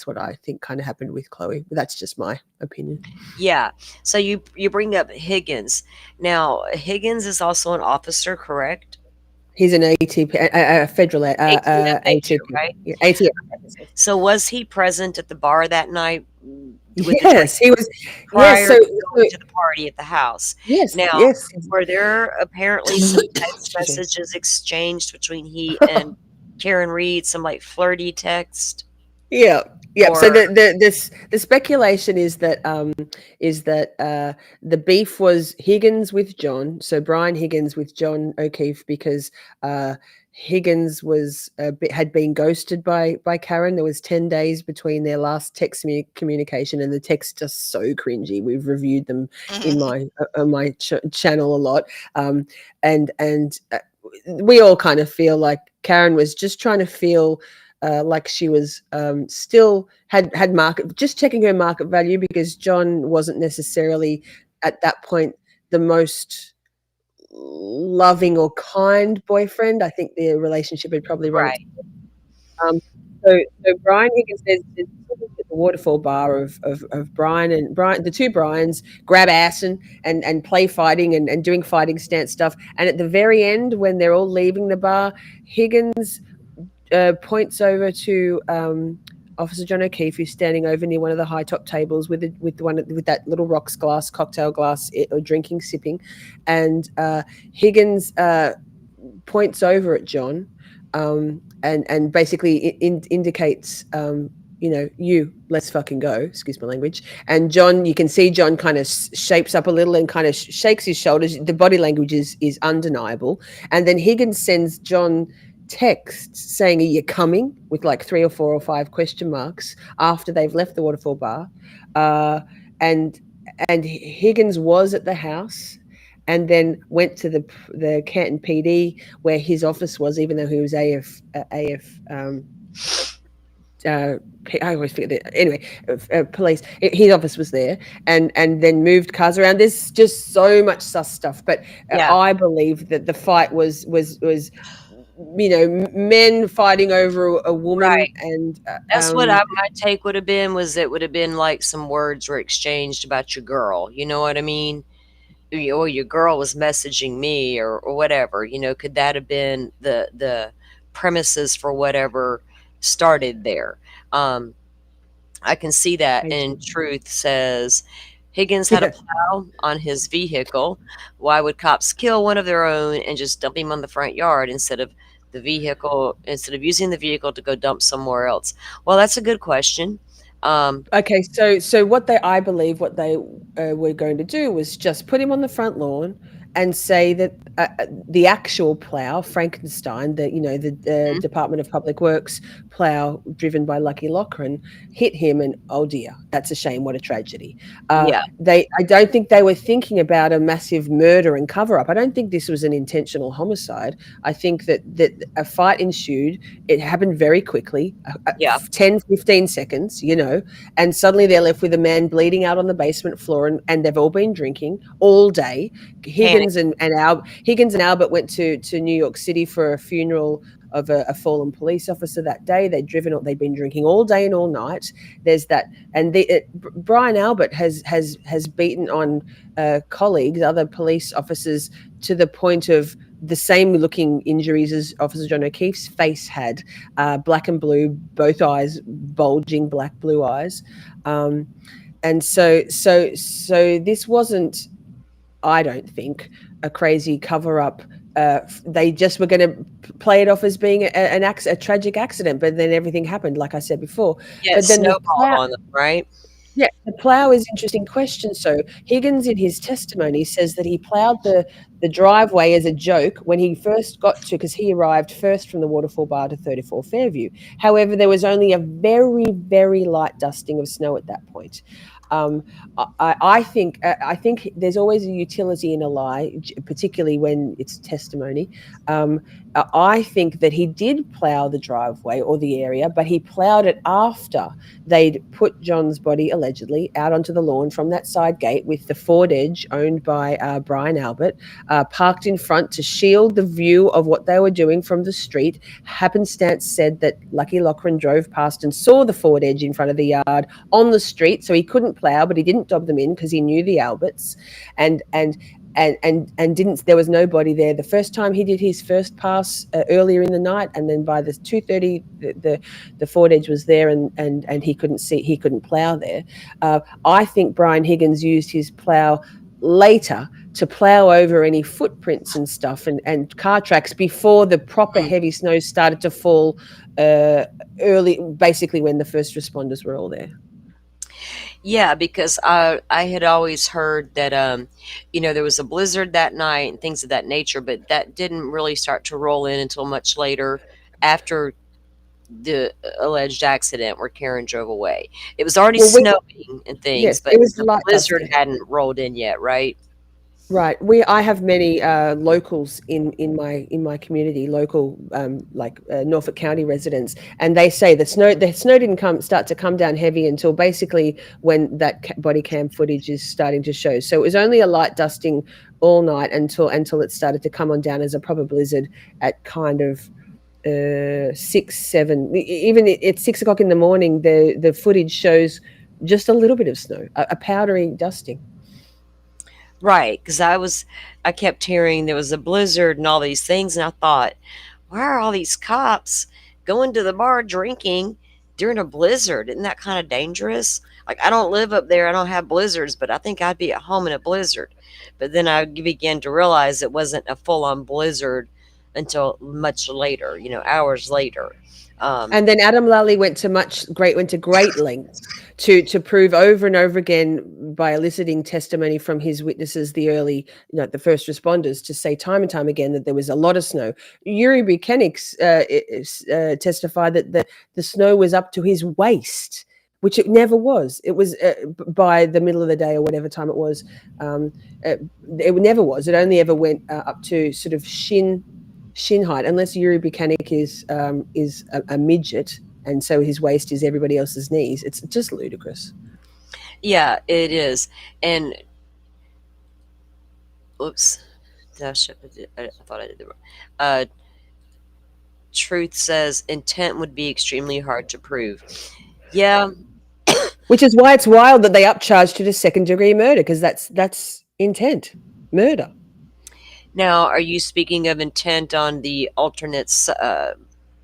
[SPEAKER 4] what I think kind of happened with Chloe. But that's just my opinion.
[SPEAKER 2] Yeah. So you bring up Higgins. Now, Higgins is also an officer, correct?
[SPEAKER 4] He's an ATP, a federal
[SPEAKER 2] ATF agent,
[SPEAKER 4] ATP,
[SPEAKER 2] right?
[SPEAKER 4] yeah, ATF.
[SPEAKER 2] So was he present at the bar that night with the drink
[SPEAKER 4] Yes, he was. Yes,
[SPEAKER 2] prior
[SPEAKER 4] so,
[SPEAKER 2] to
[SPEAKER 4] so
[SPEAKER 2] going to the party at the house?
[SPEAKER 4] yes,
[SPEAKER 2] Now,
[SPEAKER 4] yes.
[SPEAKER 2] were there apparently some text
[SPEAKER 4] Excuse me.
[SPEAKER 2] messages exchanged between he and Karen Reed, some like flirty text?
[SPEAKER 4] Yeah, yeah. So
[SPEAKER 2] Or
[SPEAKER 4] the speculation is that the beef was Higgins with John. So Brian Higgins with John O'Keefe because Higgins had been ghosted by Karen. There was 10 days between their last text communication, and the text just so cringy. We've reviewed them in my on my channel a lot, and we all kind of feel like Karen was just trying to feel like she was still had market, just checking her market value, because John wasn't necessarily at that point the most loving or kind boyfriend. I think their relationship had probably run its
[SPEAKER 2] right,
[SPEAKER 4] um, so Brian Higgins says there's the waterfall bar of Brian and Brian, the two Brians grab ass and play fighting and doing fighting stance stuff. And at the very end, when they're all leaving the bar, Higgins points over to Officer John O'Keefe, who's standing over near one of the high top tables with that little rocks glass, cocktail glass, or drinking, sipping, and Higgins points over at John, and basically indicates, let's fucking go. Excuse my language. And John, you can see John kind of shapes up a little and kind of shakes his shoulders. The body language is undeniable. And then Higgins sends John texts saying, "Are you coming?" with like 3 or 4 or 5 question marks after they've left the waterfall bar. And Higgins was at the house and then went to the Canton PD where his office was, even though he was I always forget that. Anyway, police. His office was there, and then moved cars around. There's just so much sus stuff, but
[SPEAKER 2] yeah,
[SPEAKER 4] I believe that the fight was men fighting over a woman,
[SPEAKER 2] right.
[SPEAKER 4] and
[SPEAKER 2] That's what my take would have been, was it would have been like some words were exchanged about your girl. You know what I mean? or your girl was messaging me, or whatever, could that have been the premises for whatever started there? Um, I can see that.
[SPEAKER 4] Crazy.
[SPEAKER 2] And Truth says Higgins had a plow on his vehicle. Why would cops kill one of their own and just dump him on the front yard instead of using the vehicle to go dump somewhere else? Well, that's a good question.
[SPEAKER 4] Okay, so I believe what they were going to do was just put him on the front lawn and say that the actual plow, Frankenstein, the
[SPEAKER 2] Mhm.
[SPEAKER 4] Department of Public Works plow driven by Lucky Lochran, hit him, and oh dear, that's a shame. What a tragedy.
[SPEAKER 2] Yeah,
[SPEAKER 4] I don't think they were thinking about a massive murder and cover up. I don't think this was an intentional homicide. I think that a fight ensued. It happened very quickly,
[SPEAKER 2] yeah,
[SPEAKER 4] 10, 15 seconds, and suddenly they're left with a man bleeding out on the basement floor, and they've all been drinking all day.
[SPEAKER 2] panic.
[SPEAKER 4] Higgins and Albert went to New York City for a funeral of a fallen police officer that day. They'd been drinking all day and all night. There's that, and Brian Albert has beaten on colleagues, other police officers, to the point of the same looking injuries as Officer John O'Keefe's face had, black and blue, both eyes bulging, black blue eyes, and so this wasn't, I don't think, a crazy cover up. They just were going to play it off as being a tragic accident, but then everything happened, like I said before.
[SPEAKER 2] Yeah, it
[SPEAKER 4] But then
[SPEAKER 2] snowballed on them, right?
[SPEAKER 4] yeah, the plough is an interesting question. So Higgins, in his testimony, says that he ploughed the driveway as a joke when he first got to, because he arrived first from the Waterfall Bar to 34 Fairview. However, there was only a very, very light dusting of snow at that point. I think there's always a utility in a lie, particularly when it's testimony. I think that he did plough the driveway or the area, but he ploughed it after they'd put John's body allegedly out onto the lawn from that side gate with the Ford Edge, owned by Brian Albert, parked in front to shield the view of what they were doing from the street. Happenstance said that Lucky Lochran drove past and saw the Ford Edge in front of the yard on the street, so he couldn't plough, but he didn't dob them in because he knew the Alberts, and didn't. There was nobody there the first time he did his first pass earlier in the night, and then by the 2:30, the Ford Edge was there, and he couldn't plough there. I think Brian Higgins used his plough later to plough over any footprints and stuff and car tracks before the proper heavy snow started to fall early, basically when the first responders were all there.
[SPEAKER 2] Yeah, because I had always heard that there was a blizzard that night and things of that nature, but that didn't really start to roll in until much later, after the alleged accident where Karen drove away. It was already snowing and things,
[SPEAKER 4] Yes,
[SPEAKER 2] but
[SPEAKER 4] it was
[SPEAKER 2] the
[SPEAKER 4] light
[SPEAKER 2] blizzard
[SPEAKER 4] dusting.
[SPEAKER 2] hadn't rolled in yet, right?
[SPEAKER 4] Right. I have many locals in my community, local Norfolk County residents, and they say the snow didn't start to come down heavy until basically when that body cam footage is starting to show. So it was only a light dusting all night until it started to come on down as a proper blizzard at kind of 6, 7, even at 6 o'clock in the morning. The footage shows just a little bit of snow, a powdery dusting.
[SPEAKER 2] Right, because I kept hearing there was a blizzard and all these things, and I thought, why are all these cops going to the bar drinking during a blizzard? Isn't that kind of dangerous? Like, I don't live up there, I don't have blizzards, but I think I'd be at home in a blizzard. But then I began to realize it wasn't a full-on blizzard until much later, hours later.
[SPEAKER 4] And then Adam Lally went to great lengths to prove over and over again by eliciting testimony from his witnesses, the early, the first responders, to say time and time again that there was a lot of snow. Yuri Buchanan testified that the snow was up to his waist, which it never was. It was by the middle of the day or whatever time it was. It never was. It only ever went up to sort of shin height, unless Yuri Buchanan is a midget, and so his waist is everybody else's knees. It's just ludicrous.
[SPEAKER 2] Yeah, it is. And oops, I thought I did the wrong. Truth says intent would be extremely hard to prove. Yeah,
[SPEAKER 4] Which is why it's wild that they upcharged it as second-degree murder, because that's intent. murder.
[SPEAKER 2] Now, are you speaking of intent on the alternate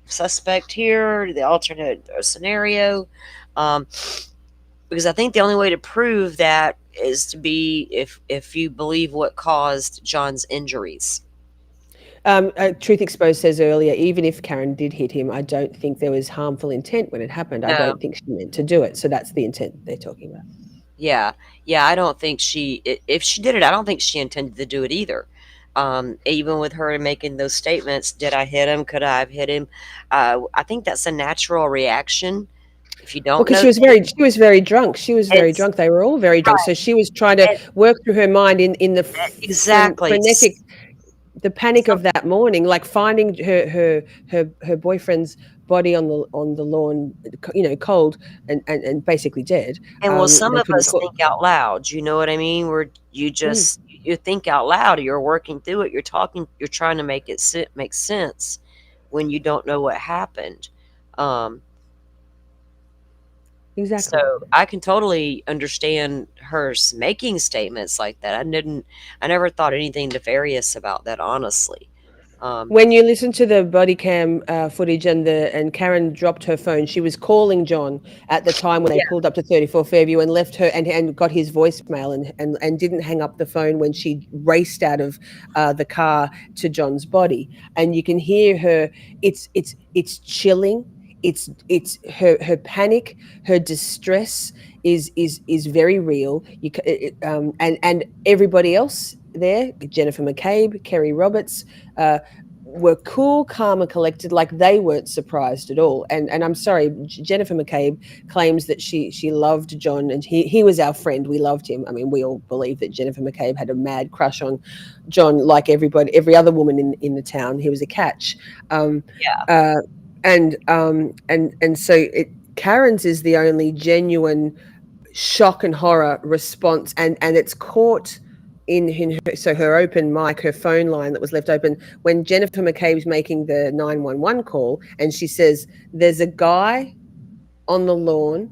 [SPEAKER 2] suspect here, the alternate scenario? Um, because I think the only way to prove that is to be if you believe what caused John's injuries.
[SPEAKER 4] Truth Exposed says earlier, even if Karen did hit him, I don't think there was harmful intent when it happened. I
[SPEAKER 2] No.
[SPEAKER 4] don't think she meant to do it. So that's the intent they're talking about.
[SPEAKER 2] Yeah, yeah. I don't think if she did it, I don't think she intended to do it either. Even with her making those statements, did I hit him? Could I have hit him? I think that's a natural reaction. If you
[SPEAKER 4] Well,
[SPEAKER 2] don't
[SPEAKER 4] because
[SPEAKER 2] know,
[SPEAKER 4] she was very drunk. She was very
[SPEAKER 2] it's
[SPEAKER 4] drunk. They were all very drunk.
[SPEAKER 2] right.
[SPEAKER 4] So she was trying to
[SPEAKER 2] And,
[SPEAKER 4] work through her mind in the
[SPEAKER 2] exactly.
[SPEAKER 4] frenetic, the panic
[SPEAKER 2] Some,
[SPEAKER 4] of that morning, like finding her boyfriend's body on the lawn, cold and basically dead.
[SPEAKER 2] and well, some
[SPEAKER 4] They
[SPEAKER 2] of
[SPEAKER 4] couldn't
[SPEAKER 2] us
[SPEAKER 4] cook.
[SPEAKER 2] think out loud. You know what I mean? Where
[SPEAKER 4] Mm,
[SPEAKER 2] you think out loud. You're working through it. You're talking. You're trying to make it make sense when you don't know what happened. Um,
[SPEAKER 4] exactly.
[SPEAKER 2] So I can totally understand her making statements like that. I never thought anything nefarious about that, honestly. Um,
[SPEAKER 4] When you listen to the body cam footage and Karen dropped her phone, she was calling John at the time when they
[SPEAKER 2] yeah,
[SPEAKER 4] pulled up to 34 Fairview and left her and got his voicemail and didn't hang up the phone when she raced out of the car to John's body. And you can hear her. It's chilling. It's her panic, her distress is very real. And everybody else there, Jennifer McCabe, Kerry Roberts. Were cool, calm, and collected, like they weren't surprised at all. And I'm sorry, Jennifer McCabe claims that she loved John, and he was our friend. We loved him. I mean, we all believe that Jennifer McCabe had a mad crush on John, like every other woman in the town. He was a catch.
[SPEAKER 2] yeah,
[SPEAKER 4] Uh, and so Karen's is the only genuine shock and horror response, and it's caught in her, so her open mic, her phone line that was left open when Jennifer McCabe's making the 911 call, and she says there's a guy on the lawn.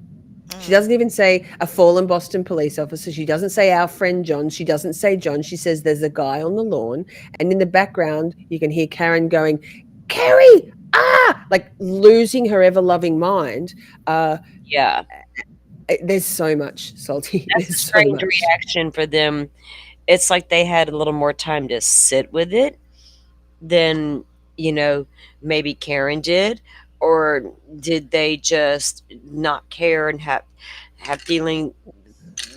[SPEAKER 4] She doesn't even say a fallen Boston police officer. She doesn't say our friend John. She doesn't say John. She says there's a guy on the lawn, and in the background you can hear Karen going, Kerry, like losing her ever loving mind.
[SPEAKER 2] yeah.
[SPEAKER 4] There's so much, Salty.
[SPEAKER 2] That's a
[SPEAKER 4] There's so
[SPEAKER 2] strange
[SPEAKER 4] much.
[SPEAKER 2] reaction for them. It's like they had a little more time to sit with it than maybe Karen did, or did they just not care and have feeling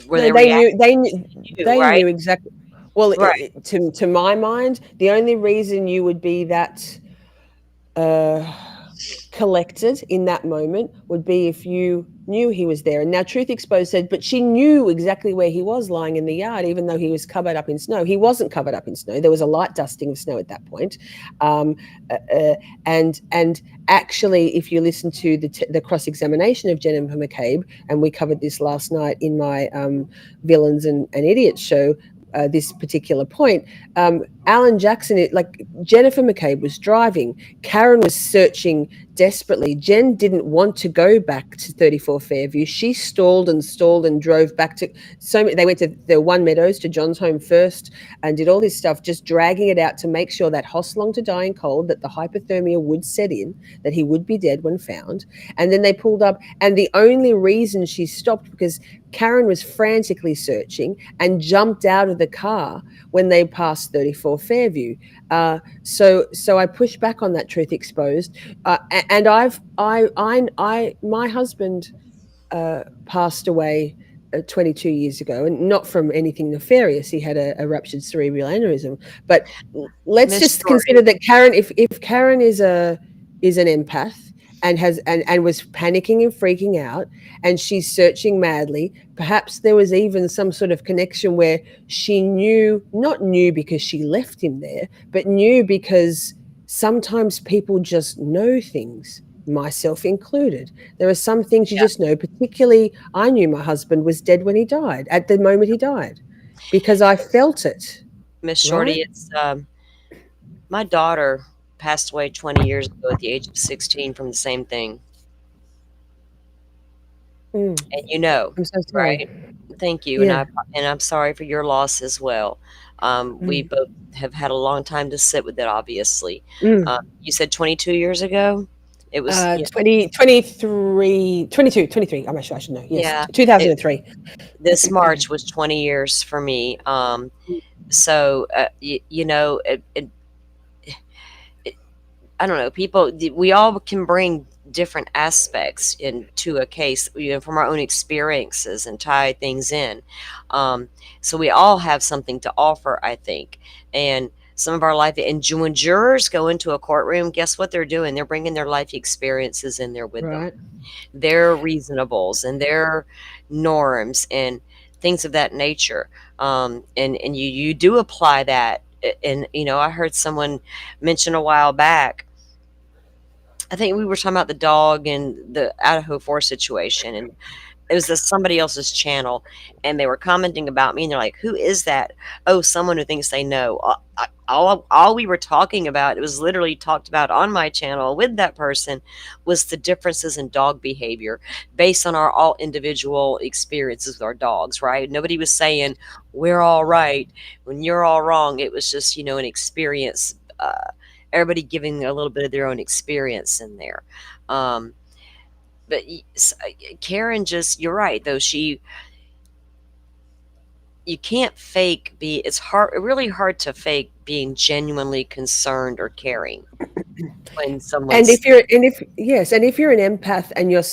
[SPEAKER 2] where
[SPEAKER 4] No,
[SPEAKER 2] they
[SPEAKER 4] they knew.
[SPEAKER 2] react to,
[SPEAKER 4] They
[SPEAKER 2] right?
[SPEAKER 4] knew exactly. Well,
[SPEAKER 2] Right.
[SPEAKER 4] to my mind, the only reason you would be that uh, collected in that moment would be if you knew he was there. And now Truth Exposed said, but she knew exactly where he was lying in the yard, even though he was covered up in snow. He wasn't covered up in snow. There was a light dusting of snow at that point. Um, uh, uh, and actually, if you listen to the cross-examination of Jennifer McCabe, and we covered this last night in my Villains and Idiots show, this particular point, Alan Jackson, like Jennifer McCabe was driving, Karen was searching desperately. Jen didn't want to go back to 34 Fairview. She stalled and drove back to they went to the One Meadows, to John's home first, and did all this stuff, just dragging it out to make sure that Hosslong to dying cold, that the hypothermia would set in, that he would be dead when found. And then they pulled up, and the only reason she stopped because Karen was frantically searching and jumped out of the car when they passed 34 Fairview. So I pushed back on that, Truth Exposed, and my husband passed away 22 years ago, and not from anything nefarious. He had a ruptured cerebral aneurysm. But let's
[SPEAKER 2] Miss
[SPEAKER 4] just
[SPEAKER 2] Shorty.
[SPEAKER 4] consider that Karen, if Karen is an empath and was panicking and freaking out, and she's searching madly, perhaps there was even some sort of connection where she not knew because she left him there, but knew because sometimes people just know things, myself included. There are some things you just know. Particularly, I knew my husband was dead when he died, at the moment he died, because I felt it.
[SPEAKER 2] Miss Shorty,
[SPEAKER 4] Right?
[SPEAKER 2] it's my daughter passed away 20 years ago at the age of 16 from the same thing.
[SPEAKER 4] Mm.
[SPEAKER 2] And
[SPEAKER 4] I'm so sorry.
[SPEAKER 2] right? Thank you.
[SPEAKER 4] Yeah.
[SPEAKER 2] And I'm sorry for your loss as well. We both have had a long time to sit with it, obviously.
[SPEAKER 4] Mm.
[SPEAKER 2] You said 22 years ago? It was,
[SPEAKER 4] 20, 23, 22, 23. I'm not sure. I should know. Yes,
[SPEAKER 2] yeah.
[SPEAKER 4] 2003.
[SPEAKER 2] This March was 20 years for me. So, I don't know, people, we all can bring different aspects into a case, from our own experiences and tie things in. Um, so we all have something to offer, I think. And some of our life, and when jurors go into a courtroom, guess what they're doing? They're bringing their life experiences in there with them,
[SPEAKER 4] Right.
[SPEAKER 2] their reasonables and their norms and things of that nature. And you do apply that. And, I heard someone mention a while back, I think we were talking about the dog and the Idaho 4 situation, and it was somebody else's channel, and they were commenting about me, and they're like, "Who is that?" Oh, someone who thinks they know. All we were talking about, it was literally talked about on my channel with that person, was the differences in dog behavior based on our all individual experiences with our dogs, right? Nobody was saying, we're all right when you're all wrong. It was just, an experience, everybody giving a little bit of their own experience in there. Um, but Karen, just, you're right though. You can't fake it's really hard to fake being genuinely concerned or caring when
[SPEAKER 4] And
[SPEAKER 2] someone's
[SPEAKER 4] if you're, and if yes, and if you're an empath and you're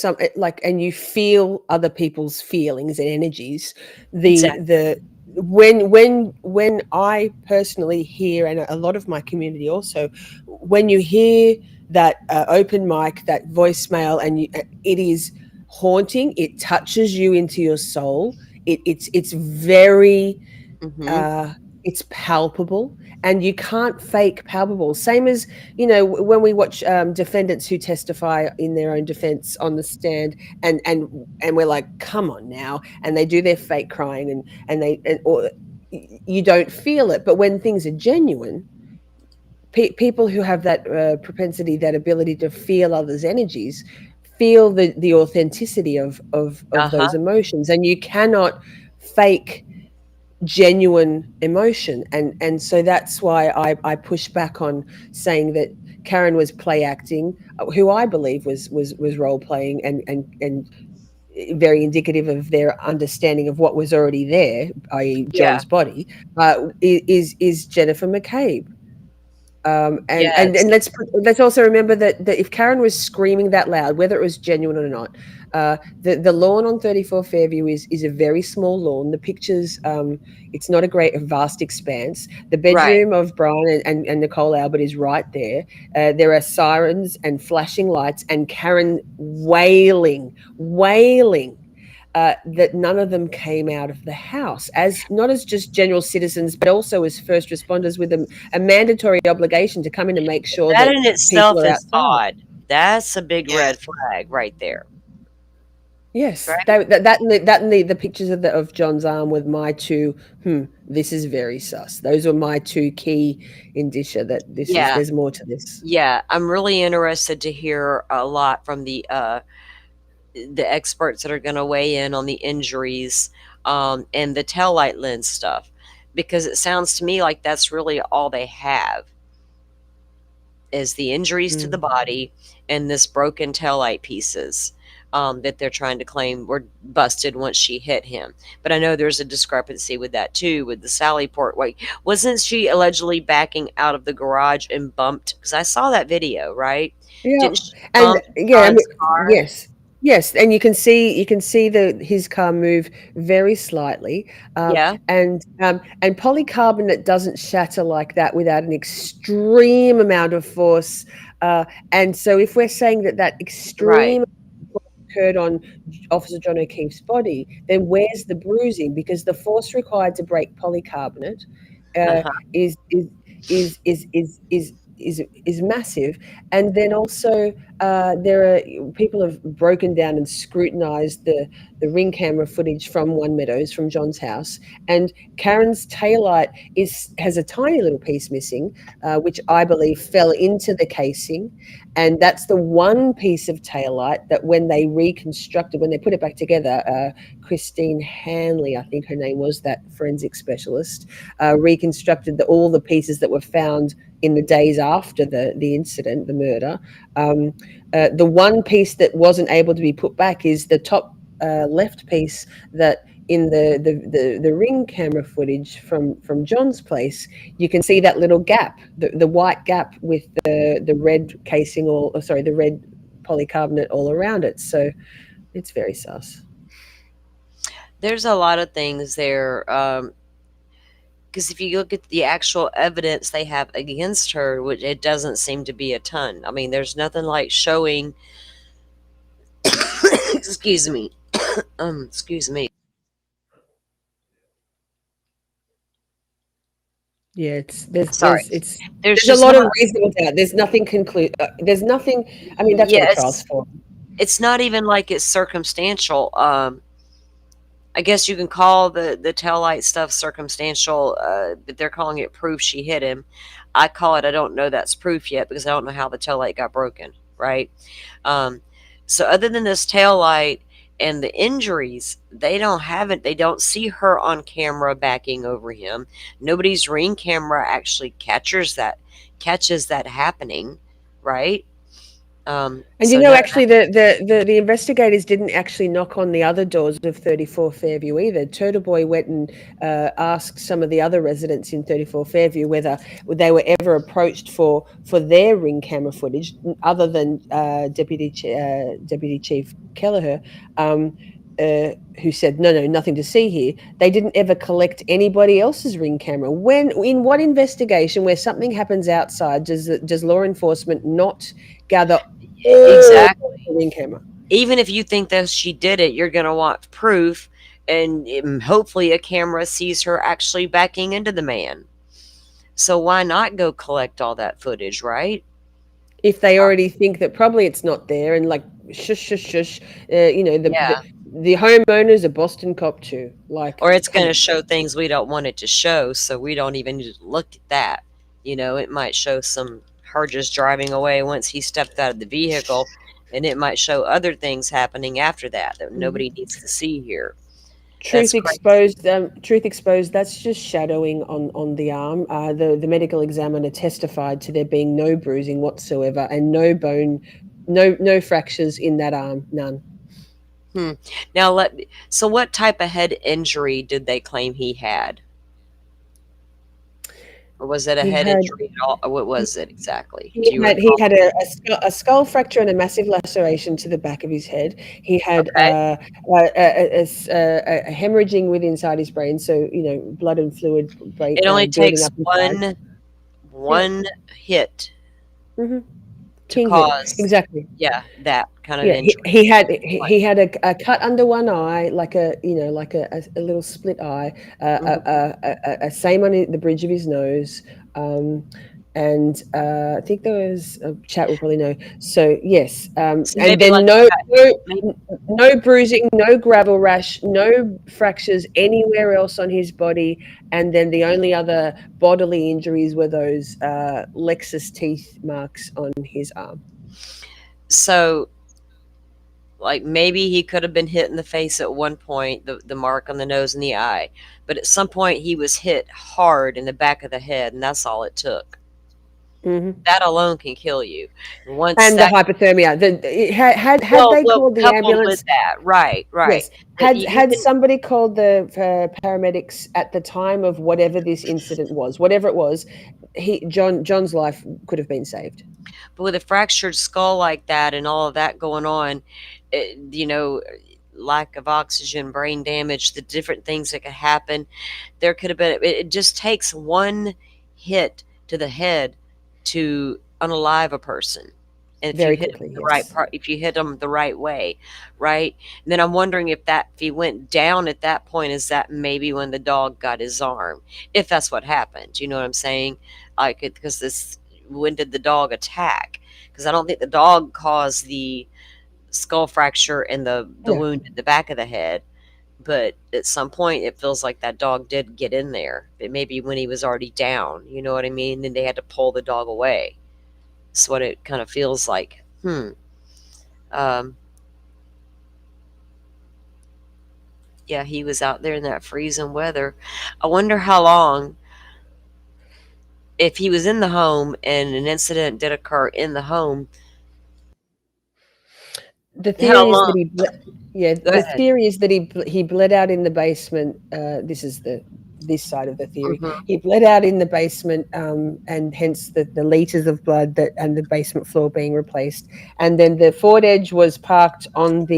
[SPEAKER 4] and you feel other people's feelings and energies,
[SPEAKER 2] exactly
[SPEAKER 4] the when I personally hear, and a lot of my community also, when you hear that open mic, that voicemail, and it is haunting, it touches you into your soul. It's very
[SPEAKER 2] hmm
[SPEAKER 4] uh, it's palpable, and you can't fake palpable. Same as, when we watch defendants who testify in their own defense on the stand, and we're like, come on now, and they do their fake crying, or you don't feel it. But when things are genuine, people who have that propensity, that ability to feel others' energies, feel the authenticity of
[SPEAKER 2] uh-huh
[SPEAKER 4] those emotions, and you cannot fake genuine emotion. And so that's why I push back on saying that Karen was play acting, who I believe was role playing, and very indicative of their understanding of what was already there, i.e.
[SPEAKER 2] yeah
[SPEAKER 4] John's body, is Jennifer McCabe. And
[SPEAKER 2] yes
[SPEAKER 4] let's also remember that if Karen was screaming that loud, whether it was genuine or not, the lawn on 34 Fairview is a very small lawn. The pictures, it's not a vast expanse. The
[SPEAKER 2] right
[SPEAKER 4] bedroom of Brian and Nicole Albert is right there. There are sirens and flashing lights, and Karen wailing. That none of them came out of the house, as not as just general citizens, but also as first responders with a mandatory obligation to come in and make sure
[SPEAKER 2] that
[SPEAKER 4] that
[SPEAKER 2] in
[SPEAKER 4] people
[SPEAKER 2] itself
[SPEAKER 4] are
[SPEAKER 2] is
[SPEAKER 4] outside.
[SPEAKER 2] odd. That's a big
[SPEAKER 3] Yeah.
[SPEAKER 2] red flag right there,
[SPEAKER 4] Yes,
[SPEAKER 2] right?
[SPEAKER 4] that and the pictures of John's arm with my two. This is very sus. Those were my two key indicia that
[SPEAKER 2] Yeah,
[SPEAKER 4] there's more to this.
[SPEAKER 2] yeah, I'm really interested to hear a lot from the experts that are going to weigh in on the injuries, and the tail light lens stuff, because it sounds to me like that's really all they have is the injuries to the
[SPEAKER 4] Mm.
[SPEAKER 2] body and this broken taillight pieces, that they're trying to claim were busted once she hit him. But I know there's a discrepancy with that too, with the Sally Port. Wait, wasn't she allegedly backing out of the garage and bumped? Because I saw that video, right?
[SPEAKER 4] Yeah,
[SPEAKER 2] Didn't she
[SPEAKER 4] and
[SPEAKER 2] bump
[SPEAKER 4] yeah, I
[SPEAKER 2] John's
[SPEAKER 4] mean,
[SPEAKER 2] car?
[SPEAKER 4] yes, and you can see his car move very slightly,
[SPEAKER 2] Yeah,
[SPEAKER 4] and polycarbonate doesn't shatter like that without an extreme amount of force, and so if we're saying that
[SPEAKER 2] right.
[SPEAKER 4] extreme occurred on Officer John O'Keefe's body, then where's the bruising? Because the force required to break polycarbonate uh,
[SPEAKER 2] Uh-huh.
[SPEAKER 4] is is is is is is is massive. And then also, there are people have broken down and scrutinized the ring camera footage from One Meadows, from John's house, and Karen's taillight has a tiny little piece missing, which I believe fell into the casing, And that's the one piece of taillight that when they reconstructed, when they put it back together, Christine Hanley, I think her name was, that forensic specialist, reconstructed all the pieces that were found in the days after the incident, the murder. The one piece that wasn't able to be put back is the top left piece that in the ring camera footage from John's place, you can see that little gap, the white gap with the red casing, or sorry, the red polycarbonate all around it. So it's very sus.
[SPEAKER 2] There's a lot of things there. Because if you look at the actual evidence they have against her, which it doesn't seem to be a ton. I mean, there's nothing like showing. Excuse me. Excuse me.
[SPEAKER 4] Yeah,
[SPEAKER 2] Sorry.
[SPEAKER 4] there's a lot of reasonable doubt. There's nothing there's nothing. I mean, that's what the trial's for.
[SPEAKER 2] It's not even like it's circumstantial. I guess you can call the taillight stuff circumstantial, but they're calling it proof she hit him. I call it, I don't know that's proof yet, because I don't know how the taillight got broken, right? So other than this taillight and the injuries, they don't see her on camera backing over him. Nobody's ring camera actually catches that happening, right?
[SPEAKER 4] And actually, the investigators didn't actually knock on the other doors of 34 Fairview either. Turtle Boy went and asked some of the other residents in 34 Fairview whether they were ever approached for their ring camera footage, other than Deputy Chief Kelleher, who said, no, nothing to see here. They didn't ever collect anybody else's ring camera. In what investigation where something happens outside does law enforcement not gather
[SPEAKER 2] exactly
[SPEAKER 4] ring camera?
[SPEAKER 2] Even if you think that she did it, you're going to want proof, and hopefully a camera sees her actually backing into the man. So why not go collect all that footage, right?
[SPEAKER 4] If they already think that probably it's not there, and like shush, the homeowner's a Boston cop too, like,
[SPEAKER 2] or it's going to show things we don't want it to show, so we don't even need to look at that. It might show her just driving away once he stepped out of the vehicle, and it might show other things happening after that nobody needs to see here.
[SPEAKER 4] Truth exposed. That's just shadowing on the arm. The medical examiner testified to there being no bruising whatsoever and no bone, no fractures in that arm, none.
[SPEAKER 2] Now, so what type of head injury did they claim he had? Or was it a head injury at all? Or what was it exactly?
[SPEAKER 4] He had a skull fracture and a massive laceration to the back of his head. He had a hemorrhaging with inside his brain, so blood and fluid.
[SPEAKER 2] It only takes one hit.
[SPEAKER 4] Mm-hmm.
[SPEAKER 2] To cause
[SPEAKER 4] exactly
[SPEAKER 2] that kind of injury.
[SPEAKER 4] He had a cut under one eye, like a little split eye, a same on the bridge of his nose, and I think there was a chat will probably know. So yes, and then no bruising, no gravel rash, no fractures anywhere else on his body, and then the only other bodily injuries were those Lexus teeth marks on his arm.
[SPEAKER 2] So, like, maybe he could have been hit in the face at one point, the mark on the nose and the eye, but at some point he was hit hard in the back of the head, and that's all it took.
[SPEAKER 4] Mm-hmm.
[SPEAKER 2] That alone can kill you.
[SPEAKER 4] The hypothermia. Had they called the ambulance?
[SPEAKER 2] With that, right.
[SPEAKER 4] Yes. Had somebody called the paramedics at the time of whatever this incident was, whatever it was, John's life could have been saved.
[SPEAKER 2] But with a fractured skull like that and all of that going on, lack of oxygen, brain damage, the different things that could happen, there could have been. It just takes one hit to the head to unalive a person, and if you hit them the right part, if you hit them the right way, right? And then I'm wondering if he went down at that point, is that maybe when the dog got his arm? If that's what happened, you know what I'm saying? Like, because when did the dog attack? Because I don't think the dog caused the skull fracture and the wound in the back of the head. But at some point, it feels like that dog did get in there. It maybe when he was already down, you know what I mean? And they had to pull the dog away. That's what it kind of feels like. Um, yeah, he was out there in that freezing weather. I wonder how long, if he was in the home and an incident did occur in the home,
[SPEAKER 4] The
[SPEAKER 2] how
[SPEAKER 4] theory is that
[SPEAKER 2] long?
[SPEAKER 4] he, yeah,
[SPEAKER 2] Go
[SPEAKER 4] the
[SPEAKER 2] ahead.
[SPEAKER 4] theory is that he bled out in the basement. This is this side of the theory.
[SPEAKER 2] Hmm.
[SPEAKER 4] He bled out in the basement, and hence the liters of blood that and the basement floor being replaced. And then the Ford Edge was parked on
[SPEAKER 2] So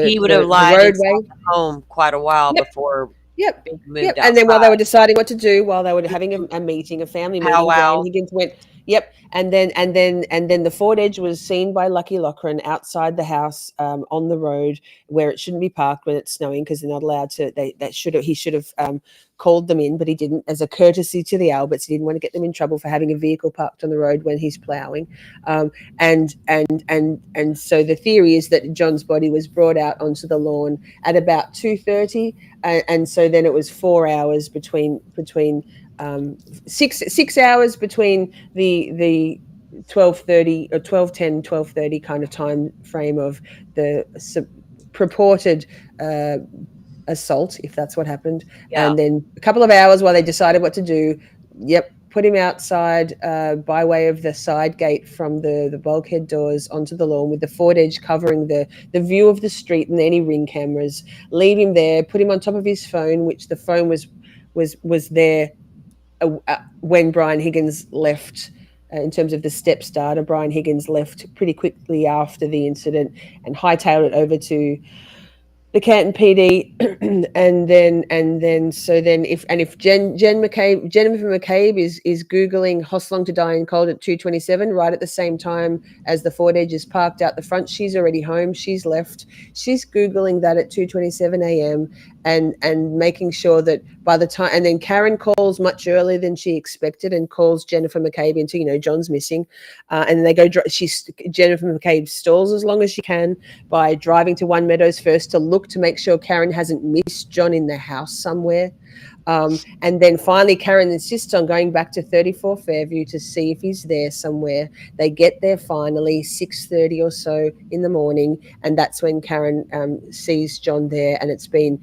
[SPEAKER 2] he would have
[SPEAKER 4] the
[SPEAKER 2] lied
[SPEAKER 4] roadway.
[SPEAKER 2] inside the home quite a while
[SPEAKER 4] Yep,
[SPEAKER 2] before
[SPEAKER 4] yep,
[SPEAKER 2] being
[SPEAKER 4] yep.
[SPEAKER 2] moved
[SPEAKER 4] And then while they were
[SPEAKER 2] outside.
[SPEAKER 4] deciding what to do, while they were having a meeting, a family meeting, Brian
[SPEAKER 2] Powwow.
[SPEAKER 4] Higgins went, "Yep." And then the Ford Edge was seen by Lucky Lochran outside the house, on the road where it shouldn't be parked when it's snowing, because they're not allowed to. He should have called them in, but he didn't, as a courtesy to the Alberts. He didn't want to get them in trouble for having a vehicle parked on the road when he's ploughing. And so the theory is that John's body was brought out onto the lawn at about 2:30, and so then it was 4 hours between 6 hours between the 12:30 or 12:10 12:30 kind of time frame of the purported assault, if that's what happened,
[SPEAKER 2] Yeah.
[SPEAKER 4] and then a couple of hours while they decided what to do. Yep, put him outside, by way of the side gate from the bulkhead doors onto the lawn, with the Ford Edge covering the view of the street and any ring cameras. Leave him there. Put him on top of his phone, which the phone was there when Brian Higgins left. In terms of the steps data, Brian Higgins left pretty quickly after the incident and hightailed it over to the Canton PD, if Jennifer McCabe is googling Hosslong to die in cold at 2:27, right at the same time as the Ford Edge is parked out the front, she's already home. She's left. She's googling that at 2:27 a.m. and making sure that by the time, and then Karen calls much earlier than she expected and calls Jennifer McCabe into, John's missing, and they go. Jennifer McCabe stalls as long as she can by driving to One Meadows first to look to make sure Karen hasn't missed John in the house somewhere. And then finally, Karen insists on going back to 34 Fairview to see if he's there somewhere. They get there finally, 6:30 or so in the morning, and that's when Karen sees John there, and it's been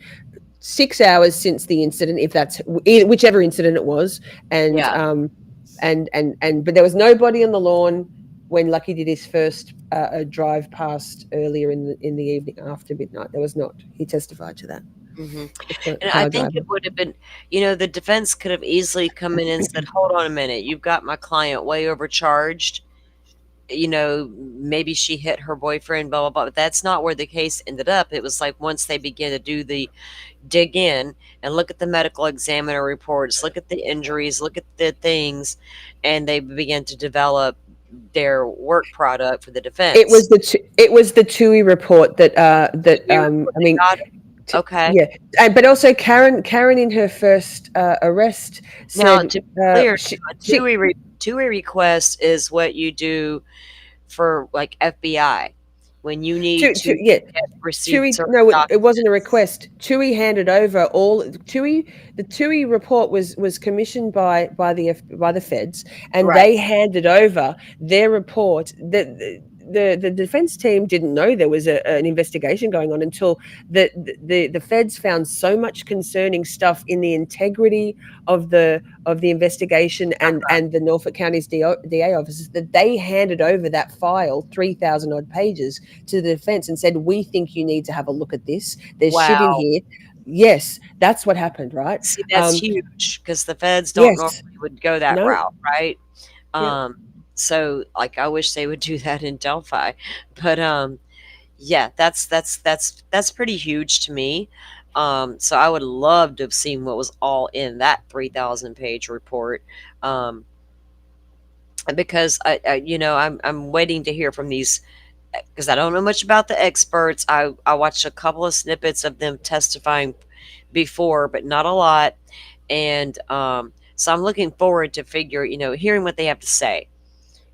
[SPEAKER 4] 6 hours since the incident, if that's whichever incident it was, and
[SPEAKER 2] Yeah.
[SPEAKER 4] but there was nobody on the lawn when Lucky did his first drive past earlier in the evening after midnight. There was not. He testified to that.
[SPEAKER 2] Hmm.
[SPEAKER 4] The
[SPEAKER 2] And I
[SPEAKER 4] car
[SPEAKER 2] think
[SPEAKER 4] driver.
[SPEAKER 2] it would have been, the defense could have easily come in and said, hold on a minute, you've got my client way overcharged. Maybe she hit her boyfriend, blah, blah, blah. But that's not where the case ended up. It was like once they began to do the dig in and look at the medical examiner reports, look at the injuries, look at the things, and they began to develop their work product for the
[SPEAKER 4] It
[SPEAKER 2] defense.
[SPEAKER 4] was the TUI report that
[SPEAKER 2] We were-
[SPEAKER 4] I mean,
[SPEAKER 2] got it. Okay.
[SPEAKER 4] yeah, but also Karen in her first arrest
[SPEAKER 2] Now,
[SPEAKER 4] said
[SPEAKER 2] to be clear, a
[SPEAKER 4] she
[SPEAKER 2] TUI request is what you do for like FBI when you need to
[SPEAKER 4] yeah.
[SPEAKER 2] get receipts
[SPEAKER 4] TUI,
[SPEAKER 2] or
[SPEAKER 4] no, it wasn't a
[SPEAKER 2] documents.
[SPEAKER 4] request. TUI handed over all TUI. The TUI report was commissioned by the feds, and
[SPEAKER 2] Right.
[SPEAKER 4] they handed over their report. The defense team didn't know there was an investigation going on until the feds found so much concerning stuff in the integrity of the investigation and the Norfolk County's DA officers that they handed over that file, 3,000 odd pages, to the defense and said, we think you need to have a look at this. There's shit in
[SPEAKER 2] Wow.
[SPEAKER 4] here. Yes, that's what happened, right?
[SPEAKER 2] See, that's huge because the feds don't
[SPEAKER 4] Yes.
[SPEAKER 2] normally would go that
[SPEAKER 4] No.
[SPEAKER 2] route, right?
[SPEAKER 4] Yeah.
[SPEAKER 2] So like I wish they would do that in Delphi. But yeah, that's pretty huge to me. So I would love to have seen what was all in that 3,000 page report. Um, because I'm waiting to hear from these, because I don't know much about the experts. I watched a couple of snippets of them testifying before, but not a lot. And so I'm looking forward to hearing what they have to say,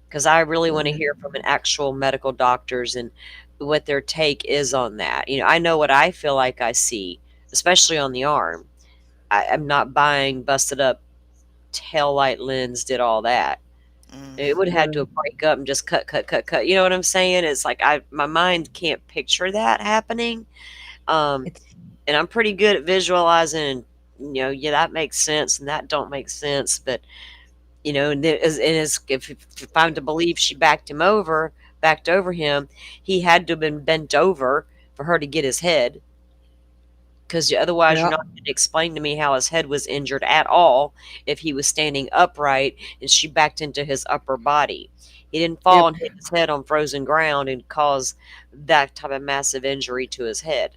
[SPEAKER 2] because I really want to hear from an actual medical doctors and what their take is on that. I know what I feel like I see, especially on the arm. I'm not buying busted up tail light lens did all that. It would have had to break up and just cut, cut, cut, cut. You know what I'm saying? It's like my mind can't picture that happening. Um,
[SPEAKER 4] It's
[SPEAKER 2] and I'm pretty good at visualizing. Yeah, that makes sense, and that don't make sense. But and if I'm to believe she backed over him, he had to have been bent over for her to get his head. Because otherwise, you're
[SPEAKER 4] yeah,
[SPEAKER 2] not going to explain to me how his head was injured at all if he was standing upright and she backed into his upper body. He didn't fall
[SPEAKER 4] yep,
[SPEAKER 2] and hit his head on frozen ground and cause that type of massive injury to his head,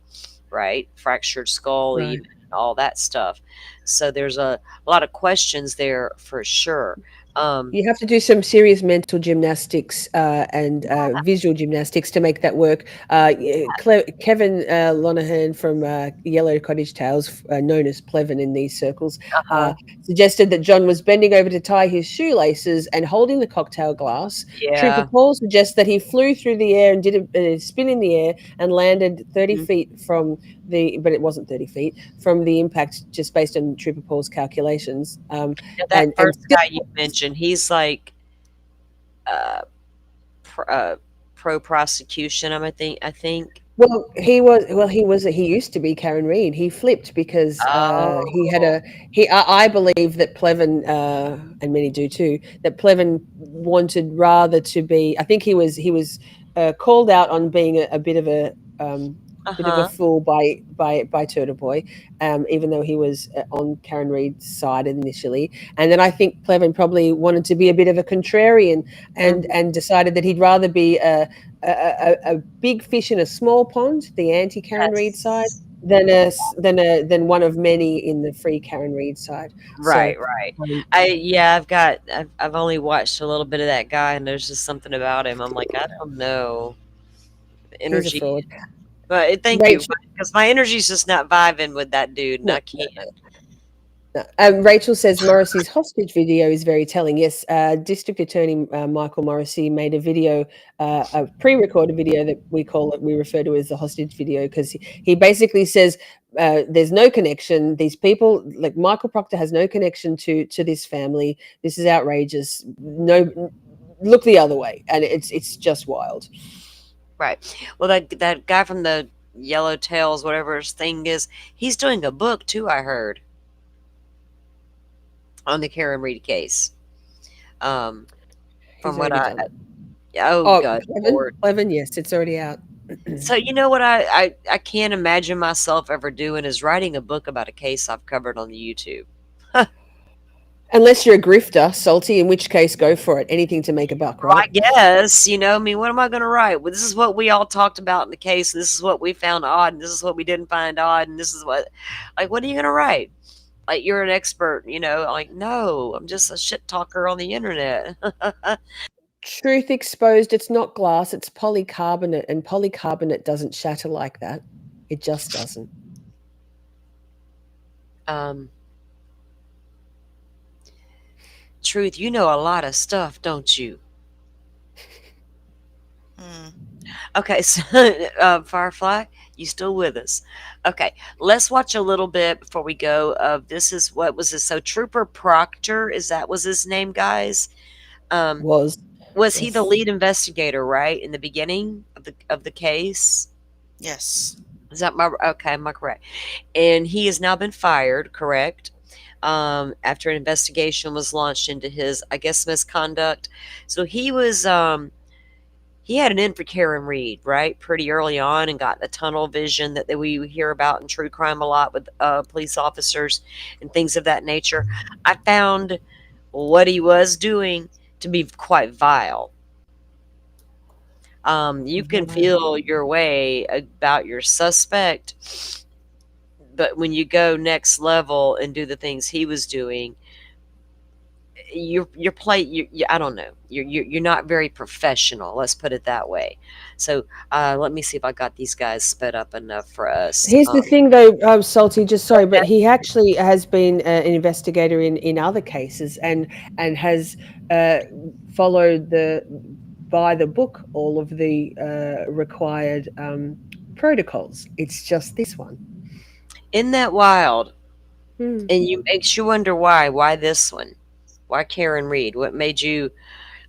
[SPEAKER 2] right? Fractured skull,
[SPEAKER 4] right.
[SPEAKER 2] even all that stuff. So there's a lot of questions there for sure. Um,
[SPEAKER 4] You have to do some serious mental gymnastics and visual gymnastics to make that work. Kevin Lonergan from Yellow Cottage Tales, known as Plevin in these circles,
[SPEAKER 2] uh-huh.
[SPEAKER 4] suggested that John was bending over to tie his shoelaces and holding the cocktail glass. Trooper
[SPEAKER 2] Yeah.
[SPEAKER 4] Paul suggests that he flew through the air and did a spin in the air and landed 30
[SPEAKER 2] Mhm.
[SPEAKER 4] feet from but it wasn't 30 feet from the impact, just based on Trooper Paul's calculations.
[SPEAKER 2] Now, that
[SPEAKER 4] And
[SPEAKER 2] first
[SPEAKER 4] still,
[SPEAKER 2] guy you mentioned, he's like uh, pr- uh, pro prosecution. I think.
[SPEAKER 4] he used to be Karen Reed. He flipped because he had
[SPEAKER 2] Oh.
[SPEAKER 4] a he I believe that Plevin and many do too, that Plevin wanted rather to be. I think he was called out on being a
[SPEAKER 2] Uh
[SPEAKER 4] bit of a
[SPEAKER 2] huh.
[SPEAKER 4] fool by Turtle Boy, even though he was on Karen Reed's side initially. And then I think Plevin probably wanted to be a bit of a contrarian, and
[SPEAKER 2] Hmm.
[SPEAKER 4] decided that he'd rather be a big fish in a small pond, the anti Karen Reid side,
[SPEAKER 2] Yes.
[SPEAKER 4] than one of many in the free Karen Reid side. So
[SPEAKER 2] Right. Right.
[SPEAKER 4] um,
[SPEAKER 2] I've only watched a little bit of that guy, and there's just something about him. I'm like, I don't know, the
[SPEAKER 4] he's a
[SPEAKER 2] energy.
[SPEAKER 4] fraud.
[SPEAKER 2] But thank you,
[SPEAKER 4] Rachel,
[SPEAKER 2] because my energy's just not vibing with that dude, and
[SPEAKER 4] no,
[SPEAKER 2] I
[SPEAKER 4] no,
[SPEAKER 2] can't.
[SPEAKER 4] no. Rachel says Morrissey's hostage video is very telling. Yes, District Attorney Michael Morrissey made a video, a pre-recorded video that we refer to as the hostage video, because he basically says there's no connection. These people, like Michael Proctor, has no connection to this family. This is outrageous. No, look the other way, and it's just wild.
[SPEAKER 2] Right. Well, that guy from the Yellow Tails, whatever his thing is, he's doing a book too. I heard on the Karen Reed case. Um, from
[SPEAKER 4] He's
[SPEAKER 2] what
[SPEAKER 4] already
[SPEAKER 2] I
[SPEAKER 4] done it.
[SPEAKER 2] oh
[SPEAKER 4] Oh,
[SPEAKER 2] god
[SPEAKER 4] Plevin,
[SPEAKER 2] lord.
[SPEAKER 4] Plevin, yes, it's already out.
[SPEAKER 2] So you know what I can't imagine myself ever doing is writing a book about a case I've covered on the YouTube.
[SPEAKER 4] Unless you're a grifter, salty, in which case go for it. Anything to make a buck,
[SPEAKER 2] Well, I
[SPEAKER 4] right?
[SPEAKER 2] guess, I mean, what am I going to write? Well, this is what we all talked about in the case. And this is what we found odd. And this is what we didn't find odd. And this is what are you going to write? Like, you're an expert, like, no, I'm just a shit talker on the internet.
[SPEAKER 4] Truth exposed, it's not glass, it's polycarbonate, and polycarbonate doesn't shatter like that. It just doesn't.
[SPEAKER 2] um, Truth, you know a lot of stuff, don't you?
[SPEAKER 3] Mm.
[SPEAKER 2] Okay, so Firefly, you still with us? Okay, let's watch a little bit before we go. Of this is what was this? So Trooper Proctor, is that was his name, guys? Um,
[SPEAKER 4] Was.
[SPEAKER 2] was he the
[SPEAKER 4] Yes.
[SPEAKER 2] lead investigator, right, in the beginning of the case?
[SPEAKER 3] Yes.
[SPEAKER 2] Is that my okay? Am I correct? And he has now been fired, correct? After an investigation was launched into his, I guess, misconduct. So he had an in for Karen Reed, right, pretty early on, and got the tunnel vision that we hear about in true crime a lot with police officers and things of that nature. I found what he was doing to be quite vile. You can
[SPEAKER 4] Right.
[SPEAKER 2] feel your way about your suspect, but when you go next level and do the things he was doing, your play you I don't know, you're not very professional, let's put it that way. So let me see if I got these guys sped up enough for us.
[SPEAKER 4] Here's the thing, though, Salty. Just sorry, but
[SPEAKER 2] Okay.
[SPEAKER 4] he actually has been an investigator in other cases, and has uh, followed by the book all of the required protocols. It's just this one.
[SPEAKER 2] Isn't that wild?
[SPEAKER 4] Hmm.
[SPEAKER 2] And you makes you wonder why this one, why Karen Reed, what made you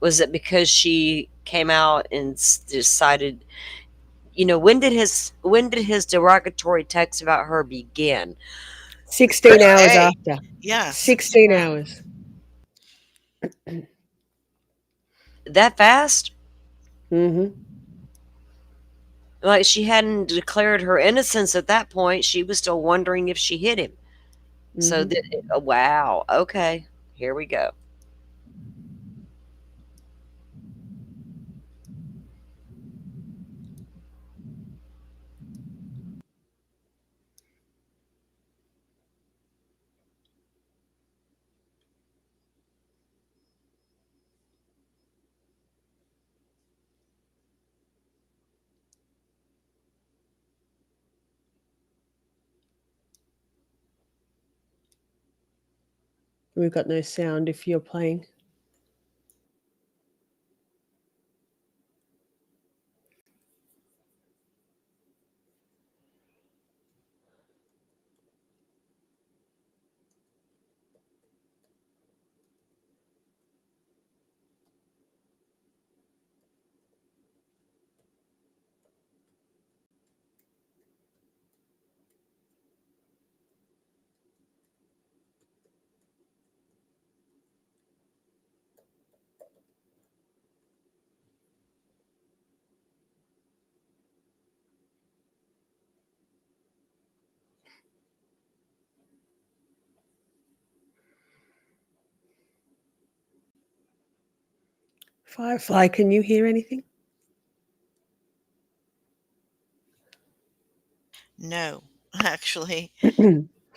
[SPEAKER 2] Was it because she came out and decided, when did his derogatory text about her begin?
[SPEAKER 4] 16 hours
[SPEAKER 3] Hey,
[SPEAKER 4] after.
[SPEAKER 3] yeah, 16
[SPEAKER 4] 16
[SPEAKER 3] hours.
[SPEAKER 4] hours.
[SPEAKER 2] That fast?
[SPEAKER 4] Mm-hmm.
[SPEAKER 2] Like, she hadn't declared her innocence at that point. She was still wondering if she hit him. So
[SPEAKER 4] Mm-hmm.
[SPEAKER 2] that, wow, okay, here we go.
[SPEAKER 4] We've got no sound if you're playing. Firefly, can you hear anything?
[SPEAKER 3] No, actually.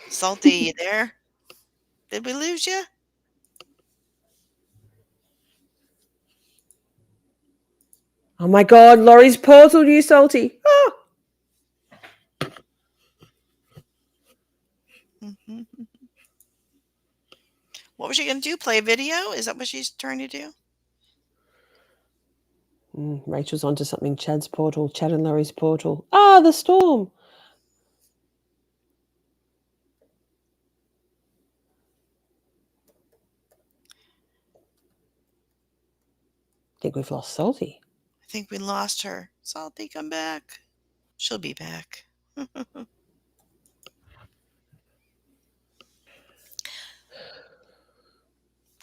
[SPEAKER 3] Salty, you there? Did we lose you?
[SPEAKER 4] Oh my God, Laurie's portal, you salty. Oh.
[SPEAKER 3] What was she going to do? Play a video? Is that what she's trying to do?
[SPEAKER 4] Rachel's onto something. Chad's portal, Chad and Laurie's portal. Ah, the storm. I think we've lost Salty.
[SPEAKER 3] I think we lost her. Salty, come back. She'll be back.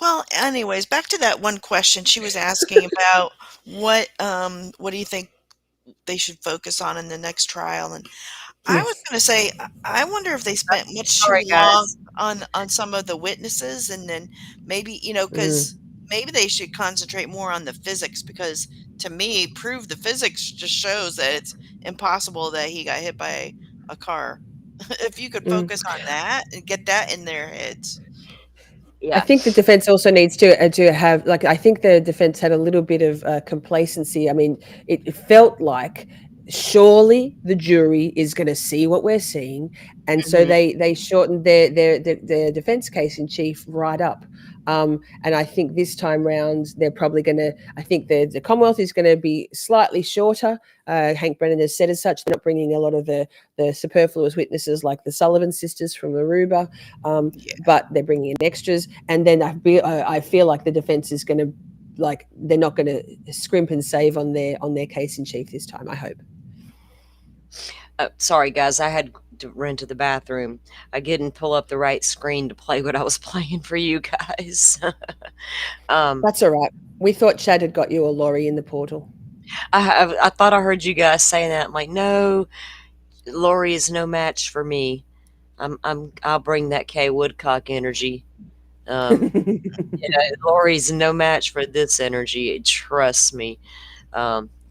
[SPEAKER 3] Well, anyways, back to that one question she was asking about what do you think they should focus on in the next trial? And I was
[SPEAKER 4] Yes.
[SPEAKER 3] going to say I wonder if they spent much too
[SPEAKER 2] Sorry,
[SPEAKER 3] long
[SPEAKER 2] guys.
[SPEAKER 3] on some of the witnesses, and then maybe
[SPEAKER 4] Mm.
[SPEAKER 3] because maybe they should concentrate more on the physics, because to me, prove the physics just shows that it's impossible that he got hit by a car. If you could
[SPEAKER 4] Mm.
[SPEAKER 3] focus on that and get that in their heads.
[SPEAKER 4] I
[SPEAKER 2] Yeah.
[SPEAKER 4] think the defense also needs to have, like, I think the defense had a little bit of complacency. I mean, it felt like surely the jury is going to see what we're seeing, and so
[SPEAKER 2] Mhm.
[SPEAKER 4] they shortened their defense case in chief right up. And I think this time round they're probably going to. I think the Commonwealth is going to be slightly shorter. Hank Brennan has said as such. They're not bringing a lot of the superfluous witnesses like the Sullivan sisters from Aruba.
[SPEAKER 3] Yeah.
[SPEAKER 4] But they're bringing in extras, and then I feel like the defense is going to, like, they're not going to scrimp and save on their case in chief this time. I hope.
[SPEAKER 2] Sorry, guys. I had to run to the bathroom. I didn't pull up the right screen to play what I was playing for you guys.
[SPEAKER 4] That's all right. We thought Chad had got you or Laurie in the portal.
[SPEAKER 2] I thought I heard you guys saying that. I'm like, no, Lori is no match for me. I'll bring that Kay Woodcock energy. Lori's no match for this energy. Trust me.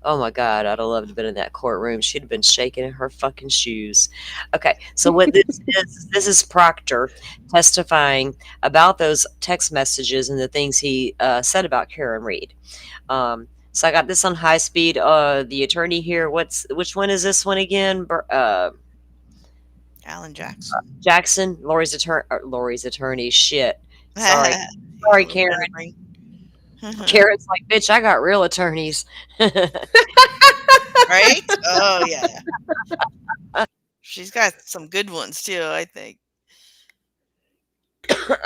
[SPEAKER 2] Oh my God, I'd have loved to have been in that courtroom. She'd have been shaking in her fucking shoes. Okay, so what this is Proctor testifying about those text messages and the things he said about Karen Reed. So I got this on high speed. The attorney here, which one is this one again?
[SPEAKER 3] Alan Jackson.
[SPEAKER 2] Jackson, Lori's attorney. Shit. Sorry,
[SPEAKER 3] We're
[SPEAKER 2] Karen.
[SPEAKER 3] remembering.
[SPEAKER 2] Karen's like, bitch, I got real attorneys.
[SPEAKER 3] Right? Oh yeah. She's got some good ones too, I think.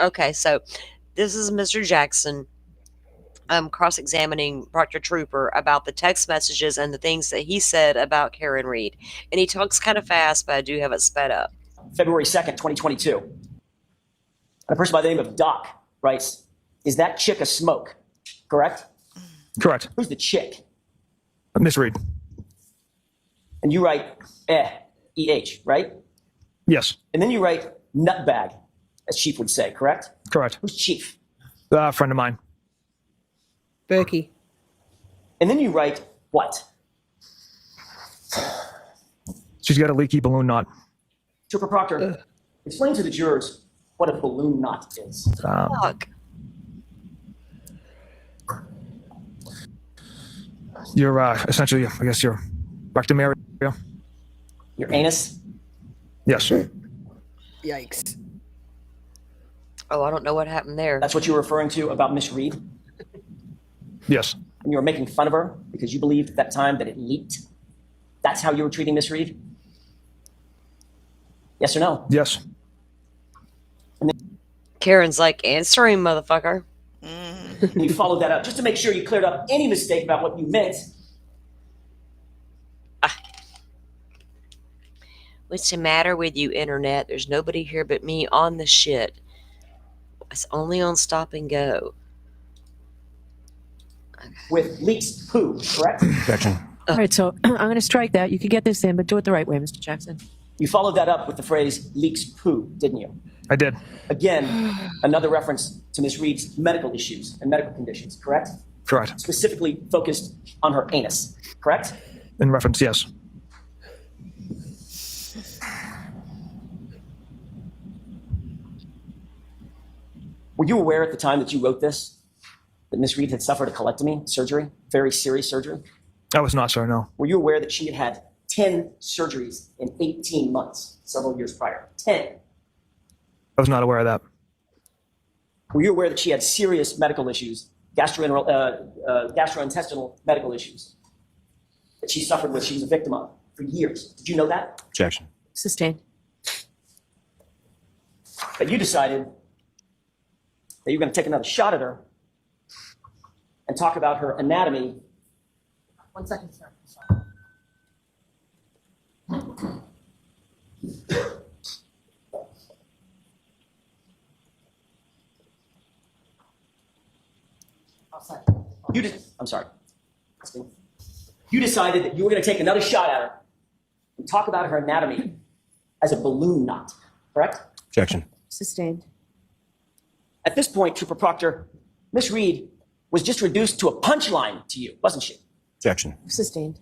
[SPEAKER 2] Okay, so this is Mr. Jackson cross-examining Proctor Trooper about the text messages and the things that he said about Karen Reed. And he talks kind of fast, but I do have it sped up.
[SPEAKER 5] February 2nd, 2022. And a person by the name of Doc writes, "Is that chick a smoke?" Correct?
[SPEAKER 7] Correct.
[SPEAKER 5] Who's the chick?
[SPEAKER 7] Miss Reed.
[SPEAKER 5] And you write E-H, right?
[SPEAKER 7] Yes.
[SPEAKER 5] And then you write nutbag, as Chief would say, correct?
[SPEAKER 7] Correct.
[SPEAKER 5] Who's Chief?
[SPEAKER 7] A friend of mine.
[SPEAKER 4] Berkey.
[SPEAKER 5] And then you write what?
[SPEAKER 7] She's got a leaky balloon knot.
[SPEAKER 5] Trooper Proctor, explain to the jurors what a balloon knot is.
[SPEAKER 2] Fuck.
[SPEAKER 7] You're essentially, I guess, your rectum area.
[SPEAKER 5] Your anus?
[SPEAKER 7] Yes.
[SPEAKER 4] Yikes.
[SPEAKER 2] Oh, I don't know what happened there.
[SPEAKER 5] That's what you were referring to about Miss Reed?
[SPEAKER 7] Yes.
[SPEAKER 5] And you were making fun of her because you believed at that time that it leaked? That's how you were treating Miss Reed? Yes or no?
[SPEAKER 7] Yes.
[SPEAKER 2] Karen's like, answering, motherfucker.
[SPEAKER 5] And you followed that up just to make sure you cleared up any mistake about what you meant.
[SPEAKER 2] What's the matter with you, internet? There's nobody here but me on the shit. It's only on stop and go.
[SPEAKER 5] With leaks poo, correct?
[SPEAKER 7] Objection.
[SPEAKER 8] All right, so I'm going to strike that. You can get this in, but do it the right way, Mr. Jackson.
[SPEAKER 5] You followed that up with the phrase leaks poo, didn't you?
[SPEAKER 7] I did.
[SPEAKER 5] Again, another reference to Miss Reed's medical issues and medical conditions, correct?
[SPEAKER 7] Correct.
[SPEAKER 5] Specifically focused on her anus, correct?
[SPEAKER 7] In reference, yes.
[SPEAKER 5] Were you aware at the time that you wrote this that Miss Reed had suffered a colectomy surgery, very serious surgery?
[SPEAKER 7] I was not, sir, no.
[SPEAKER 5] Were you aware that she had had 10 surgeries in 18 months, several years prior? 10.
[SPEAKER 7] I was not aware of that.
[SPEAKER 5] Were you aware that she had serious medical issues, gastrointestinal medical issues that she suffered with, she was a victim of for years? Did you know that?
[SPEAKER 7] Objection.
[SPEAKER 8] Sustained.
[SPEAKER 5] But you decided that you were going to take another shot at her and talk about her anatomy. 1 second, sir. I'm sorry. You decided that you were going to take another shot at her and talk about her anatomy as a balloon knot, correct?
[SPEAKER 7] Objection.
[SPEAKER 8] Sustained.
[SPEAKER 5] At this point, Trooper Proctor, Miss Reed was just reduced to a punchline to you, wasn't she?
[SPEAKER 7] Objection.
[SPEAKER 8] Sustained.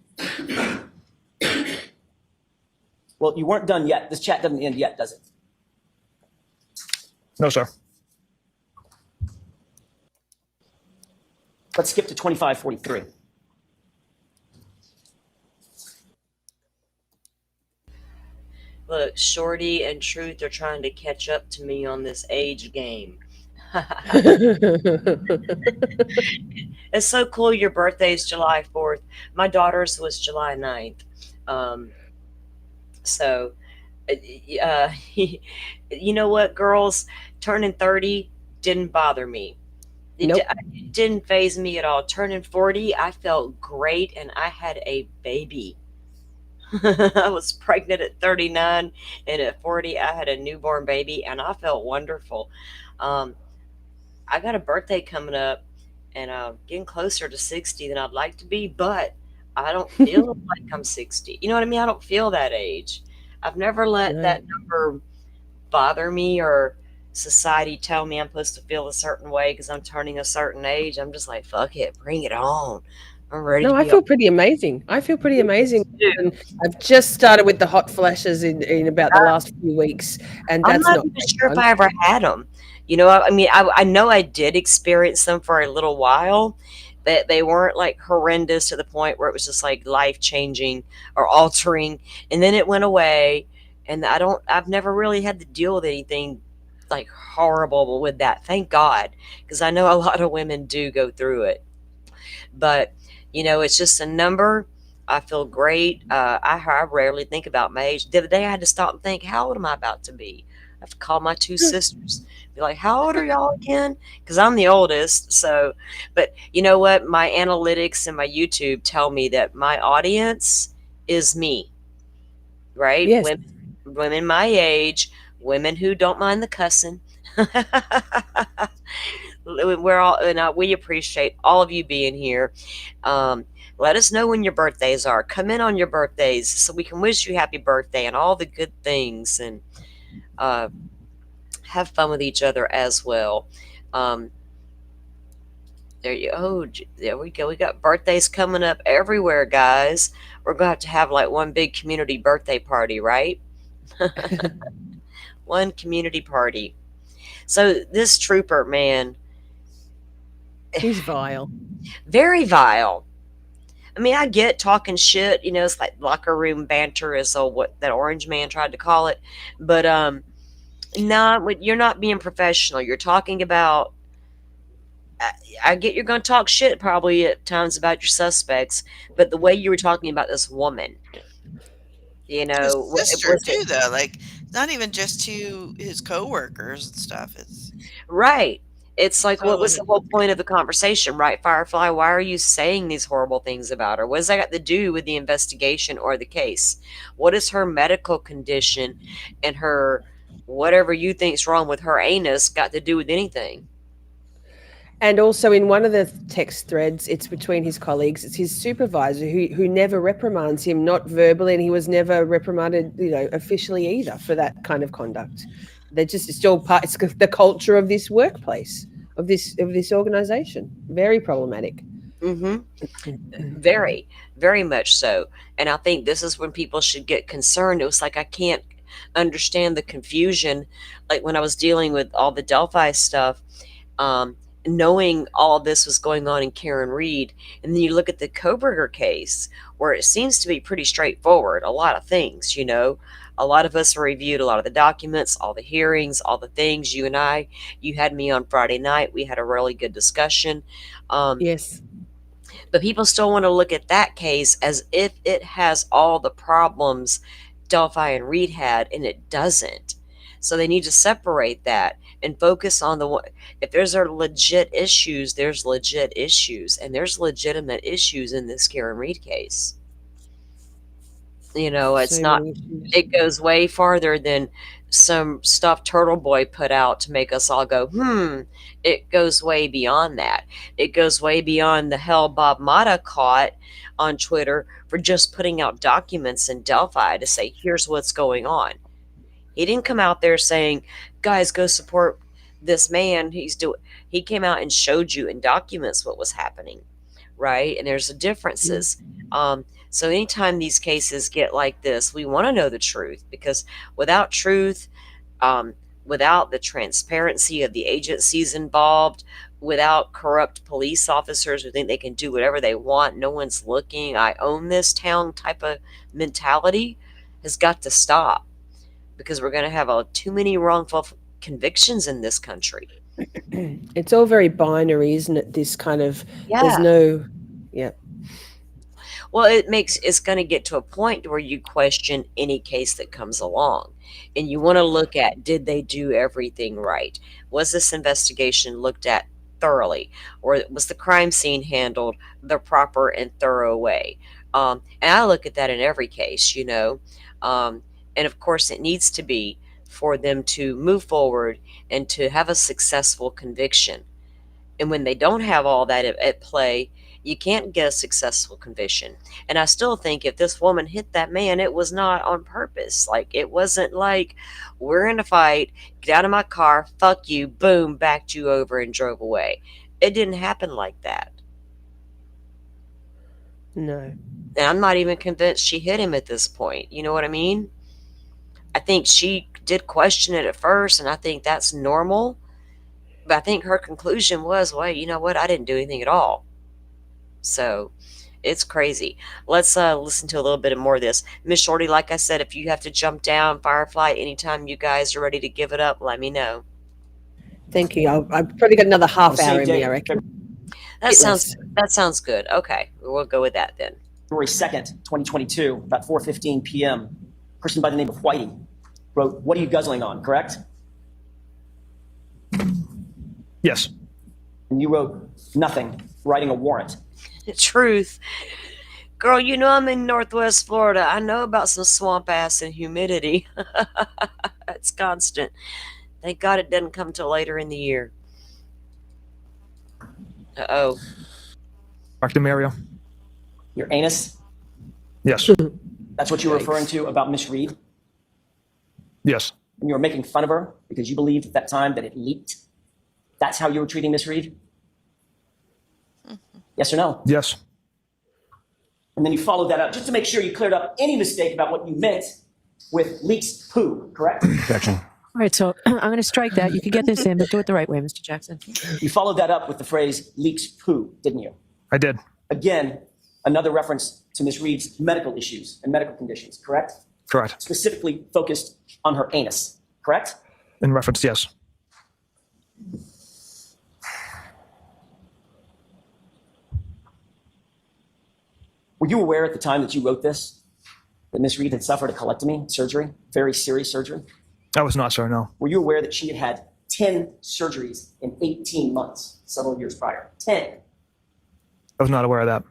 [SPEAKER 5] Well, you weren't done yet. This chat doesn't end yet, does it?
[SPEAKER 7] No, sir.
[SPEAKER 5] Let's skip to 2543.
[SPEAKER 2] Look, Shorty and Truth are trying to catch up to me on this age game. It's so cool. Your birthday is July 4th. My daughter's was July 9th. So, you know what, girls? Turning 30 didn't bother me.
[SPEAKER 4] Nope.
[SPEAKER 2] It didn't faze me at all. Turning 40, I felt great, and I had a baby. I was pregnant at 39, and at 40, I had a newborn baby, and I felt wonderful. I got a birthday coming up, and I'm getting closer to 60 than I'd like to be, but I don't feel like I'm 60. You know what I mean? I don't feel that age. I've never let that number bother me or society tell me I'm supposed to feel a certain way because I'm turning a certain age. I'm just like, fuck it, bring it on. I'm ready.
[SPEAKER 4] No, I feel pretty amazing. I feel pretty amazing. And I've just started with the hot flashes in about the last few weeks, and
[SPEAKER 2] I'm
[SPEAKER 4] that's
[SPEAKER 2] not
[SPEAKER 4] not
[SPEAKER 2] even sure if I ever had them. You know, I mean, I know I did experience them for a little while, but they weren't like horrendous to the point where it was just like life changing or altering. And then it went away, and I've never really had to deal with anything like horrible with that. Thank God, because I know a lot of women do go through it. But you know, it's just a number. I feel great. I rarely think about my age. The other day I had to stop and think, how old am I about to be? have to call my two sisters. Be like, how old are y'all again? Because I'm the oldest. So, but you know what? My analytics and my YouTube tell me that my audience is me, right?
[SPEAKER 4] Yes.
[SPEAKER 2] Women my age, women who don't mind the cussing. We're all, and we appreciate all of you being here. Um, Let us know when your birthdays are. Come in on your birthdays so we can wish you happy birthday and all the good things, and uh, have fun with each other as well. Um, there we go. We got birthdays coming up everywhere, guys. We're going to have like one big community birthday party, right? One community party. So this trooper, man,
[SPEAKER 4] He's vile.
[SPEAKER 2] very vile. I mean, I get talking shit, it's like locker room banter, is what that orange man tried to call it. But you're not being professional. You're talking about, I get you're going to talk shit probably at times about your suspects, but the way you were talking about this woman,
[SPEAKER 3] His
[SPEAKER 2] it
[SPEAKER 3] sister
[SPEAKER 2] was
[SPEAKER 3] too, though. Like, not even just to his coworkers and stuff. It's
[SPEAKER 2] right. It's like, what was
[SPEAKER 3] totally.
[SPEAKER 2] the whole point of the conversation, right, Firefly? Why are you saying these horrible things about her? What does that got to do with the investigation or the case? What is her medical condition and her whatever you think's wrong with her anus got to do with anything?
[SPEAKER 4] And also in one of the text threads, it's between his colleagues. It's his supervisor who never reprimands him, not verbally, and he was never reprimanded, officially either for that kind of conduct. They're just still part. It's the culture of this workplace, of this organization. Very problematic.
[SPEAKER 2] Mm-hmm. Very, very much so. And I think this is when people should get concerned. It was like, I can't understand the confusion. Like when I was dealing with all the Delphi stuff, um, knowing all this was going on in Karen Reed, and then you look at the Koberger case, where it seems to be pretty straightforward. A lot of things, a lot of us reviewed a lot of the documents, all the hearings, all the things. You had me on Friday night. We had a really good discussion.
[SPEAKER 4] Yes.
[SPEAKER 2] But people still want to look at that case as if it has all the problems Delphi and Reed had, and it doesn't. So they need to separate that and focus on if there's legit issues, there's legit issues, and there's legitimate issues in this Karen Reed case. It's
[SPEAKER 4] So
[SPEAKER 2] not,
[SPEAKER 4] many issues.
[SPEAKER 2] it goes way farther than some stuff Turtle Boy put out to make us all go, It goes way beyond that. It goes way beyond the hell Bob Mata caught on Twitter for just putting out documents in Delphi to say, here's what's going on. He didn't come out there saying, guys, go support this man. He came out and showed you in documents what was happening, right? And there's the differences. So anytime these cases get like this, we want to know the truth, because without truth, without the transparency of the agencies involved, without corrupt police officers who think they can do whatever they want, no one's looking, I own this town type of mentality has got to stop, because we're going to have too many wrongful convictions in this country.
[SPEAKER 4] It's all very binary, isn't it? This kind of, there's no, yeah.
[SPEAKER 2] Well, it's going to get to a point where you question any case that comes along, and you want to look at, did they do everything right? Was this investigation looked at thoroughly, or was the crime scene handled the proper and thorough way? And I look at that in every case, and of course it needs to be for them to move forward and to have a successful conviction. And when they don't have all that at play, you can't get a successful conviction. And I still think if this woman hit that man, it was not on purpose. Like, it wasn't like, we're in a fight, get out of my car, fuck you, boom, backed you over and drove away. It didn't happen like that.
[SPEAKER 4] No.
[SPEAKER 2] And I'm not even convinced she hit him at this point. You know what I mean? I think she did question it at first, and I think that's normal. But I think her conclusion was, well, you know what? I didn't do anything at all. So it's crazy. Let's listen to a little bit more of this. Miss Shorty, like I said, if you have to jump down, Firefly, anytime you guys are ready to give it up, let me know.
[SPEAKER 4] Thank you. I've probably got another half hour in me, I reckon.
[SPEAKER 2] That sounds good. Okay, we'll go with that then.
[SPEAKER 5] February 2nd, 2022, about 4:15 p.m., a person by the name of Whitey wrote, "What are you guzzling on?" Correct?
[SPEAKER 7] Yes.
[SPEAKER 5] And you wrote nothing, writing a warrant.
[SPEAKER 2] Truth. Girl, you know I'm in Northwest Florida. I know about some swamp ass and humidity. It's constant. Thank God it doesn't come till later in the year. Uh-oh.
[SPEAKER 7] Rectum area.
[SPEAKER 5] Your anus?
[SPEAKER 7] Yes.
[SPEAKER 5] That's what you were referring to about Miss Reed?
[SPEAKER 7] Yes.
[SPEAKER 5] And you were making fun of her because you believed at that time that it leaked? That's how you were treating Miss Reed? Yes or no?
[SPEAKER 7] Yes.
[SPEAKER 5] And then you followed that up just to make sure you cleared up any mistake about what you meant with leaks poo, correct?
[SPEAKER 7] Objection.
[SPEAKER 8] All right, so I'm going to strike that. You can get this in, but do it the right way, Mr. Jackson.
[SPEAKER 5] You followed that up with the phrase leaks poo, didn't you?
[SPEAKER 7] I did.
[SPEAKER 5] Again, another reference to Miss Reed's medical issues and medical conditions, correct?
[SPEAKER 7] Correct.
[SPEAKER 5] Specifically focused on her anus, correct?
[SPEAKER 7] In reference, yes.
[SPEAKER 5] Were you aware at the time that you wrote this that Miss Reed had suffered a colectomy surgery, very serious surgery?
[SPEAKER 7] I was not, sir, no.
[SPEAKER 5] Were you aware that she had had 10 surgeries in 18 months, several years prior? 10.
[SPEAKER 7] I was not aware of that.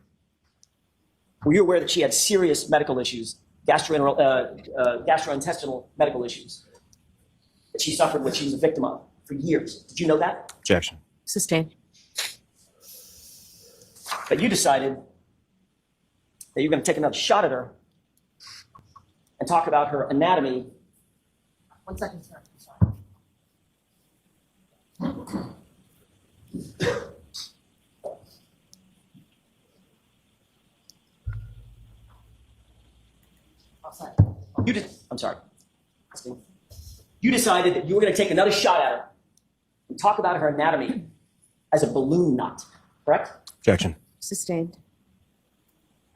[SPEAKER 5] Were you aware that she had serious medical issues, gastrointestinal medical issues that she suffered, what she was a victim of for years? Did you know that?
[SPEAKER 7] Objection.
[SPEAKER 8] Sustained.
[SPEAKER 5] But you decided that you're going to take another shot at her and talk about her anatomy. 1 second, sir. I'm sorry. I'm sorry. You decided that you were going to take another shot at her and talk about her anatomy as a balloon knot, correct?
[SPEAKER 7] Objection.
[SPEAKER 8] Sustained.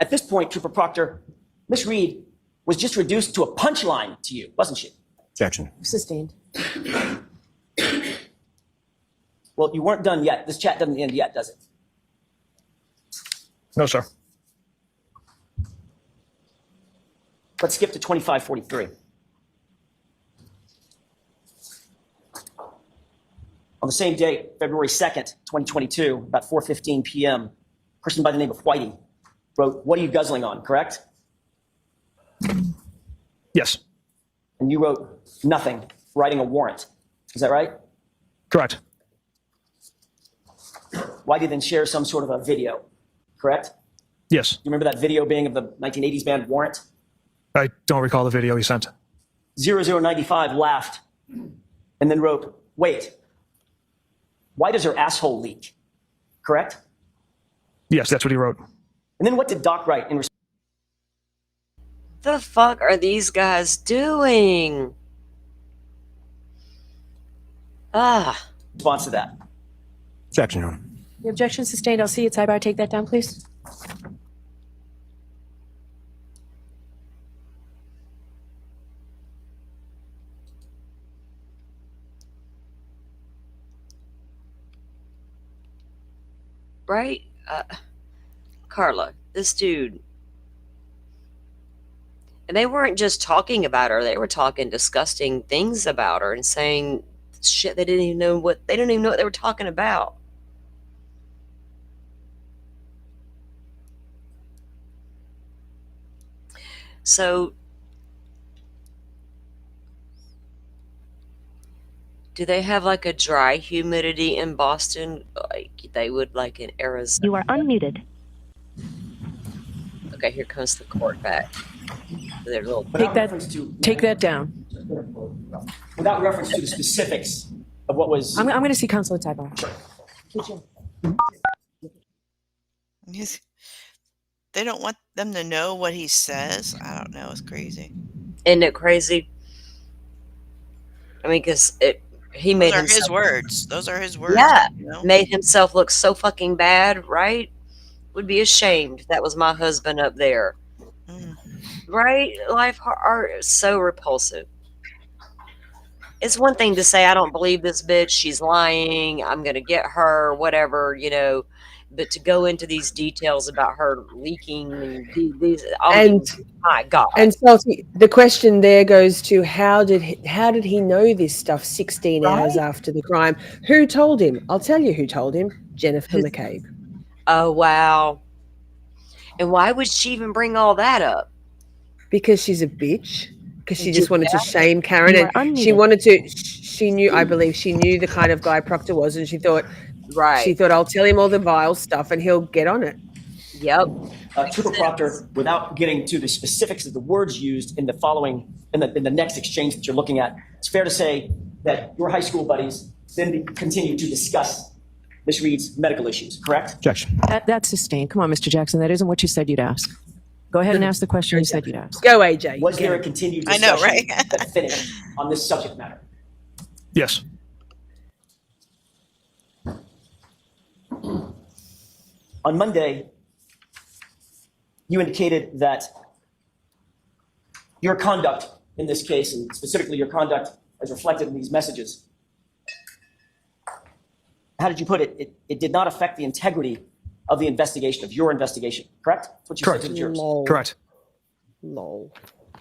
[SPEAKER 5] At this point, Trooper Proctor, Miss Reed was just reduced to a punchline to you, wasn't she?
[SPEAKER 7] Objection.
[SPEAKER 8] Sustained.
[SPEAKER 5] Well, you weren't done yet. This chat doesn't end yet, does it?
[SPEAKER 7] No, sir.
[SPEAKER 5] Let's skip to 2543. On the same date, February 2nd, 2022, about 4:15 p.m., a person by the name of Whitey wrote, "What are you guzzling on?" Correct?
[SPEAKER 7] Yes.
[SPEAKER 5] And you wrote nothing, writing a warrant. Is that right?
[SPEAKER 7] Correct.
[SPEAKER 5] Whitey then shares some sort of a video, correct?
[SPEAKER 7] Yes.
[SPEAKER 5] You remember that video being of the 1980s band Warrant?
[SPEAKER 7] I don't recall the video he sent.
[SPEAKER 5] 0095 laughed and then wrote, "Wait, why does her asshole leak?" Correct?
[SPEAKER 7] Yes, that's what he wrote.
[SPEAKER 5] And then what did Doc write in
[SPEAKER 2] The fuck are these guys doing? Ah.
[SPEAKER 5] response to that?
[SPEAKER 7] Objection, Your Honor.
[SPEAKER 8] The objection sustained. I'll see you. Sidebar, take that down, please.
[SPEAKER 2] Right? Carla, this dude. And they weren't just talking about her, they were talking disgusting things about her and saying shit they didn't even know what they were talking about. So do they have like a dry humidity in Boston like they would like in Arizona?
[SPEAKER 9] You are unmuted.
[SPEAKER 2] Okay, here comes the court back. Their little
[SPEAKER 8] Take that down.
[SPEAKER 5] Without reference to the specifics of what was.
[SPEAKER 8] I'm going to see counsel at sidebar.
[SPEAKER 3] They don't want them to know what he says. I don't know. It's crazy.
[SPEAKER 2] Isn't it crazy? I mean, because he made
[SPEAKER 3] Those are
[SPEAKER 2] himself,
[SPEAKER 3] his words. Those are his words.
[SPEAKER 2] yeah,
[SPEAKER 3] You know?
[SPEAKER 2] made himself look so fucking bad, right? Would be ashamed if that was my husband up there, right? Life art is so repulsive. It's one thing to say, I don't believe this bitch, she's lying, I'm gonna get her, whatever, you know. but to go into these details about her leaking and these, my God.
[SPEAKER 4] And Salty, the question there goes to how did he know this stuff 16 hours after the crime? Who told him? I'll tell you who told him. Jennifer McCabe.
[SPEAKER 2] Oh, wow. And why would she even bring all that up?
[SPEAKER 4] Because she's a bitch. Because she just wanted to shame Karen, and she wanted to. She knew. I believe she knew the kind of guy Proctor was, and she thought, I'll tell him all the vile stuff, and he'll get on it.
[SPEAKER 2] Yep.
[SPEAKER 5] Trooper Proctor, without getting to the specifics of the words used in the following, in the next exchange that you're looking at, it's fair to say that your high school buddies then continue to discuss Miss Reed's medical issues, correct?
[SPEAKER 7] Objection.
[SPEAKER 8] That's sustained. Come on, Mr. Jackson. That isn't what you said you'd ask. Go ahead and ask the question you said you'd ask.
[SPEAKER 4] Go, AJ.
[SPEAKER 5] Was there a continued discussion that finished on this subject matter?
[SPEAKER 7] Yes.
[SPEAKER 5] On Monday, you indicated that your conduct in this case, and specifically your conduct as reflected in these messages, how did you put it? It did not affect the integrity of the investigation, of your investigation, correct? That's what you said to the jurors.
[SPEAKER 4] Lol.
[SPEAKER 7] Correct.
[SPEAKER 4] Lol.
[SPEAKER 5] Do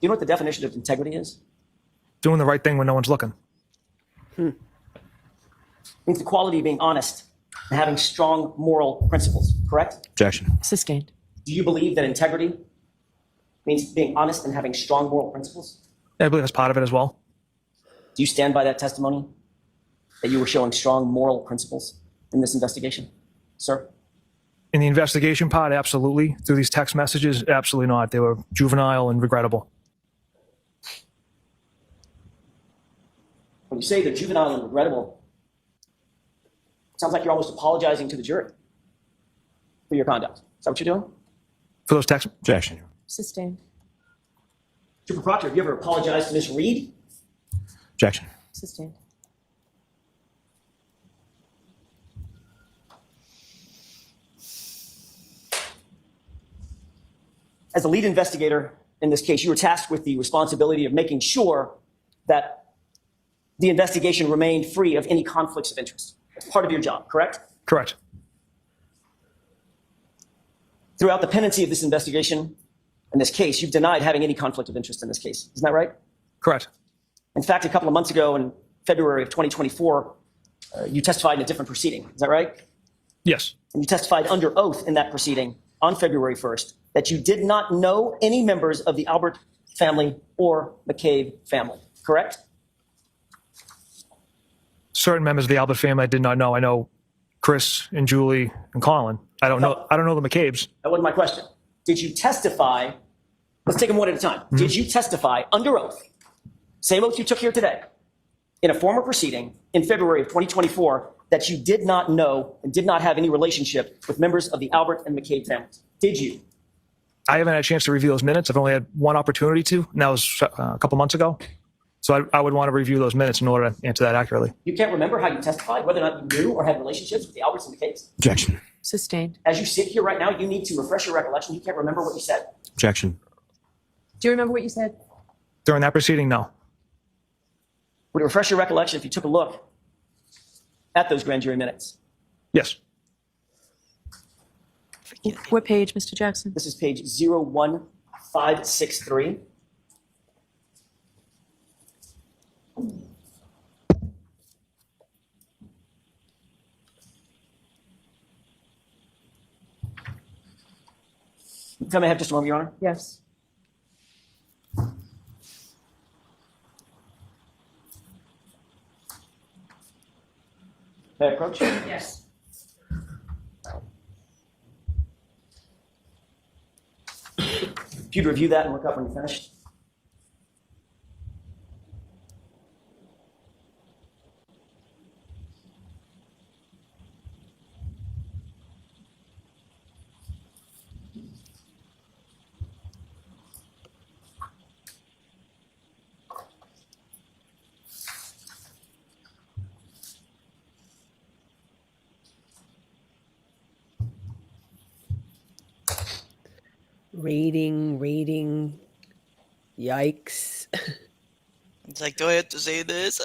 [SPEAKER 5] you know what the definition of integrity is?
[SPEAKER 7] Doing the right thing when no one's looking.
[SPEAKER 5] It means the quality of being honest and having strong moral principles, correct?
[SPEAKER 7] Objection.
[SPEAKER 8] Sustained.
[SPEAKER 5] Do you believe that integrity means being honest and having strong moral principles?
[SPEAKER 7] Yeah, I believe that's part of it as well.
[SPEAKER 5] Do you stand by that testimony that you were showing strong moral principles in this investigation, sir?
[SPEAKER 7] In the investigation part, absolutely. Through these text messages, absolutely not. They were juvenile and regrettable.
[SPEAKER 5] When you say they're juvenile and regrettable, it sounds like you're almost apologizing to the jury for your conduct. Is that what you're doing?
[SPEAKER 7] For those text. Objection.
[SPEAKER 8] Sustained.
[SPEAKER 5] Trooper Proctor, have you ever apologized to Miss Reed?
[SPEAKER 7] Objection.
[SPEAKER 8] Sustained.
[SPEAKER 5] As the lead investigator in this case, you were tasked with the responsibility of making sure that the investigation remained free of any conflicts of interest. It's part of your job, correct?
[SPEAKER 7] Correct.
[SPEAKER 5] Throughout the pendency of this investigation, in this case, you've denied having any conflict of interest in this case. Isn't that right?
[SPEAKER 7] Correct.
[SPEAKER 5] In fact, a couple of months ago in February of 2024, you testified in a different proceeding. Is that right?
[SPEAKER 7] Yes.
[SPEAKER 5] And you testified under oath in that proceeding on February 1st that you did not know any members of the Albert family or McCabe family, correct?
[SPEAKER 7] Certain members of the Albert family I did not know. I know Chris and Julie and Colin. I don't know the McCabes.
[SPEAKER 5] That wasn't my question. Did you testify? Let's take them one at a time. Mm-hmm. Did you testify under oath, same oath you took here today, in a former proceeding in February of 2024, that you did not know and did not have any relationship with members of the Albert and McCabe families? Did you?
[SPEAKER 7] I haven't had a chance to review those minutes. I've only had one opportunity to, and that was a couple months ago. So I would want to review those minutes in order to answer that accurately.
[SPEAKER 5] You can't remember how you testified, whether or not you knew or had relationships with the Alberts and McCabes?
[SPEAKER 7] Objection.
[SPEAKER 8] Sustained.
[SPEAKER 5] As you sit here right now, you need to refresh your recollection. You can't remember what you said.
[SPEAKER 7] Objection.
[SPEAKER 8] Do you remember what you said?
[SPEAKER 7] During that proceeding, no.
[SPEAKER 5] Would it refresh your recollection if you took a look at those grand jury minutes?
[SPEAKER 7] Yes.
[SPEAKER 8] What page, Mr. Jackson?
[SPEAKER 5] This is page 01563. Tell me I have just a moment, Your Honor.
[SPEAKER 8] Yes.
[SPEAKER 5] May I approach?
[SPEAKER 8] Yes.
[SPEAKER 5] If you'd review that and look up when you're finished.
[SPEAKER 4] Reading. Yikes.
[SPEAKER 3] It's like, do I have to say this?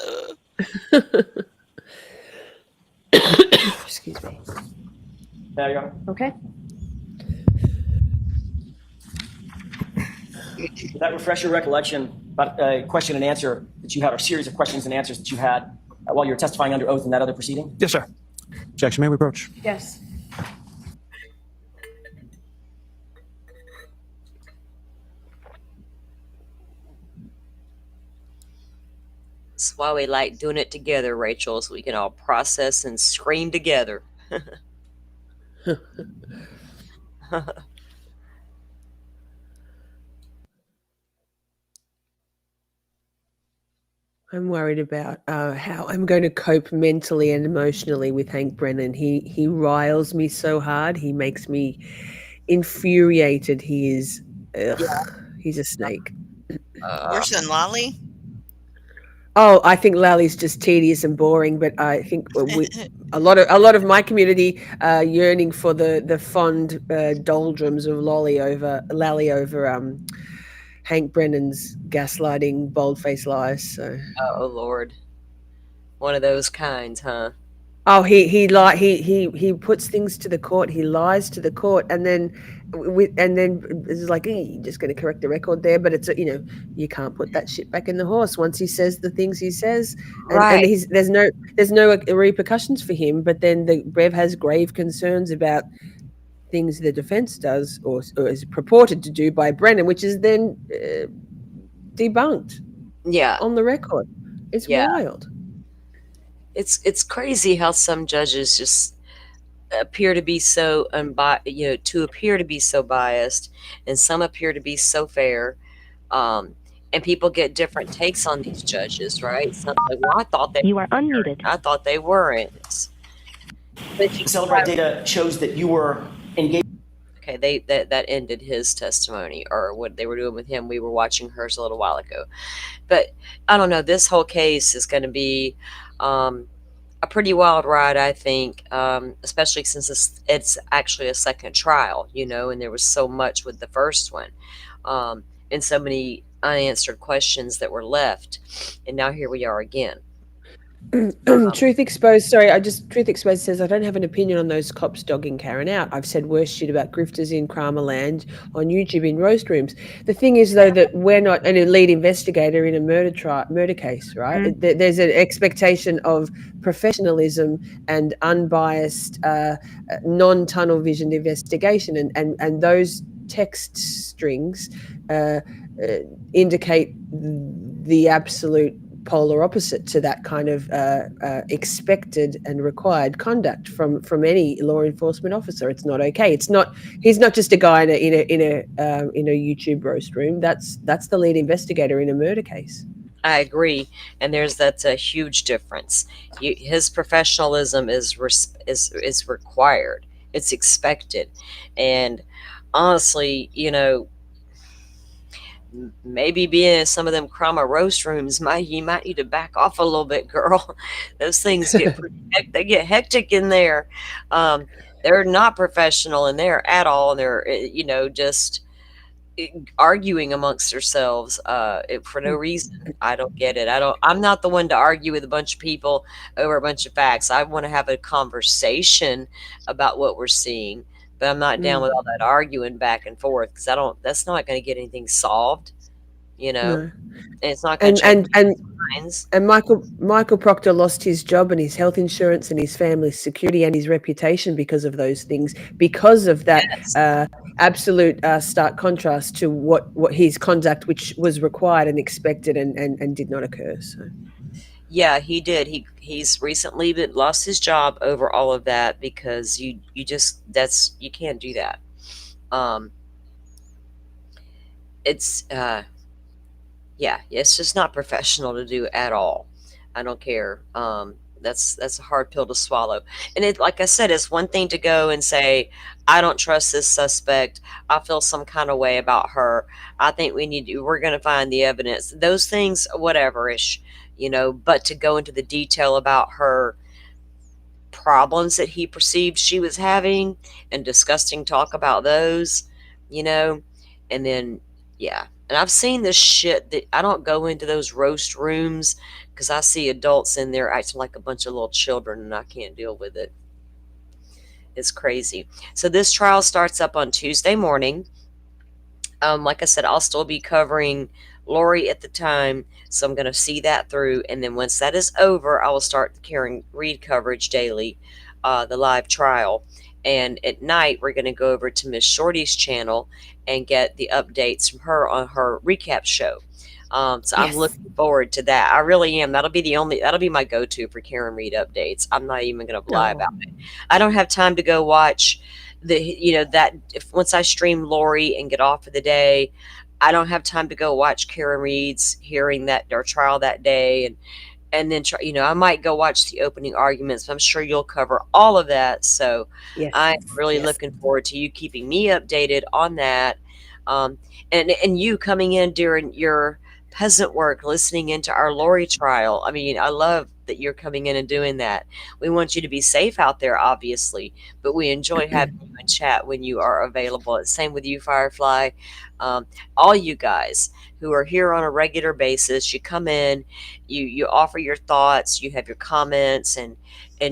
[SPEAKER 4] Excuse me.
[SPEAKER 5] Your Honor.
[SPEAKER 8] Okay.
[SPEAKER 5] Did that refresh your recollection about a question and answer that you had, or a series of questions and answers that you had while you were testifying under oath in that other proceeding?
[SPEAKER 7] Yes, sir.
[SPEAKER 9] Objection may we approach?
[SPEAKER 8] Yes.
[SPEAKER 2] That's why we like doing it together, Rachel, so we can all process and scream together.
[SPEAKER 4] I'm worried about how I'm going to cope mentally and emotionally with Hank Brennan. He riles me so hard. He makes me infuriated. He is, he's a snake.
[SPEAKER 3] Worse than Lolly?
[SPEAKER 4] Oh, I think Lally's just tedious and boring, but I think a lot of my community are yearning for the fond doldrums of Lally over Hank Brennan's gaslighting, bold-faced lies. So.
[SPEAKER 2] Oh Lord, one of those kinds, huh?
[SPEAKER 4] Oh, he puts things to the court. He lies to the court, and then it's like, you're just going to correct the record there. But it's you can't put that shit back in the horse once he says the things he says, and there's no repercussions for him. But then the Rev has grave concerns about things the defense does or is purported to do by Brennan, which is then debunked.
[SPEAKER 2] Yeah,
[SPEAKER 4] on the record. It's wild.
[SPEAKER 2] It's crazy how some judges just appear to be so appear to be so biased, and some appear to be so fair, and people get different takes on these judges, right? Some like, well, I thought they
[SPEAKER 10] You are unmuted.
[SPEAKER 2] I thought they weren't. But
[SPEAKER 5] The Celebrate data shows that you were engaged.
[SPEAKER 2] okay, that ended his testimony, or what they were doing with him. We were watching hers a little while ago, but I don't know. This whole case is going to be a pretty wild ride, I think, especially since it's actually a second trial, and there was so much with the first one, and so many unanswered questions that were left, and now here we are again.
[SPEAKER 4] Truth Exposed, Truth Exposed says, I don't have an opinion on those cops dogging Karen out. I've said worse shit about grifters in Kramaland on YouTube in roast rooms. The thing is, though, that we're not a lead investigator in a murder case, right? There's an expectation of professionalism and unbiased, non-tunnel vision investigation, and those text strings indicate the absolute polar opposite to that kind of expected and required conduct from any law enforcement officer. It's not okay. He's not just a guy in a YouTube roast room. That's the lead investigator in a murder case.
[SPEAKER 2] I agree, and that's a huge difference. His professionalism is required. It's expected, and honestly, maybe being in some of them Krama roast rooms, you might need to back off a little bit, girl. Those things they get hectic in there. They're not professional in there at all. They're just arguing amongst themselves for no reason. I don't get it. I'm not the one to argue with a bunch of people over a bunch of facts. I want to have a conversation about what we're seeing. But I'm not down with all that arguing back and forth, because that's not going to get anything solved, No. And it's not going to change minds.
[SPEAKER 4] And Michael Proctor lost his job and his health insurance and his family's security and his reputation because of those things, because of that absolute stark contrast to what his conduct, which was required and expected and did not occur. So.
[SPEAKER 2] Yeah, he did. He's recently lost his job over all of that, because you can't do that. It's it's just not professional to do at all. I don't care. That's a hard pill to swallow. And like I said, it's one thing to go and say, I don't trust this suspect. I feel some kind of way about her. I think we're going to find the evidence. Those things, whatever-ish. But to go into the detail about her problems that he perceived she was having and disgusting talk about those, and then, And I've seen this shit that I don't go into those roast rooms because I see adults in there acting like a bunch of little children, and I can't deal with it. It's crazy. So this trial starts up on Tuesday morning. Like I said, I'll still be covering Lori at the time, so I'm going to see that through. And then once that is over, I will start the Karen Reed coverage daily, the live trial. And at night, we're going to go over to Miss Shorty's channel and get the updates from her on her recap show. So I'm
[SPEAKER 4] Yes.
[SPEAKER 2] looking forward to that. I really am. That'll be my go-to for Karen Reed updates. I'm not even going to lie
[SPEAKER 4] Oh,
[SPEAKER 2] about it. I don't have time to go watch that if once I stream Lori and get off for the day, I don't have time to go watch Karen Reed's hearing that or trial that day, and then try, I might go watch the opening arguments. But I'm sure you'll cover all of that. So
[SPEAKER 4] yes.
[SPEAKER 2] I'm really
[SPEAKER 4] Yes.
[SPEAKER 2] looking forward to you keeping me updated on that. Um, and you coming in during your peasant work, listening into our Lori trial. I mean, I love that you're coming in and doing that. We want you to be safe out there, obviously, but we enjoy having you in chat when you are available. Same with you, Firefly. Um, all you guys who are here on a regular basis, you come in, you offer your thoughts, you have your comments, and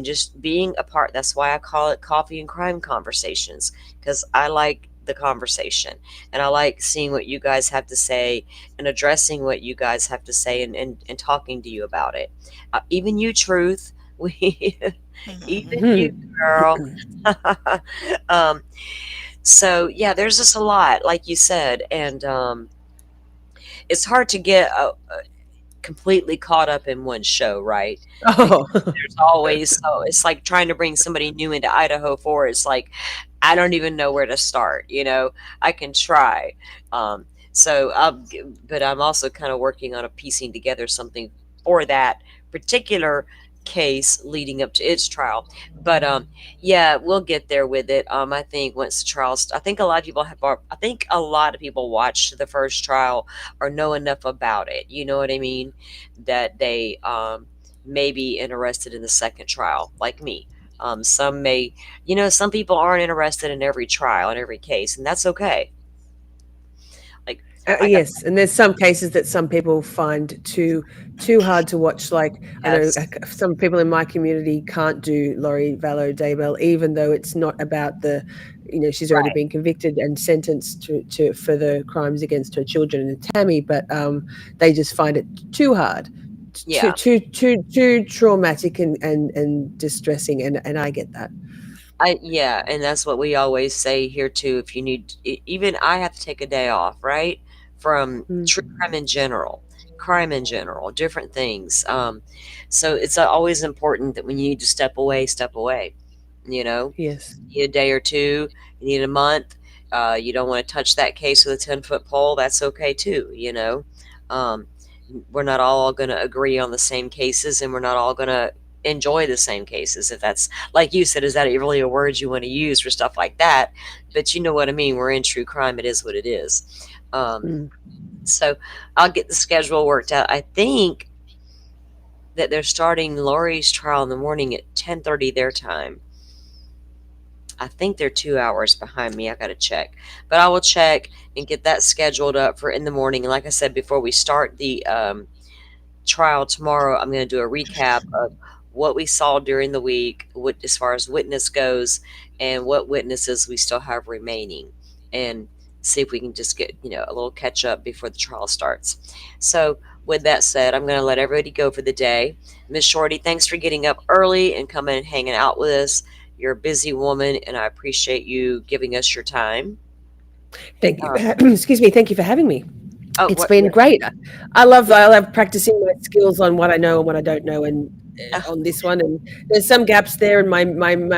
[SPEAKER 2] just being a part. That's why I call it Coffee and Crime Conversations, because I like the conversation and I like seeing what you guys have to say and addressing what you guys have to say, and talking to you about it. Even you, Truth, we even you, girl. um, so yeah, there's just a lot, like you said, and it's hard to get completely caught up in one show, right? Because
[SPEAKER 4] Oh,
[SPEAKER 2] there's always, so it's like trying to bring somebody new into Idaho for it's like I don't even know where to start. I can try. So, but I'm also kind of working on a piecing together something for that particular case leading up to its trial. But yeah, we'll get there with it. I think once the trials, I think a lot of people have. I think a lot of people watched the first trial or know enough about it. You know what I mean? That they may be interested in the second trial, like me. Some may, some people aren't interested in every trial and every case, and that's okay. Like I got
[SPEAKER 4] yes, and there's some cases that some people find too hard to watch. Like I know
[SPEAKER 2] yes,
[SPEAKER 4] some people in my community can't do Laurie Vallow Daybell, even though it's not about she's already
[SPEAKER 2] right,
[SPEAKER 4] been convicted and sentenced to for the crimes against her children and Tammy, but they just find it too hard,
[SPEAKER 2] yeah.
[SPEAKER 4] too traumatic and distressing, and I get that.
[SPEAKER 2] Yeah, and that's what we always say here too. If you need, even I have to take a day off, right, from
[SPEAKER 4] Mm,
[SPEAKER 2] true crime in general, different things. So it's always important that when you need to step away, step away. You know,
[SPEAKER 4] yes.
[SPEAKER 2] you need a day or two, you need a month. You don't want to touch that case with a 10-foot pole. That's okay too. Um, we're not all going to agree on the same cases, and we're not all going to enjoy the same cases. If that's, like you said, is that really a word you want to use for stuff like that? But you know what I mean. We're in true crime. It is what it is.
[SPEAKER 4] Mm.
[SPEAKER 2] So I'll get the schedule worked out. I think that they're starting Lori's trial in the morning at 10:30 their time. I think they're 2 hours behind me. I got to check, but I will check and get that scheduled up for in the morning. And like I said, before we start the trial tomorrow, I'm going to do a recap of what we saw during the week, what as far as witness goes, and what witnesses we still have remaining, and see if we can just get a little catch up before the trial starts. So with that said, I'm going to let everybody go for the day. Miss Shorty, thanks for getting up early and coming and hanging out with us. You're a busy woman, and I appreciate you giving us your time.
[SPEAKER 4] Thank you.
[SPEAKER 2] Uh,
[SPEAKER 4] Excuse me. Thank you for having me.
[SPEAKER 2] oh,
[SPEAKER 4] It's
[SPEAKER 2] what?
[SPEAKER 4] been great. I love practicing my skills on what I know and what I don't know, and on this one. And there's some gaps there, and my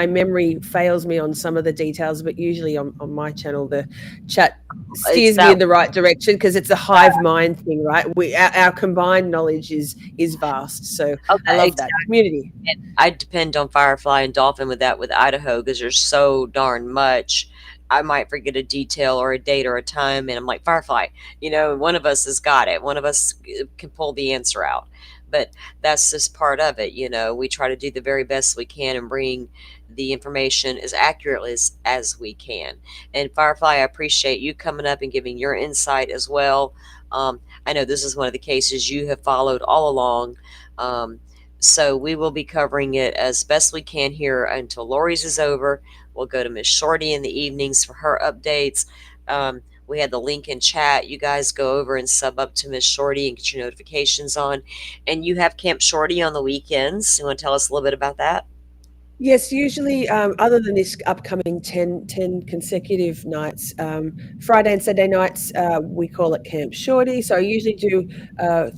[SPEAKER 4] memory fails me on some of the details. But usually on my channel, the chat
[SPEAKER 2] It's
[SPEAKER 4] steers me
[SPEAKER 2] that.
[SPEAKER 4] in the right direction because it's a hive mind thing, right? Our combined knowledge is vast. So I
[SPEAKER 2] Okay,
[SPEAKER 4] love that community.
[SPEAKER 2] I depend on Firefly and Dolphin with that with Idaho because there's so darn much. I might forget a detail or a date or a time, and I'm like, Firefly, one of us has got it. One of us can pull the answer out. But that's just part of it. We try to do the very best we can and bring the information as accurately as we can. And Firefly, I appreciate you coming up and giving your insight as well. I know this is one of the cases you have followed all along. Um, so we will be covering it as best we can here until Lori's is over. We'll go to Miss Shorty in the evenings for her updates. We had the link in chat. You guys go over and sub up to Miss Shorty and get your notifications on. And you have Camp Shorty on the weekends. You want to tell us a little bit about that?
[SPEAKER 4] Yes, usually, other than this upcoming 10 consecutive nights, Friday and Saturday nights, we call it Camp Shorty. So I usually do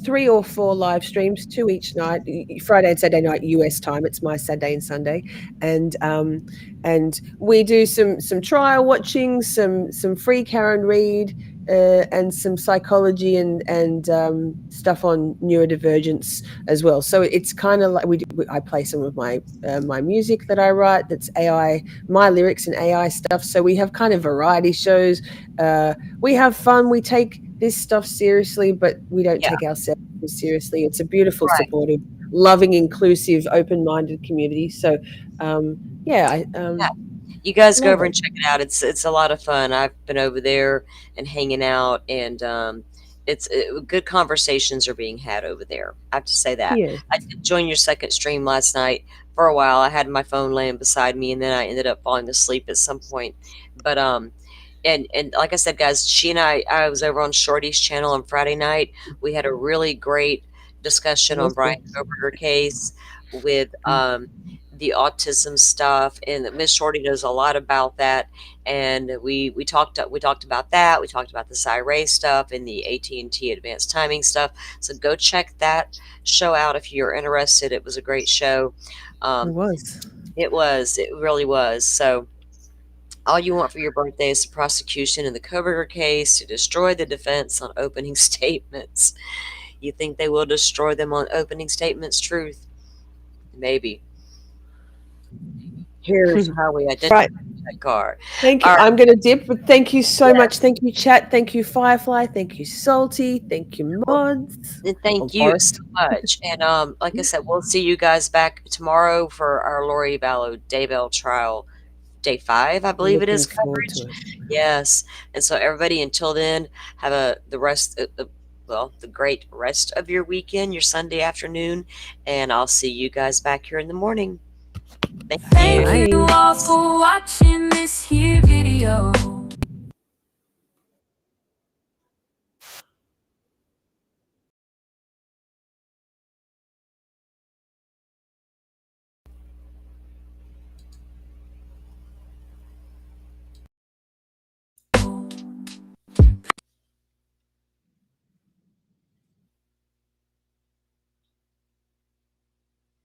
[SPEAKER 4] 3 or 4 live streams, 2 each night. Friday and Saturday night US time. It's my Saturday and Sunday, and we do some trial watching, some free Karen Reed, and some psychology and stuff on neurodivergence as well. So it's kind of like I play some of my my music that I write. That's AI, my lyrics and AI stuff. So we have kind of variety shows. We have fun. We take this stuff seriously, but we don't take ourselves seriously. It's a beautiful, supportive, loving, inclusive, open-minded community. So yeah.
[SPEAKER 2] You guys go over and check it out. It's a lot of fun. I've been over there and hanging out, and good conversations are being had over there. I have to say that.
[SPEAKER 4] Yeah.
[SPEAKER 2] I did join your second stream last night. For a while, I had my phone laying beside me, and then I ended up falling asleep at some point. But and like I said, guys, she and I was over on Shorty's channel on Friday night. We had a really great discussion on Brian Koberger case with the autism stuff, and Miss Shorty knows a lot about that. And we talked about that. We talked about the Cy stuff and the AT&T advanced timing stuff. So go check that show out if you're interested. It was a great show.
[SPEAKER 4] It was.
[SPEAKER 2] It really was. So all you want for your birthday is the prosecution in the Koberger case to destroy the defense on opening statements. You think they will destroy them on opening statements? Truth? Maybe. Here's how we identify that card.
[SPEAKER 4] Thank you. I'm going to dip, but thank you so much. Thank you, chat. Thank you, Firefly. Thank you, Salty. Thank you, mods.
[SPEAKER 2] And thank you so much. And like I said, we'll see you guys back tomorrow for our Lori Vallow Daybell trial, day 5, I believe it is. Yes. And so everybody, until then, have the great rest of your weekend, your Sunday afternoon, and I'll see you guys back here in the morning.
[SPEAKER 1] Thank you all for watching this here video.